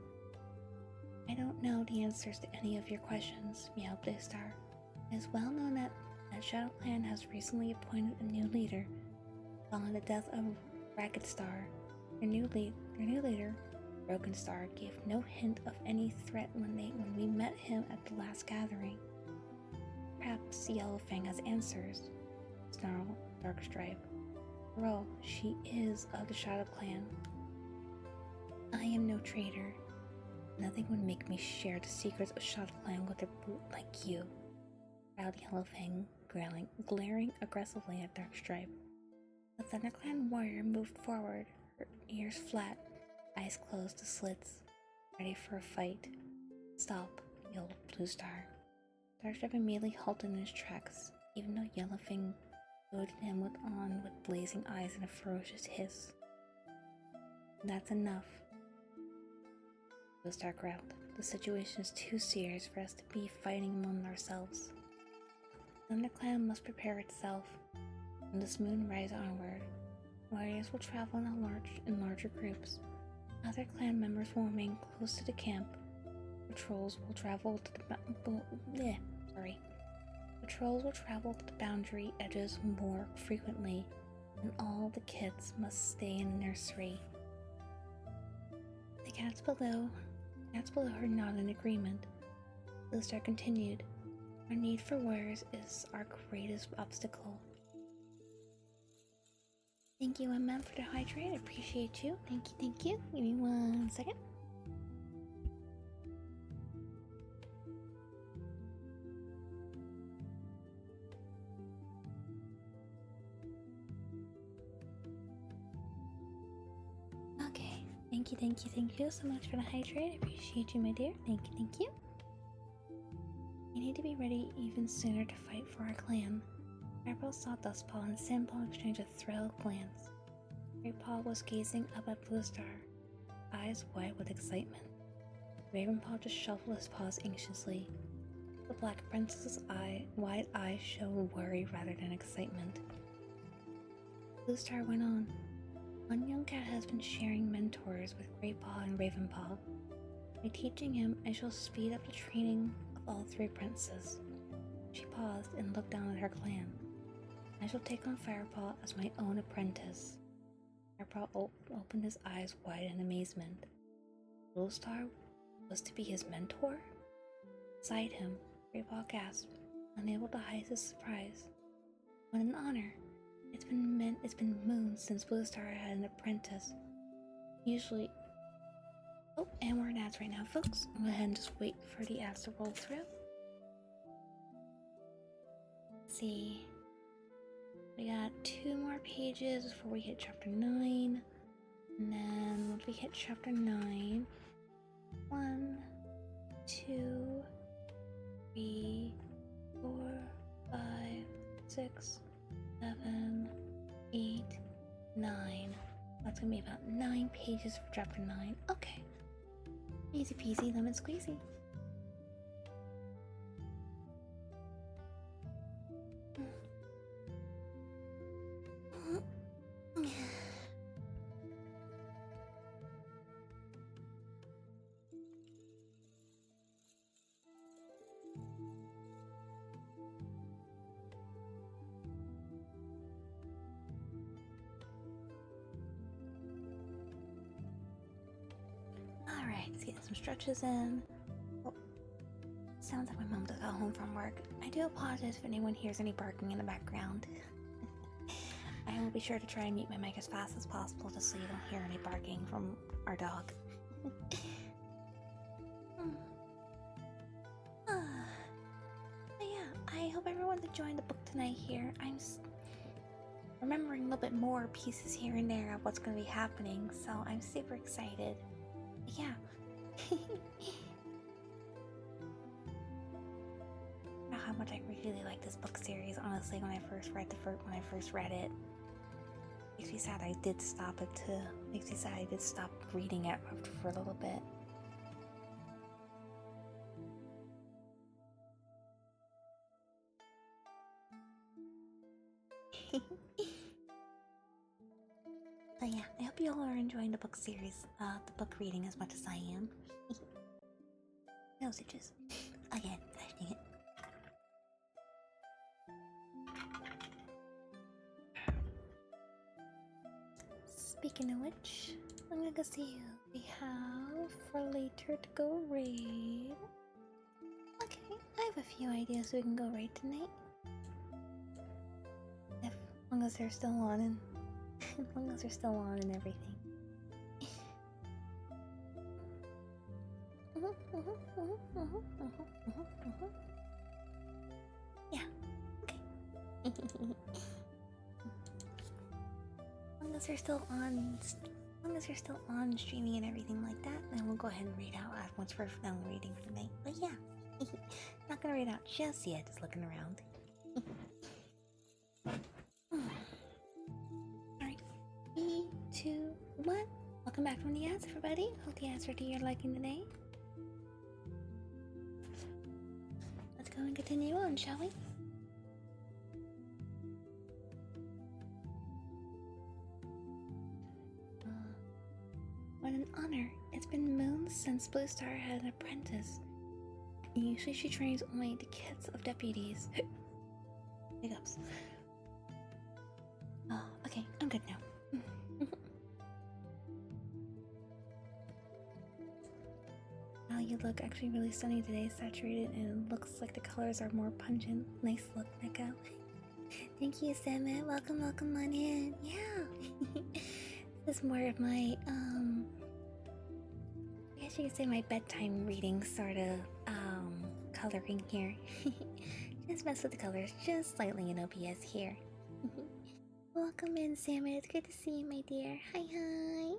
I don't know the answers to any of your questions, meowed Bluestar. It is well known that ShadowClan has recently appointed a new leader. Following the death of Ragged-Star, their new leader, Broken Star, gave no hint of any threat when we met him at the last gathering. Perhaps Yellowfang has answers, snarled Darkstripe. After all, she is of the ShadowClan. I am no traitor. Nothing would make me share the secrets of ShadowClan with a brute like you, growled Yellowfang, glaring aggressively at Darkstripe. The ThunderClan warrior moved forward, her ears flat, eyes closed to slits, ready for a fight. Stop, yelled Bluestar. Darkstripe immediately halted in his tracks, even though Yellowfang goaded him with blazing eyes and a ferocious hiss. That's enough, Bluestar growled. The situation is too serious for us to be fighting among ourselves. ThunderClan must prepare itself. When this moon rises onward, warriors will travel in larger groups. Other clan members will remain close to the camp. Patrols will travel to the patrols will travel to the boundary edges more frequently, and all the kids must stay in the nursery. The cats below are not in agreement. Bluestar continued, "Our need for warriors is our greatest obstacle." Thank you, MM, for the hydrate. I appreciate you. Thank you, thank you. Give me 1 second. Okay. Thank you so much for the hydrate. I appreciate you, my dear. Thank you. We need to be ready even sooner to fight for our clan. Firepaw saw Dustpaw and Sandpaw exchange a thrilled glance. Firepaw was gazing up at Bluestar, eyes wide with excitement. Ravenpaw just shuffled his paws anxiously. The Black Apprentice's wide eyes showed worry rather than excitement. Bluestar went on. One young cat has been sharing mentors with Greypaw and Ravenpaw. By teaching him, I shall speed up the training of all 3 apprentices. She paused and looked down at her clan. I shall take on Firepaw as my own apprentice. Firepaw opened his eyes wide in amazement. Bluestar was to be his mentor? Beside him, Greypaw gasped, unable to hide his surprise. What an honor! It's been moons since Bluestar had an apprentice. Usually... Oh, and we're in ads right now, folks. I'll go ahead and just wait for the ads to roll through. Let's see. We got 2 more pages before we hit chapter 9. And then once we hit chapter 9, 1, 2, 3, 4, 5, 6, 7, 8, 9. That's gonna be about 9 pages for chapter 9. Okay. Easy peasy, lemon squeezy. Alright, let's get some stretches in. Oh, sounds like my mom just got home from work. I do apologize if anyone hears any barking in the background. I will be sure to try and mute my mic as fast as possible just so you don't hear any barking from our dog. But yeah, I hope everyone's enjoying the book tonight here. I'm remembering a little bit more pieces here and there of what's going to be happening, so I'm super excited. But yeah. I don't know how much I really like this book series. Honestly, when I first read it, makes me sad I did stop reading it for a little bit. But yeah, I hope you all are enjoying the book series, the book reading as much as I am. Dosages. Again, dang it. Speaking of which, I'm gonna go see who we have for later to go raid. Okay, I have a few ideas who we can go raid tonight. As long as they're still on and everything. Yeah, okay. As long as you're still on streaming and everything like that, then we'll go ahead and read out once we're done reading for the night. But yeah, not gonna read out just yet, just looking around. Alright, 3, 2, 1. Welcome back from the ads, everybody. Hope the ads are to your liking today. Let's go and continue on, shall we? What an honor. It's been moons since Bluestar had an apprentice. Usually she trains only the kids of deputies. Hiccups. Oh, okay, I'm good now. Oh, you look actually really stunning today, saturated, and it looks like the colors are more pungent. Nice look, Neko. Thank you, Simon. Welcome on in. Yeah. This is more of my, I guess you could say my bedtime reading sort of, coloring here. Just mess with the colors just slightly in OBS here. Welcome in, Simon. It's good to see you, my dear. Hi.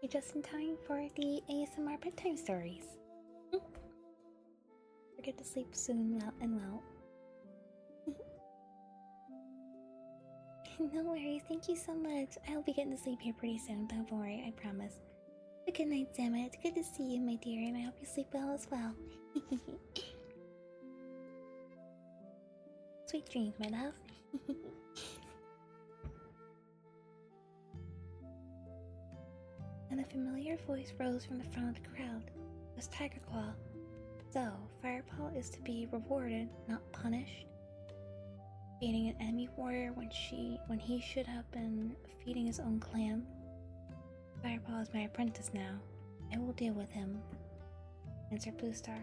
You're just in time for the ASMR bedtime stories. Forget to sleep soon and well. No worries, thank you so much. I'll be getting to sleep here pretty soon, don't worry, I promise. But good night, Sam. It's good to see you, my dear, and I hope you sleep well as well. Sweet dreams, my love. And a familiar voice rose from the front of the crowd. It was Tiger Claw. So, Firepaw is to be rewarded, not punished. Feeding an enemy warrior when he should have been feeding his own clan. Firepaw is my apprentice now. I will deal with him, answered Bluestar.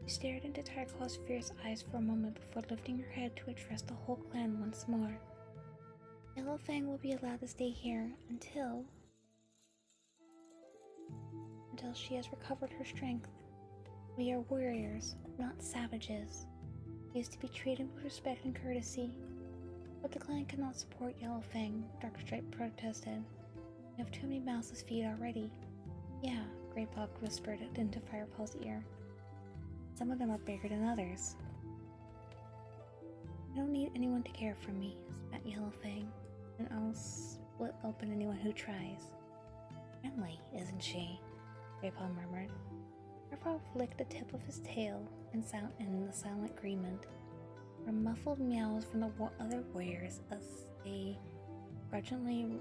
She stared into Tiger Claw's fierce eyes for a moment before lifting her head to address the whole clan once more. Yellowfang will be allowed to stay here until she has recovered her strength. We are warriors, not savages. He is to be treated with respect and courtesy. But the clan cannot support Yellowfang, Darkstripe protested. You have too many mouths to feed already. Yeah, Greypop whispered it into Firepaw's ear. Some of them are bigger than others. I don't need anyone to care for me, spat Yellowfang, and I'll split open anyone who tries. Friendly, isn't she? Greypaw murmured. Firepaw flicked the tip of his tail in the silent agreement. From muffled meows from the other warriors as they grudgingly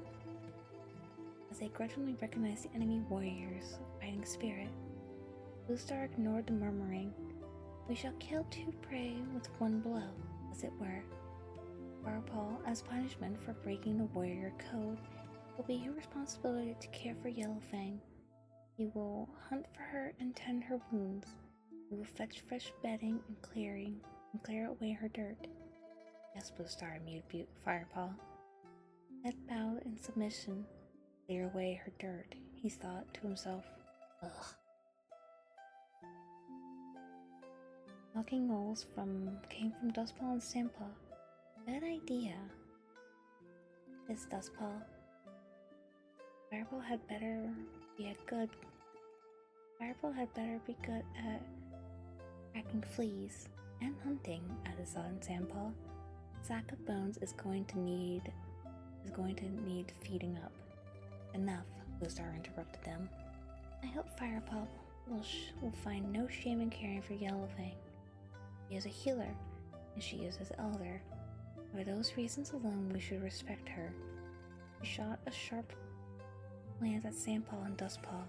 recognized the enemy warrior's fighting spirit. Bluestar ignored the murmuring. We shall kill two prey with one blow, as it were. Firepaw, as punishment for breaking the warrior code, it will be your responsibility to care for Yellowfang. You will hunt for her and tend her wounds. You will fetch fresh bedding and clear away her dirt. Yes, Bluestar, mewed Firepaw. Head bowed in submission. Clear away her dirt, he thought to himself. Ugh. Mocking knolls came from Dustpaw and Sandpaw. Good idea. It's Dustpaw. Firepaw had better be good at tracking fleas and hunting, added Sodden Sandpaw. Sack of Bones is going to need feeding up. Enough, Bluestar interrupted them. I hope Firepaw will find no shame in caring for Yellowfang. She is a healer, and she is his elder. For those reasons alone, we should respect her. She shot a sharp glance at Sandpaw and Dustpaw.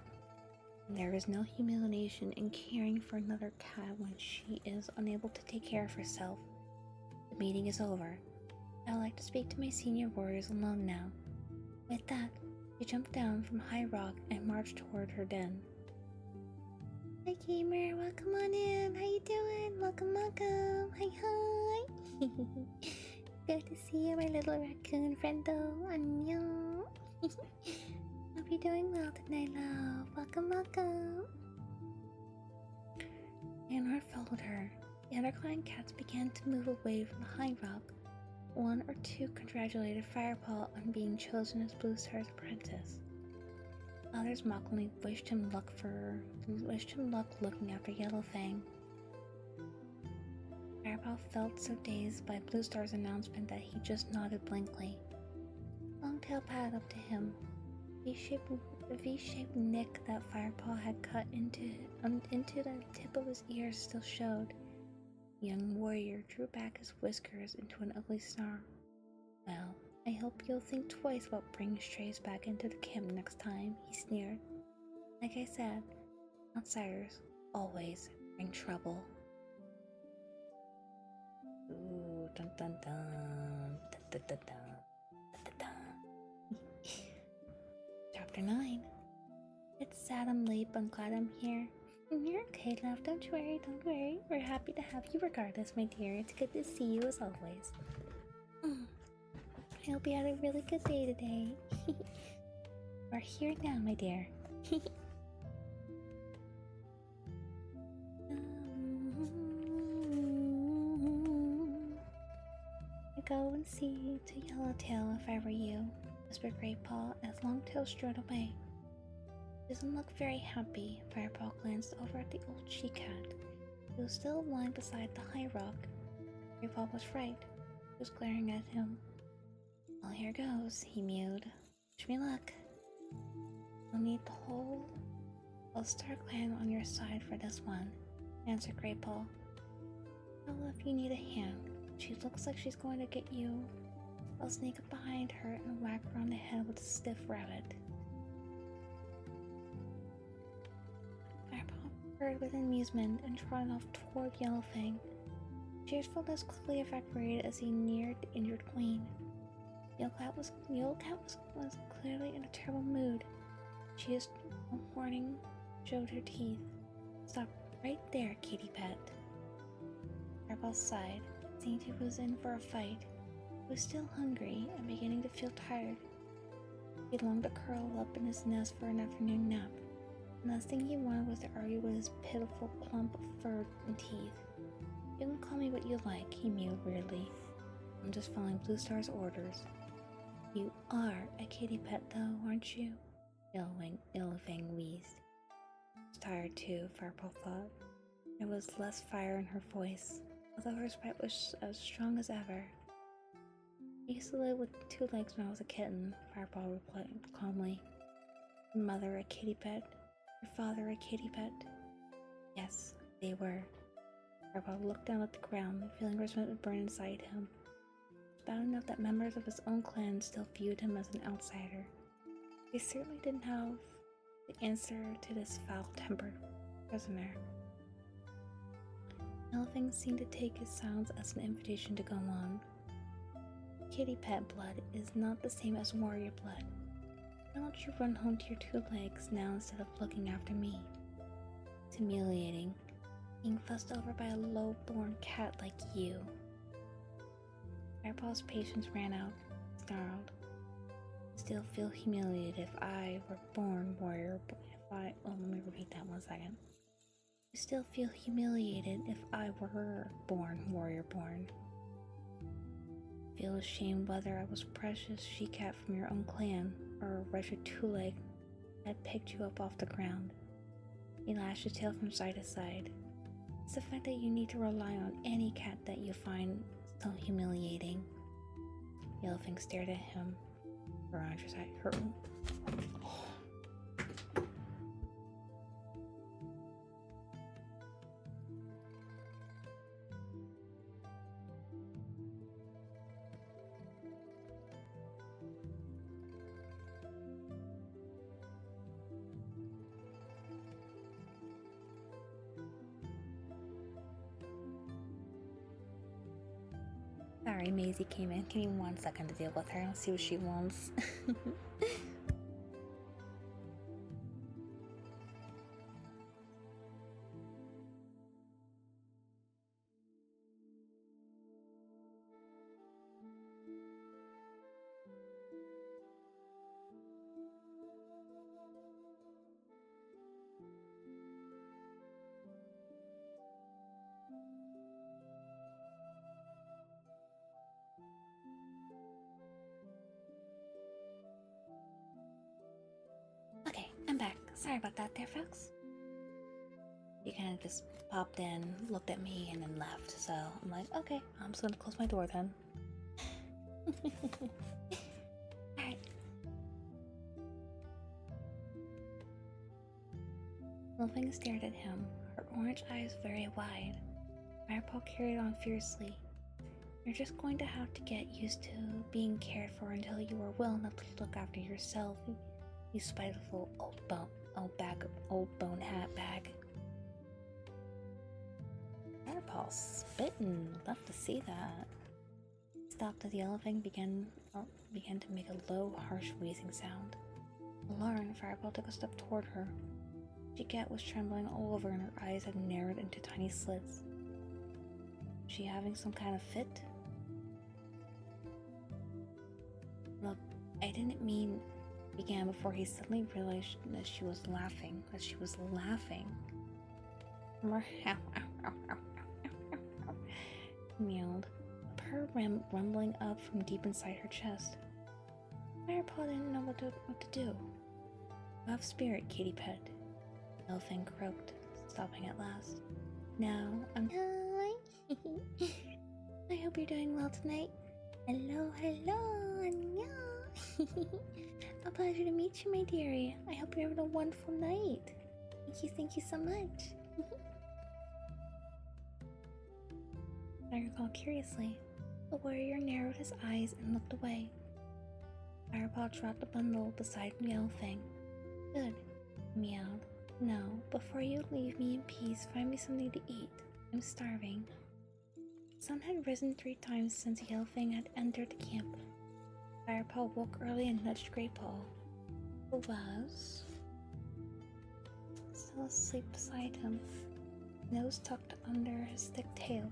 There is no humiliation in caring for another cat when she is unable to take care of herself. The meeting is over. I would like to speak to my senior warriors alone now. With that, she jumped down from High Rock and marched toward her den. Hi gamer, welcome on in. How you doing? Welcome. Hi. Good to see you, my little raccoon friendo. Annyeong. Hope you're doing well tonight, love. Welcome. Anwar followed her. The other clan cats began to move away from the High Rock. One or two congratulated Firepaw on being chosen as Bluestar's apprentice. Others mockingly wished him luck looking after Yellowfang. Firepaw felt so dazed by Bluestar's announcement that he just nodded blankly. Longtail padded up to him. The V-shaped nick that Firepaw had cut into the tip of his ear still showed. The young warrior drew back his whiskers into an ugly snarl. Well, I hope you'll think twice about bringing strays back into the camp next time, he sneered. Like I said, outsiders always bring trouble. dun dun dun dun dun dun dun. Chapter 9. It's sad I'm late, but I'm glad I'm here. You're okay, love. Don't worry, don't worry. We're happy to have you regardless, my dear. It's good to see you as always. I hope you had a really good day today. We're here now, my dear. I'd go and see to Yellowtail if I were you, whispered Greatpaw as Longtail strode away. Doesn't look very happy. Firepaw glanced over at the old she-cat, who was still lying beside the high rock. Firepaw was right. He was glaring at him. Well, here goes, he mewed. Wish me luck. You'll need the whole StarClan on your side for this one, answered Greatpaw. Well, if you need a hand, she looks like she's going to get you. I'll sneak up behind her and whack her on the head with a stiff rabbit. Heard with amusement and trotted off toward Yellowfang. Cheers felt as quickly evaporated as he neared the injured queen. Yellowcat was clearly in a terrible mood. She just warning showed her teeth. Stop right there, kittypet. Firepaw sighed, seeing he was in for a fight. He was still hungry and beginning to feel tired. He longed to curl up in his nest for an afternoon nap. The last thing he wanted was to argue with his pitiful clump of fur and teeth. You can call me what you like, he mewed weirdly. I'm just following Bluestar's orders. You are a kitty pet though, aren't you? Yellowfang wheezed. She was tired too, Firepaw thought. There was less fire in her voice, although her sprite was as strong as ever. I used to live with 2 legs when I was a kitten, Firepaw replied calmly. Your mother a kitty pet? Your father a kitty pet? Yes, they were. Firepaw looked down at the ground, feeling resentment burn inside him. It was bad enough that members of his own clan still viewed him as an outsider. He certainly didn't have the answer to this foul-tempered prisoner. Yellowfang seemed to take his silence as an invitation to go on. Kitty pet blood is not the same as warrior blood. Why don't you run home to your 2 legs now instead of looking after me? It's humiliating, being fussed over by a low-born cat like you. Firepaw's patience ran out, snarled. I still feel humiliated if I were born warrior. Let me repeat that 1 second. I still feel humiliated if I were warrior-born. Feel ashamed whether I was precious she-cat from your own clan, or a wretched 2-leg that picked you up off the ground. He lashed his tail from side to side. It's the fact that you need to rely on any cat that you find so humiliating. Yellowfang stared at him. Around your side. Sorry, Maisie came in. Give me 1 second to deal with her and see what she wants. Okay, I'm back. Sorry about that there, folks. She kind of just popped in, looked at me, and then left. So I'm like, okay, I'm just gonna close my door then. Alright. Yellowfang stared at him, her orange eyes very wide. Firepaw carried on fiercely. You're just going to have to get used to being cared for until you are well enough to look after yourself, you spiteful old bone hat bag. Firepaw spittin', love to see that. stopped as the Yellowfang began to make a low, harsh wheezing sound. Alarmed, Firepaw took a step toward her. The cat was trembling all over and her eyes had narrowed into tiny slits. Was she having some kind of fit? Look, I didn't mean began before he suddenly realized that she was laughing. He meowed, a purr rumbling up from deep inside her chest. Firepaw didn't know what to do. Have spirit, kitty pet. Yellowfang croaked, stopping at last. Now I'm. Hi. I hope you're doing well tonight. Hello, annyeong. A pleasure to meet you, my dearie. I hope you're having a wonderful night. Thank you so much. I recall curiously. The warrior narrowed his eyes and looked away. Firepaw dropped the bundle beside Yellowfang. Good, he meowed. Now, before you leave me in peace, find me something to eat. I'm starving. The sun had risen 3 times since Yellowfang had entered the camp. Firepaw woke early and nudged Greypaw, who was still asleep beside him, nose tucked under his thick tail.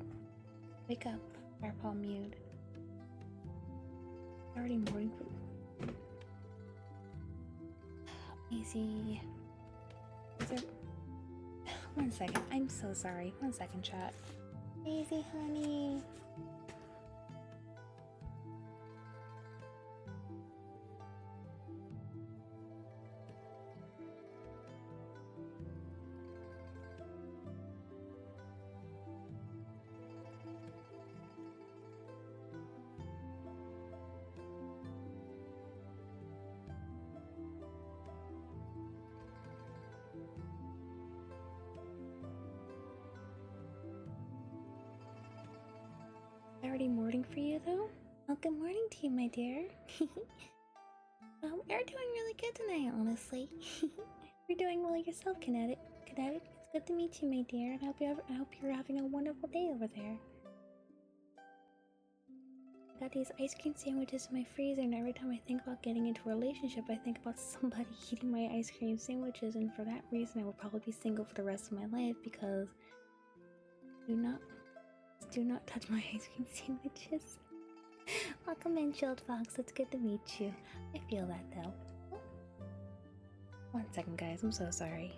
Wake up, Firepaw mewed. Already morning food. Easy. Is there... One second, I'm so sorry. 1 second, chat. Easy, honey. Already morning for you though? Well, good morning to you, my dear. We're doing really good tonight, honestly. You're doing well yourself, Kinetic. It's good to meet you, my dear, and I hope you're having a wonderful day over there. Got these ice cream sandwiches in my freezer, and every time I think about getting into a relationship, I think about somebody eating my ice cream sandwiches, and for that reason, I will probably be single for the rest of my life because do not touch my ice cream sandwiches. Welcome in, Chilled Fox. It's good to meet you. I feel that though. 1 second, guys. I'm so sorry.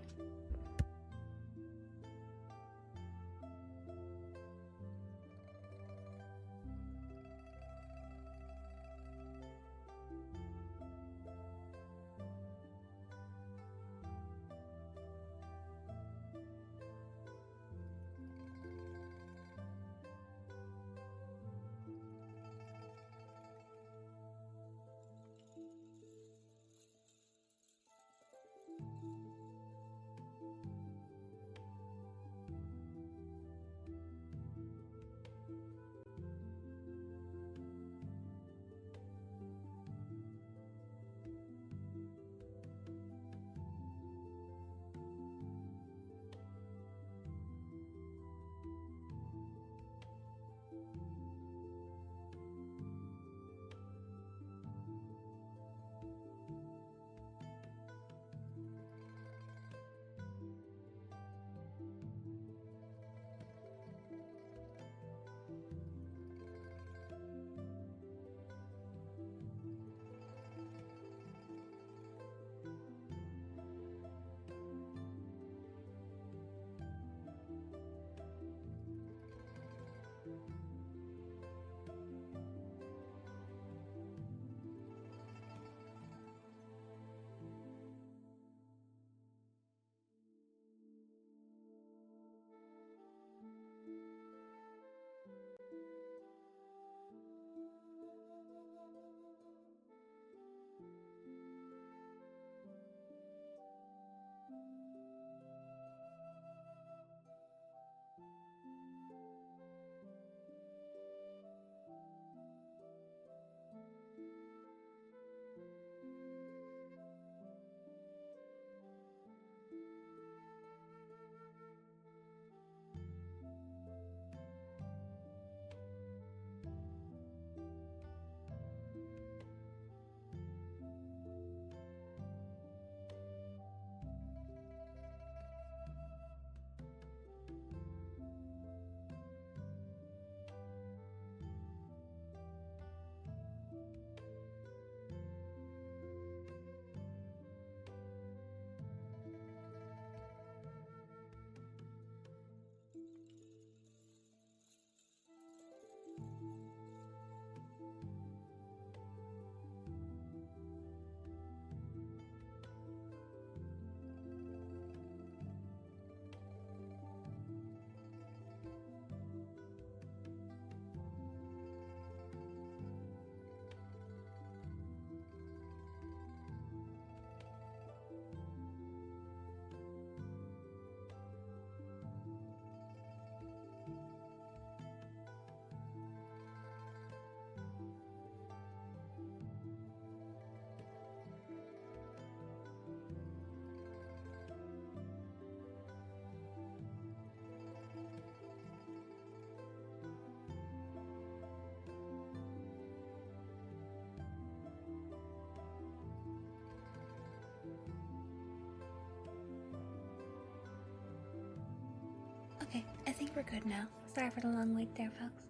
Okay, I think we're good now. Sorry for the long wait there, folks.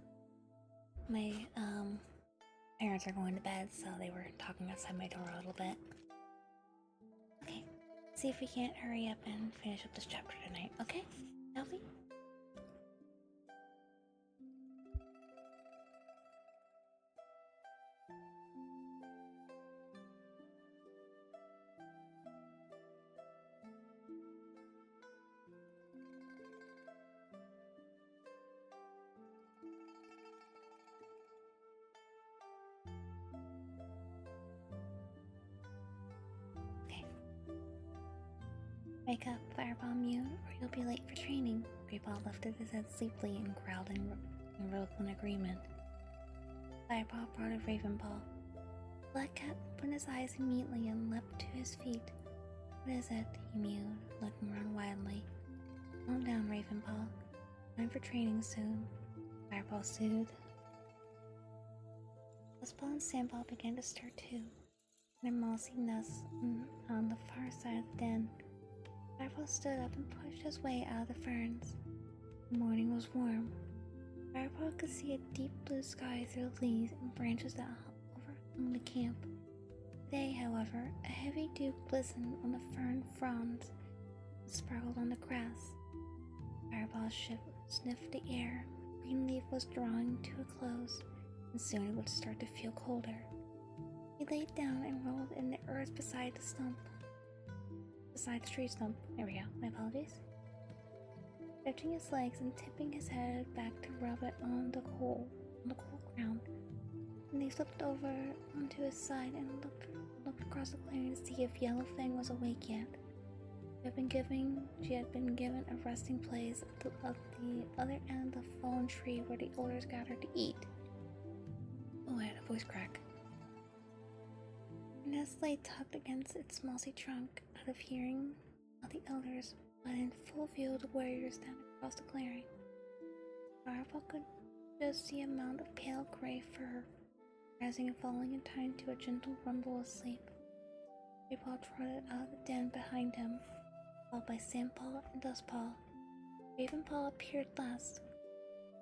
My parents are going to bed, so they were talking outside my door a little bit. Okay, see if we can't hurry up and finish up this chapter tonight, okay? Elfie? Wake up, Firepaw mewed, or you'll be late for training. Greypaw lifted his head sleepily and growled in vocal agreement. Firepaw prodded Ravenpaw. Black Cat opened his eyes immediately and leapt to his feet. What is it? He mewed, looking around wildly. Calm down, Ravenpaw. Time for training soon. Firepaw soothed. Dustpaw and Sandpaw began to stir too. In a mossy nest on the far side of the den. Firepaw stood up and pushed his way out of the ferns. The morning was warm. Firepaw could see a deep blue sky through the leaves and branches that overhung the camp. Today, however, a heavy dew glistened on the fern fronds and sparkled on the grass. Firepaw sniffed the air. Greenleaf was drawing to a close, and soon it would start to feel colder. He laid down and rolled in the earth beside the tree stump. There we go, my apologies. Stretching his legs and tipping his head back to rub it on the cool ground. And he flipped over onto his side and looked across the clearing to see if Yellowfang was awake yet. She had been given a resting place at the other end of the fallen tree where the elders gathered to eat. Oh, I had a voice crack. Her nest lay tucked against its mossy trunk, out of hearing of the elders, but in full view of the warriors standing across the clearing. Firepaw could just see a mound of pale gray fur, rising and falling in time to a gentle rumble of sleep. Greypaw trotted out of the den behind him, followed by Sandpaw and Dustpaw. Ravenpaw appeared last,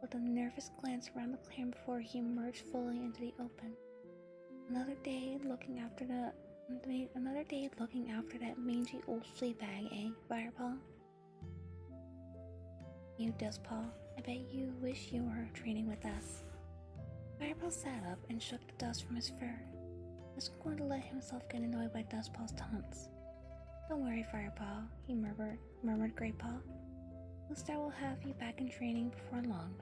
with a nervous glance around the clearing before he emerged fully into the open. Another day looking after that mangy old flea bag, eh, Firepaw? You, Dustpaw, I bet you wish you were training with us. Firepaw sat up and shook the dust from his fur. He wasn't going to let himself get annoyed by Dustpaw's taunts. Don't worry, Firepaw, he murmured Greypaw. Bluestar will have you back in training before long.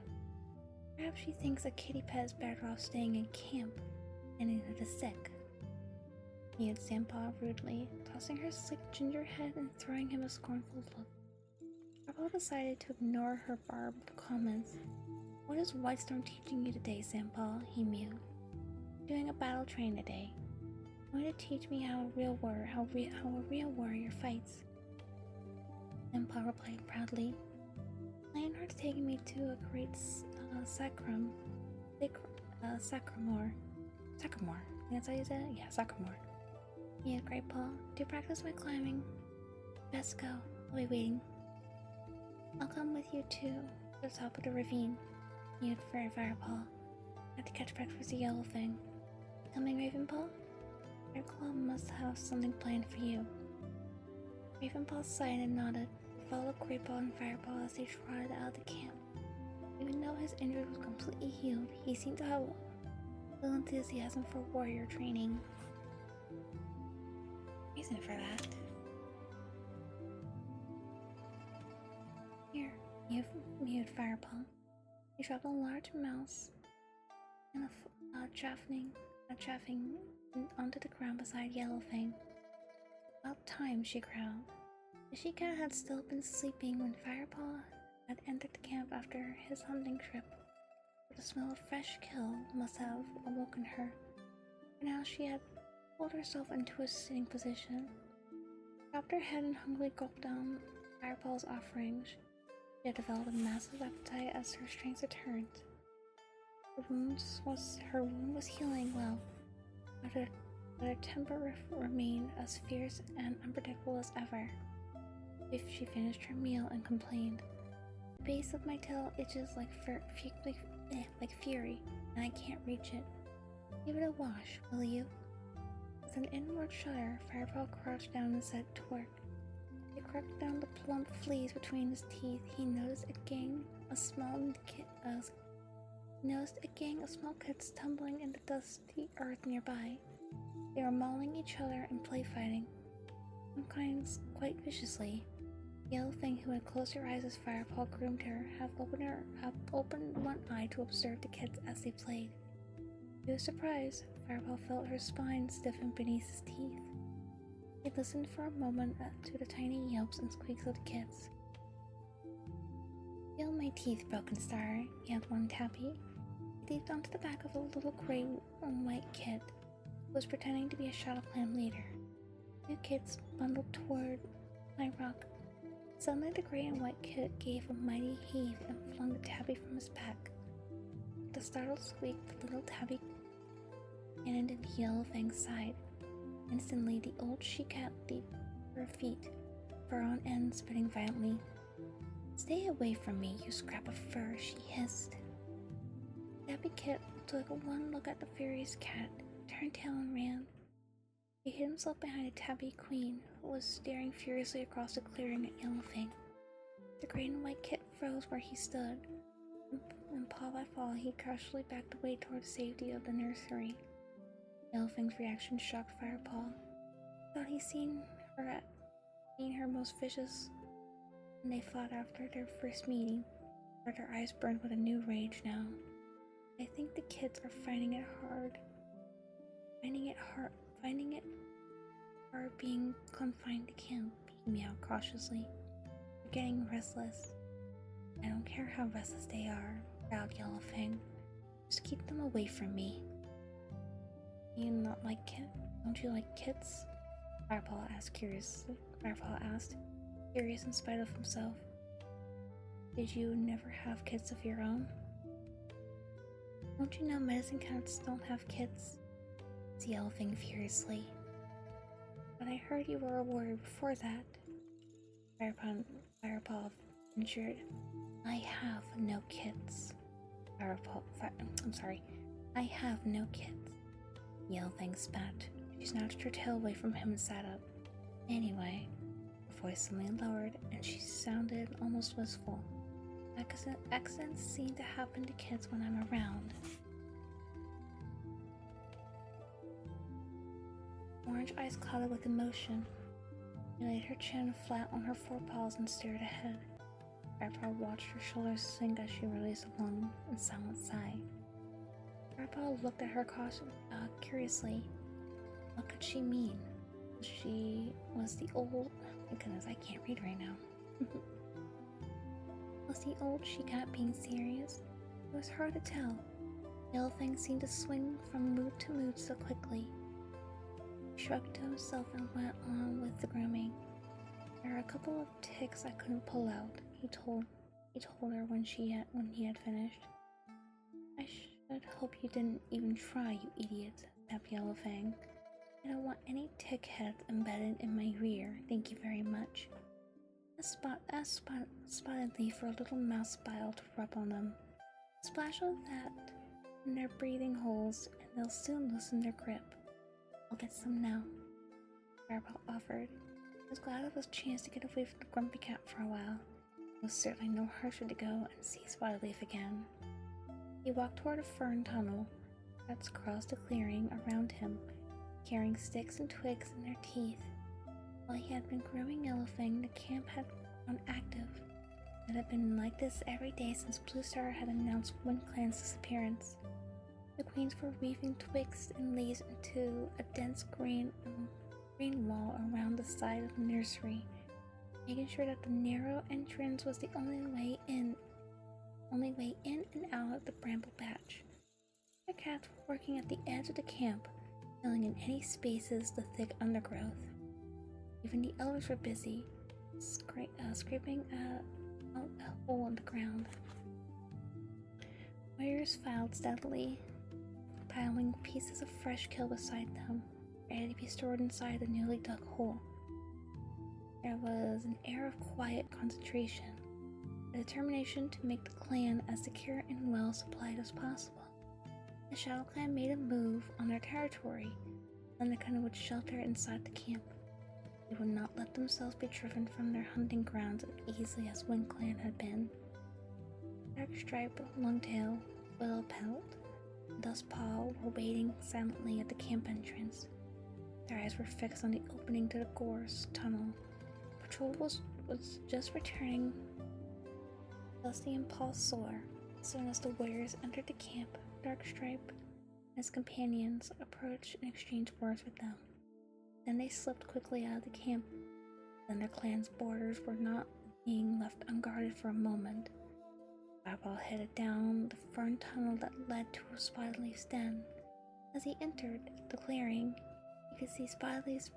Perhaps she thinks a kitty pet is better off staying in camp than into the sick. Mewed Sandpaw rudely, tossing her sleek ginger head and throwing him a scornful look. Firepaw decided to ignore her barbed comments. What is Whitestorm teaching you today, Sandpaw? He mewed. Doing a battle train today. Going to teach me how a real warrior fights. Sandpaw replied proudly. Lionheart's taking me to a great Sacramore. That's how you say it? Yeah, Sacramore. Yeah, Greypaw. To practice my climbing. Best go. I'll be waiting. I'll come with you too, to the top of the ravine. Mewed Firepaw. I have to catch breakfast at Yellowfang. Coming, Ravenpaw? Fireclaw must have something planned for you. Ravenpaw sighed and nodded, followed Greypaw and Firepaw as they trotted out of the camp. Even though his injury was completely healed, he seemed to have little enthusiasm for warrior training. Reason for that. Here, mewed Firepaw. He dropped a large mouse and chaffing onto the ground beside Yellowfang. About time, she growled. The she-cat had still been sleeping when Firepaw had entered the camp after his hunting trip. The smell of fresh kill must have awoken her. For now she had pulled herself into a sitting position. She dropped her head and hungrily gulped down Firepaw's offerings. She had developed a massive appetite as her strength returned. Her wound was healing well, but her temper remained as fierce and unpredictable as ever. If she finished her meal and complained, The base of my tail itches like fury, and I can't reach it. Give it a wash, will you? With an inward shudder, Firepaw crouched down and set to work. He cracked down the plump fleas between his teeth. He noticed a gang of small kids tumbling in the dusty earth nearby. They were mauling each other and play fighting, sometimes quite viciously. Yellowfang, who had closed her eyes as Firepaw groomed her, opened one eye to observe the kids as they played. To his surprise, Firepaw felt her spine stiffen beneath his teeth. He listened for a moment to the tiny yelps and squeaks of the kids. Feel my teeth, Broken Star, yelled one tabby. He leaped onto the back of a little gray and white kid who was pretending to be a ShadowClan leader. Two kids bundled toward my rock. Suddenly the gray and white kid gave a mighty heave and flung the tabby from his back. With a startled squeak, the little tabby cannoned into Yellowfang's side. Instantly, the old she-cat leaped to her feet, fur on end spitting violently. Stay away from me, you scrap of fur, she hissed. The tabby kid took one look at the furious cat, turned tail and ran. He hid himself behind a tabby queen, who was staring furiously across the clearing at Yellowfang. The gray and white kit froze where he stood, and paw by paw he cautiously backed away toward the safety of the nursery. Yellowfang's reaction shocked Firepaw. Thought he'd seen her most vicious when they fought after their first meeting, but their eyes burned with a new rage now. I think the kids are finding it hard being confined to camp, he meowed cautiously. They're getting restless. I don't care how restless they are, growled Yellowfang. Just keep them away from me. Don't you like kids? Firepaw asked, curious in spite of himself. Did you never have kids of your own? Don't you know medicine cats don't have kids? Said Yellowfang furiously. But I heard you were a warrior before that. Firepaw ventured. I have no kids. I have no kids. Yellowfang spat. She snatched her tail away from him and sat up. Anyway, her voice suddenly lowered, and she sounded almost wistful. Accidents seem to happen to kids when I'm around. Orange eyes clouded with emotion. She laid her chin flat on her forepaws and stared ahead. Firepaw watched her shoulders sink as she released a long and silent sigh. Firepaw looked at her curiously. What could she mean? Was the old... My goodness, I can't read right now. Was the old she-cat being serious? It was hard to tell. Yellowfang seemed to swing from mood to mood so quickly. He shrugged to himself and went on with the grooming. There are a couple of ticks I couldn't pull out, he told her when he had finished. I should hope you didn't even try, you idiot, snapped Yellowfang. I don't want any tick heads embedded in my rear, thank you very much. Ask Spottedly for a little mouse bile to rub on them. Splash of that in their breathing holes, and they'll soon loosen their grip. I'll get some now, Firepaw offered. He was glad of his chance to get away from the grumpy cat for a while. It was certainly no harsher to go and see Spottedleaf again. He walked toward a fern tunnel. Cats crossed the clearing around him, carrying sticks and twigs in their teeth. While he had been grooming Yellowfang, the camp had gone active. It had been like this every day since Bluestar had announced WindClan's disappearance. The queens were weaving twigs and leaves into a dense green wall around the side of the nursery, making sure that the narrow entrance was the only way in and out of the bramble patch. The cats were working at the edge of the camp, filling in any spaces the thick undergrowth. Even the elders were busy, scraping out a hole in the ground. Warriors filed steadily, piling pieces of fresh kill beside them, ready to be stored inside the newly dug hole. There was an air of quiet concentration. a determination to make the clan as secure and well supplied as possible. The ShadowClan made a move on their territory, and ThunderClan would shelter inside the camp. They would not let themselves be driven from their hunting grounds as easily as WindClan had been. Darkstripe, Longtail, Willowpelt, and Dustpaw were waiting silently at the camp entrance. Their eyes were fixed on the opening to the Gore's tunnel. Patrol was just returning. Dusty and Paul sore. As soon as the warriors entered the camp, Darkstripe and his companions approached and exchanged words with them. Then they slipped quickly out of the camp. ThunderClan's borders were not being left unguarded for a moment. Firepaw headed down the fern tunnel that led to a Spiderleaf's den. As he entered the clearing, you could see Spiderleaf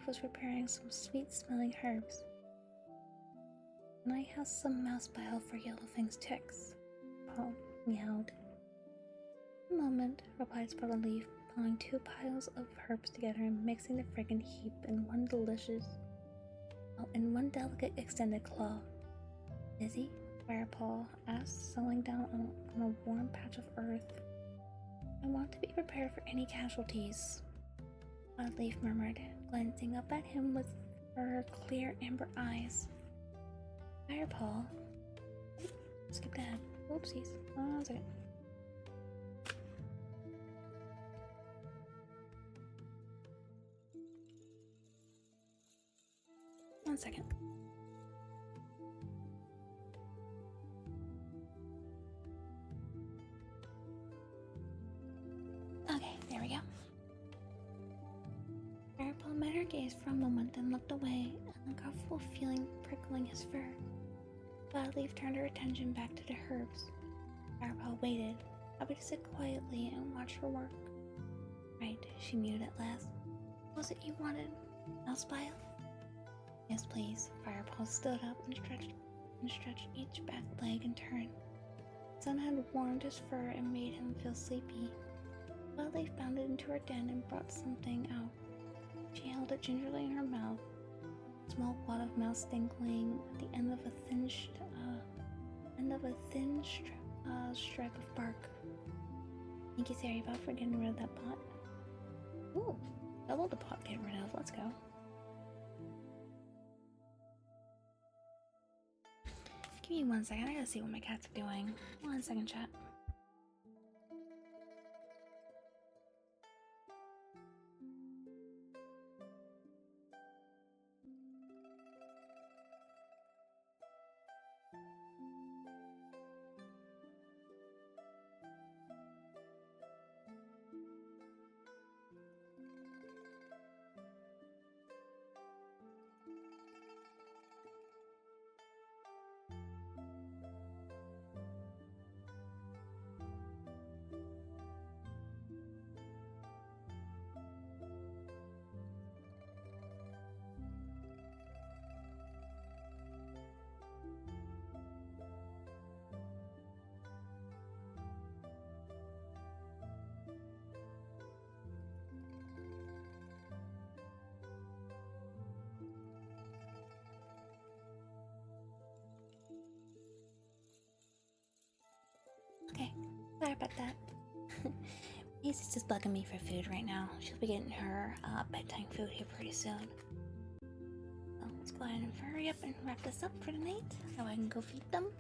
was preparing some sweet-smelling herbs. "Can I have some mouse bile for Yellowfang's ticks?" Paul meowed. "A moment," replied Spiderleaf, piling 2 piles of herbs together and mixing the fragrant heap in one delicate extended claw. "Busy?" Firepaw asked, settling down on a warm patch of earth. "I want to be prepared for any casualties," Spiderleaf murmured, glancing up at him with her clear amber eyes. Firepaw. Skip that. Oopsies. Hold on a second. One second. Okay, there we go. Firepaw met her gaze for a moment, then looked away, an uncomfortable feeling prickling his fur. Spiderleaf turned her attention back to the herbs. Firepaw waited, happy to sit quietly and watch her work. "Right," she mewed at last. "What was it you wanted? Mouse bile?" "Yes, please." Firepaw stood up and stretched each back leg in turn. The sun had warmed his fur and made him feel sleepy. Spiderleaf bounded into her den and brought something out. She held it gingerly in her mouth. A small wad of mouse stinkling at the end of a thin stripe of bark. "Thank you, Firepaw, for getting rid of that pot." "Ooh, double the pot to get rid of. Let's go." Give me 1 second. I gotta see what my cats are doing. 1 second, chat. Okay, sorry about that. Maisie's just bugging me for food right now. She'll be getting her bedtime food here pretty soon. So let's go ahead and hurry up and wrap this up for tonight so I can go feed them.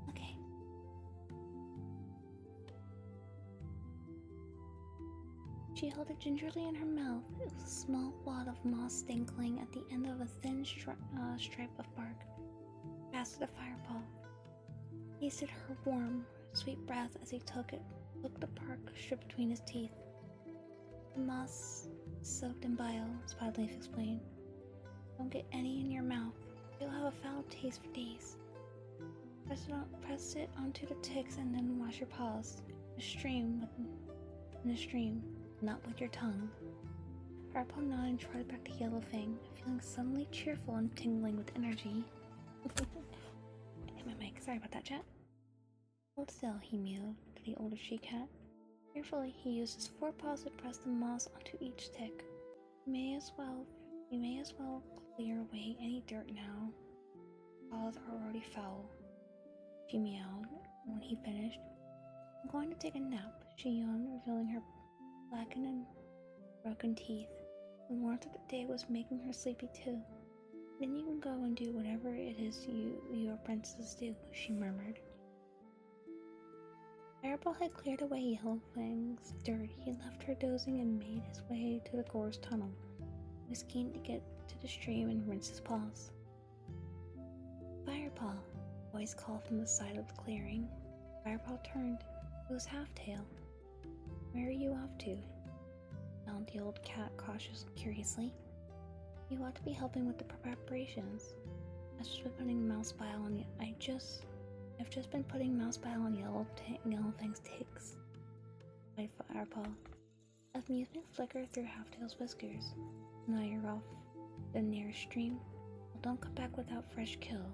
Okay. She held it gingerly in her mouth. It was a small wad of moss dangling at the end of a thin stripe of bark. Passed to the Firepaw. He tasted her warm, sweet breath as he took the bark strip between his teeth. "The moss soaked in bile," Spiderleaf explained. "Don't get any in your mouth. You'll have a foul taste for days. Press it onto the ticks and then wash your paws. In a stream, not with your tongue." Firepaw nodded and trotted back to Yellowfang, feeling suddenly cheerful and tingling with energy. My mic. Sorry about that, chat. "Hold still," he mewed to the older she-cat. Carefully, he used his forepaws to press the moss onto each tick. You may as well clear away any dirt now. Paws are already foul, she meowed when he finished. I'm going to take a nap, she yawned, revealing her blackened and broken teeth. The warmth of the day was making her sleepy too. Then you can go and do whatever it is you apprentices do, she murmured. Firepaw had cleared away Yellowfang's dirt. He left her dozing and made his way to the gore's tunnel. He was keen to get to the stream and rinse his paws. Firepaw, a voice called from the side of the clearing. Firepaw turned. It was Halftail. Where are you off to? Found the old cat curiously. You ought to be helping with the preparations. I've just been putting mouse bile on I've just been putting mouse bile on Yellowfang's ticks, cried Firepaw. Amusement flickered through Halftail's whiskers. Now you're off the nearest stream. Well, don't come back without fresh kill.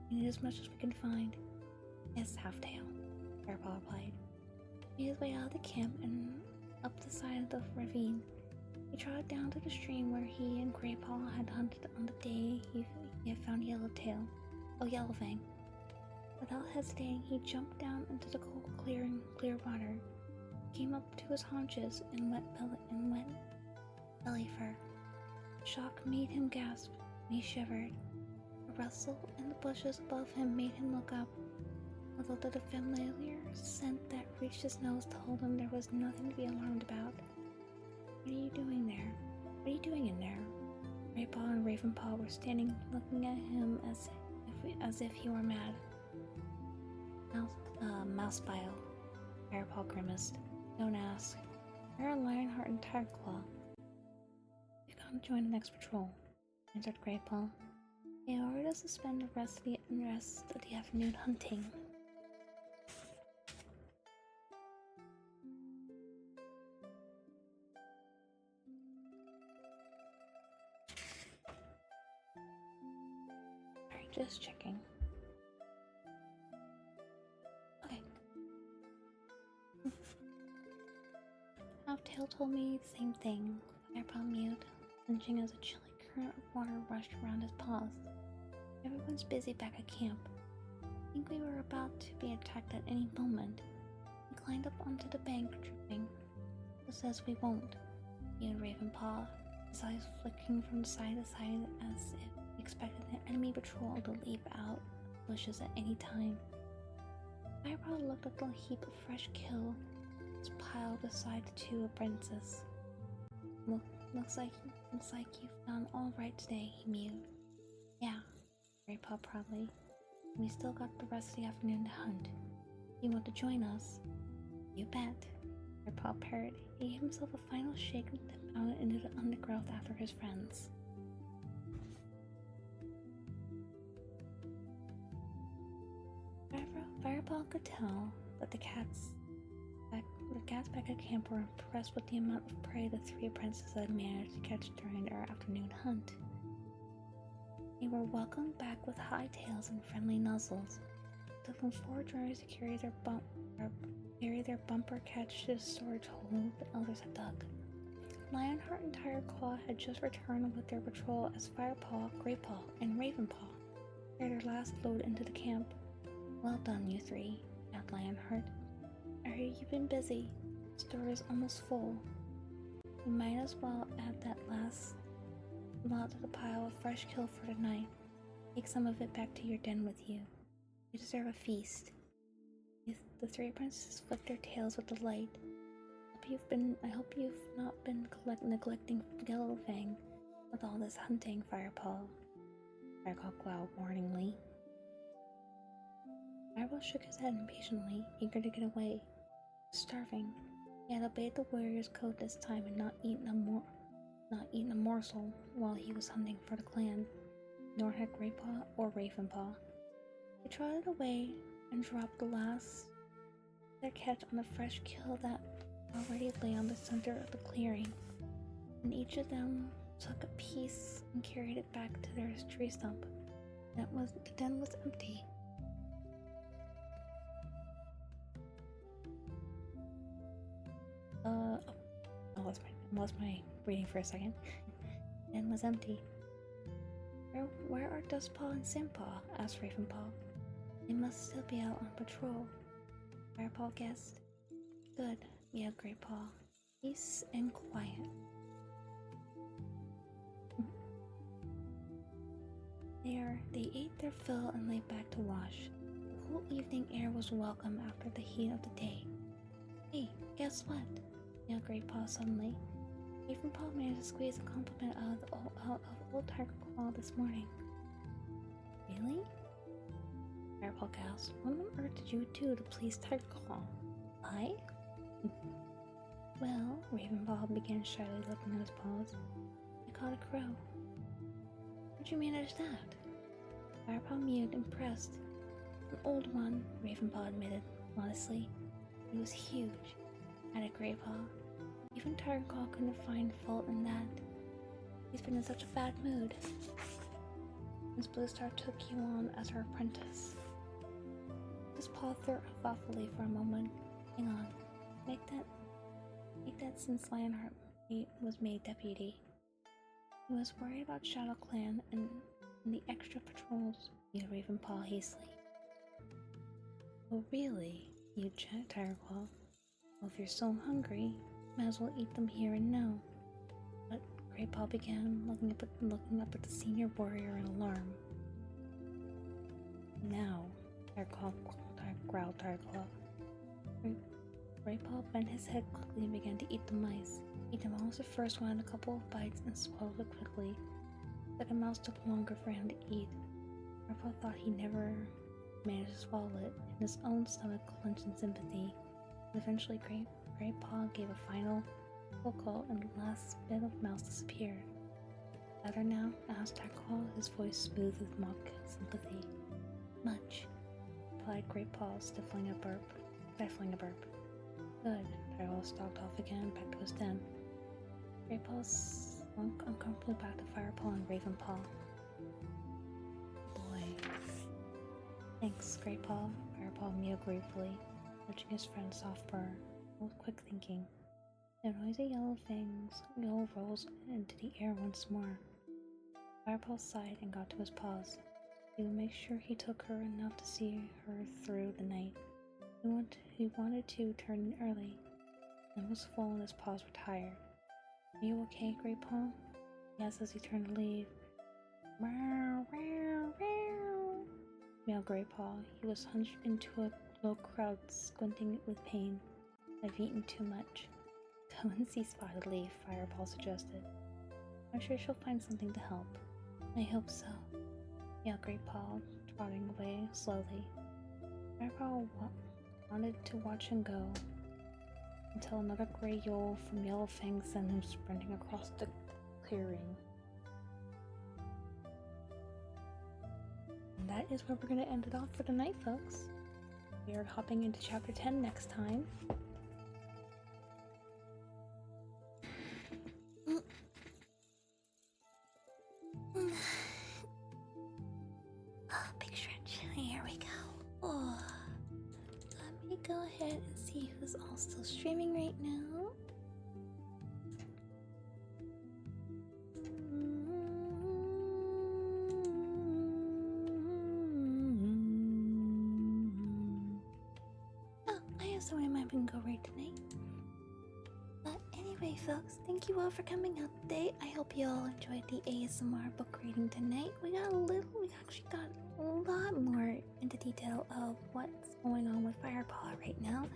We need as much as we can find. Yes, Halftail, Firepaw replied. He made his way out of the camp and up the side of the ravine. He trotted down to the stream where he and Greypaw had hunted on the day he had found Yellowfang. Without hesitating, he jumped down into the cold, clear water. He came up to his haunches in wet belly fur. Shock made him gasp, and he shivered. A rustle in the bushes above him made him look up. Although the familiar scent that reached his nose told him there was nothing to be alarmed about. What are you doing there? What are you doing in there? Greypaw and Ravenpaw were standing looking at him as if he were mad. Mouse bile, Firepaw grimaced. Don't ask. Where are Lionheart and Tigerclaw? They've gone to join the next patrol, answered Greypaw. They ordered us to spend the rest of the afternoon hunting. Alright, just checking. Okay. Halftail told me the same thing. Firepaw mewed, flinching as a chilly current of water rushed around his paws. Everyone's busy back at camp. I think we were about to be attacked at any moment. He climbed up onto the bank, dripping. Who says we won't? Mewed Ravenpaw, his eyes flicking from side to side as if he expected the enemy patrol to leap out of the bushes at any time. Firepaw looked at the heap of fresh kill piled beside the two apprentices. Looks like you found all right today, he mewed. Yeah, Greypaw proudly. We still got the rest of the afternoon to hunt. You want to join us? You bet, Greypaw parried. He gave himself a final shake and then bounded into the undergrowth after his friends. Firepaw could tell that the cats back at camp were impressed with the amount of prey the three apprentices had managed to catch during their afternoon hunt. They were welcomed back with high tails and friendly nuzzles. It took them 4 journeys to carry their bumper catch to the storage hole the elders had dug. Lionheart and Tigerclaw had just returned with their patrol as Firepaw, Greypaw, and Ravenpaw carried their last load into the camp. Well done, you three, yapped Lionheart. I heard you've been busy. The store is almost full. You might as well add that last lot to the pile of fresh kill for tonight. Take some of it back to your den with you. You deserve a feast. The three apprentices flicked their tails with delight. I hope you've not been neglecting Yellowfang with all this hunting, Firepaw. Firepaw growled warningly. Firepaw shook his head impatiently, eager to get away. Starving. He had obeyed the warrior's code this time and not eaten a morsel while he was hunting for the clan, nor had Greypaw or Ravenpaw. They trotted away and dropped the last of their catch on the fresh kill that already lay on the center of the clearing, and each of them took a piece and carried it back to their tree stump. The den was empty. I lost my reading for a second. The den was empty. Where are Dustpaw and Sandpaw? Asked Ravenpaw. They must still be out on patrol. Firepaw guessed. Good, meowed Greypaw. Peace and quiet. There, they ate their fill and lay back to wash. The whole evening air was welcome after the heat of the day. Hey, guess what? Meowed Greypaw suddenly. Ravenpaw managed to squeeze a compliment out of old Tiger Claw this morning. Really? Firepaw gasped. What on earth did you do to please Tiger Claw? I? Well, Ravenpaw began shyly looking at his paws. I caught a crow. How'd you manage that? Firepaw mewed, impressed. An old one, Ravenpaw admitted, modestly. It was huge, added Greypaw. Even Tiger Claw couldn't find fault in that. He's been in such a bad mood. Miss Bluestar took you on as her apprentice. His paw thoughtfully for a moment. Hang on. Make that since Lionheart was made deputy. He was worried about ShadowClan and the extra patrols, mewed Ravenpaw hastily. Oh really? You Tiger Claw. Well, if you're so hungry, might as well eat them here and now. But Greypaw began, looking up at the senior warrior in alarm. Now, growled Tiger Claw. Greypaw bent his head quickly and began to eat the mice. Eating was the first one, a couple of bites, and swallowed it quickly. The second mouse took longer for him to eat. Greypaw thought he never managed to swallow it, and his own stomach clenched in sympathy. And eventually, Greypaw gave a final vocal, and the last bit of mouse disappeared. Better now? Asked Tiger Claw, his voice smooth with mock sympathy. Much, replied Greypaw, stifling a burp. Good. Tiger Claw stalked off again, back to his den. Greypaw slunk uncomfortably back to Firepaw and Ravenpaw. Boy. Thanks, Greypaw. Firepaw mewed gratefully, nudging his friend's soft purr. With quick thinking. The noisy yellow rolls into the air once more. Firepaw sighed and got to his paws. He would make sure he took her enough to see her through the night. He wanted to turn in early. The was full and his paws were tired. Are you okay, Greypaw? He asked as he turned to leave. Meow, meow, meow. Meowed Greypaw. He was hunched into a low crowd, squinting with pain. I've eaten too much. Go and see Spotted Leaf, Firepaw suggested. I'm sure she'll find something to help. I hope so. Meowed Greypaw, trotting away slowly. Firepaw wanted to watch him go, until another gray yowl from Yellowfang sent him sprinting across the clearing. And that is where we're going to end it off for the night, folks. We are hopping into chapter 10 next time. Big stretch. Here we go. Oh. Let me go ahead and see who's all still streaming right now. Oh, I have someone in mind we can go right tonight. But anyway, folks, thank you all for coming out today. I hope you all enjoyed the ASMR book reading tonight. We actually got a lot more into detail of what's going on with Firepaw right now.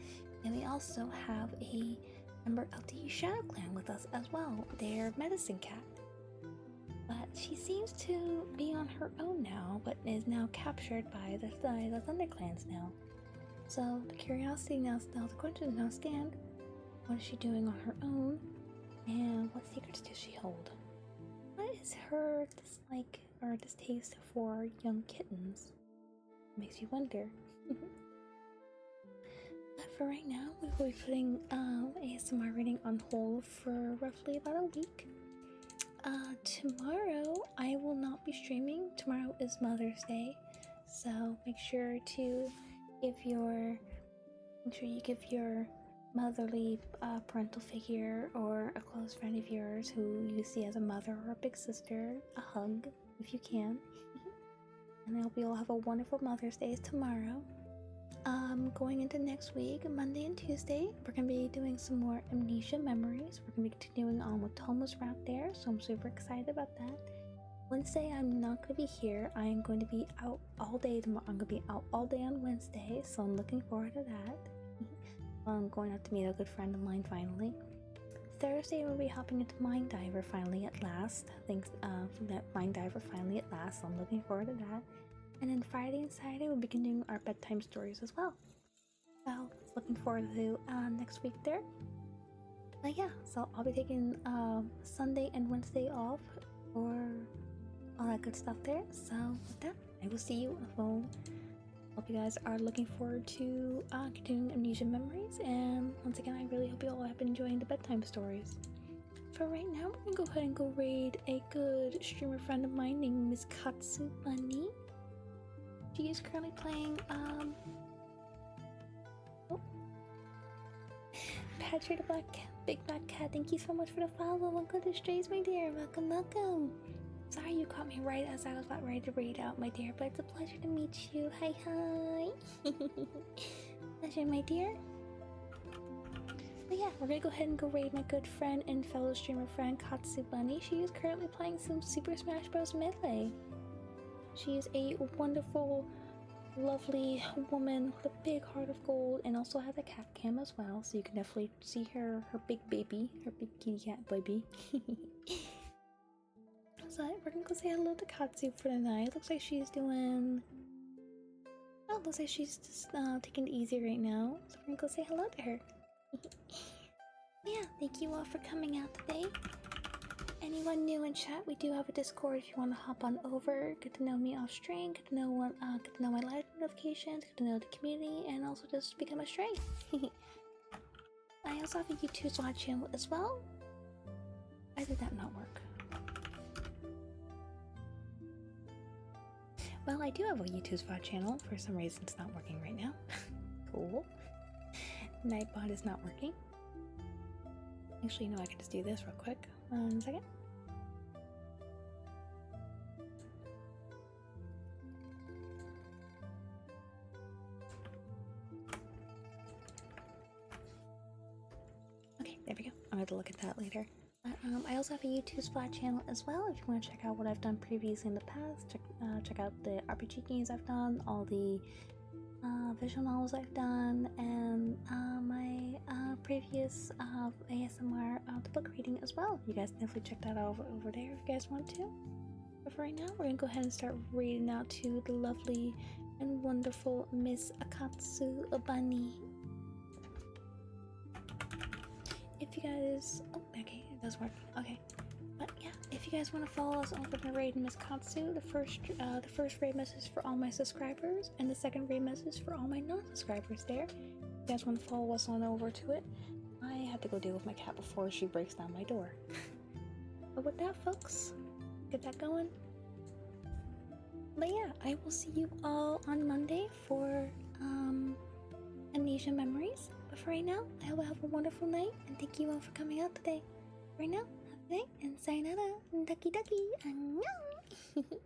And we also have a member of the ShadowClan with us as well, their medicine cat. But she seems to be on her own now, but is now captured by the ThunderClans now. So the curiosity now, the questions now stand. What is she doing on her own? And what secrets does she hold? What is her dislike or distaste for young kittens? Makes you wonder. But for right now, we will be putting ASMR reading on hold for roughly about a week. Tomorrow I will not be streaming. Tomorrow is Mother's Day, so make sure you give your motherly parental figure or a close friend of yours who you see as a mother or a big sister a hug if you can. And I hope you all have a wonderful Mother's Day tomorrow. Going into next week, Monday and Tuesday, we're going to be doing some more Amnesia Memories. We're going to be continuing on with Tomo's route there, so I'm super excited about that. Wednesday, I'm not going to be here. I am going to be out all day tomorrow. I'm going to be out all day on Wednesday, so I'm looking forward to that. I'm going out to meet a good friend of mine finally. Thursday, we'll be hopping into Mind Diver finally at last. Thanks for that Mind Diver finally at last, so I'm looking forward to that. And then Friday and Saturday, we'll be continuing our bedtime stories as well. So, looking forward to next week there. But yeah, so I'll be taking Sunday and Wednesday off for all that good stuff there. So with that, I will see you on the phone. Hope you guys are looking forward to continuing Amnesia Memories, and once again, I really hope you all have been enjoying the bedtime stories. For right now, we're gonna go ahead and go raid a good streamer friend of mine named Miss Katsu Bunny. She is currently playing Patrick the Black Cat, Big Black Cat. Thank you so much for the follow. Welcome to Strays, my dear. Welcome, welcome. Sorry you caught me right as I was about ready to raid out, my dear, but it's a pleasure to meet you. Hi, hi. Pleasure, my dear. But yeah, we're gonna go ahead and go raid my good friend and fellow streamer friend, Katsu Bunny. She is currently playing some Super Smash Bros. Melee. She is a wonderful, lovely woman with a big heart of gold, and also has a cat cam as well, so you can definitely see her big baby, her big kitty cat baby. So we're gonna go say hello to Katsu for the night. Looks like she's doing... Oh, looks like she's just taking it easy right now. So we're gonna go say hello to her. Yeah, thank you all for coming out today. Anyone new in chat, we do have a Discord if you want to hop on over, get to know me off stream, get to know my live notifications, get to know the community, and also just become a stray. I also have a YouTube SWAT channel as well. Why did that not work? Well, I do have a YouTube SWAT channel. For some reason, it's not working right now. Cool. Nightbot is not working. Actually, you know, I can just do this real quick. 1 second. Okay, there we go. I'll have to look at that later. I also have a YouTube SWAT channel as well. If you want to check out what I've done previously in the past, check out the RPG games I've done, all the visual novels I've done, and my previous ASMR the book reading as well. You guys definitely check that out over there if you guys want to. But for right now, we're gonna go ahead and start reading out to the lovely and wonderful Miss Akatsu Bunny. If you guys... Oh, okay, it does work. Okay. But yeah, if you guys want to follow us over the raid Miss Katsu, the first raid message for all my subscribers, and the second raid message for all my non-subscribers there. If you guys want to follow us on over to it, I have to go deal with my cat before she breaks down my door. But with that, folks, get that going. But yeah, I will see you all on Monday for Amnesia Memories. But for right now, I hope you have a wonderful night, and thank you all for coming out today. Right now, have a good night, and sayonara, ducky ducky, annyeong!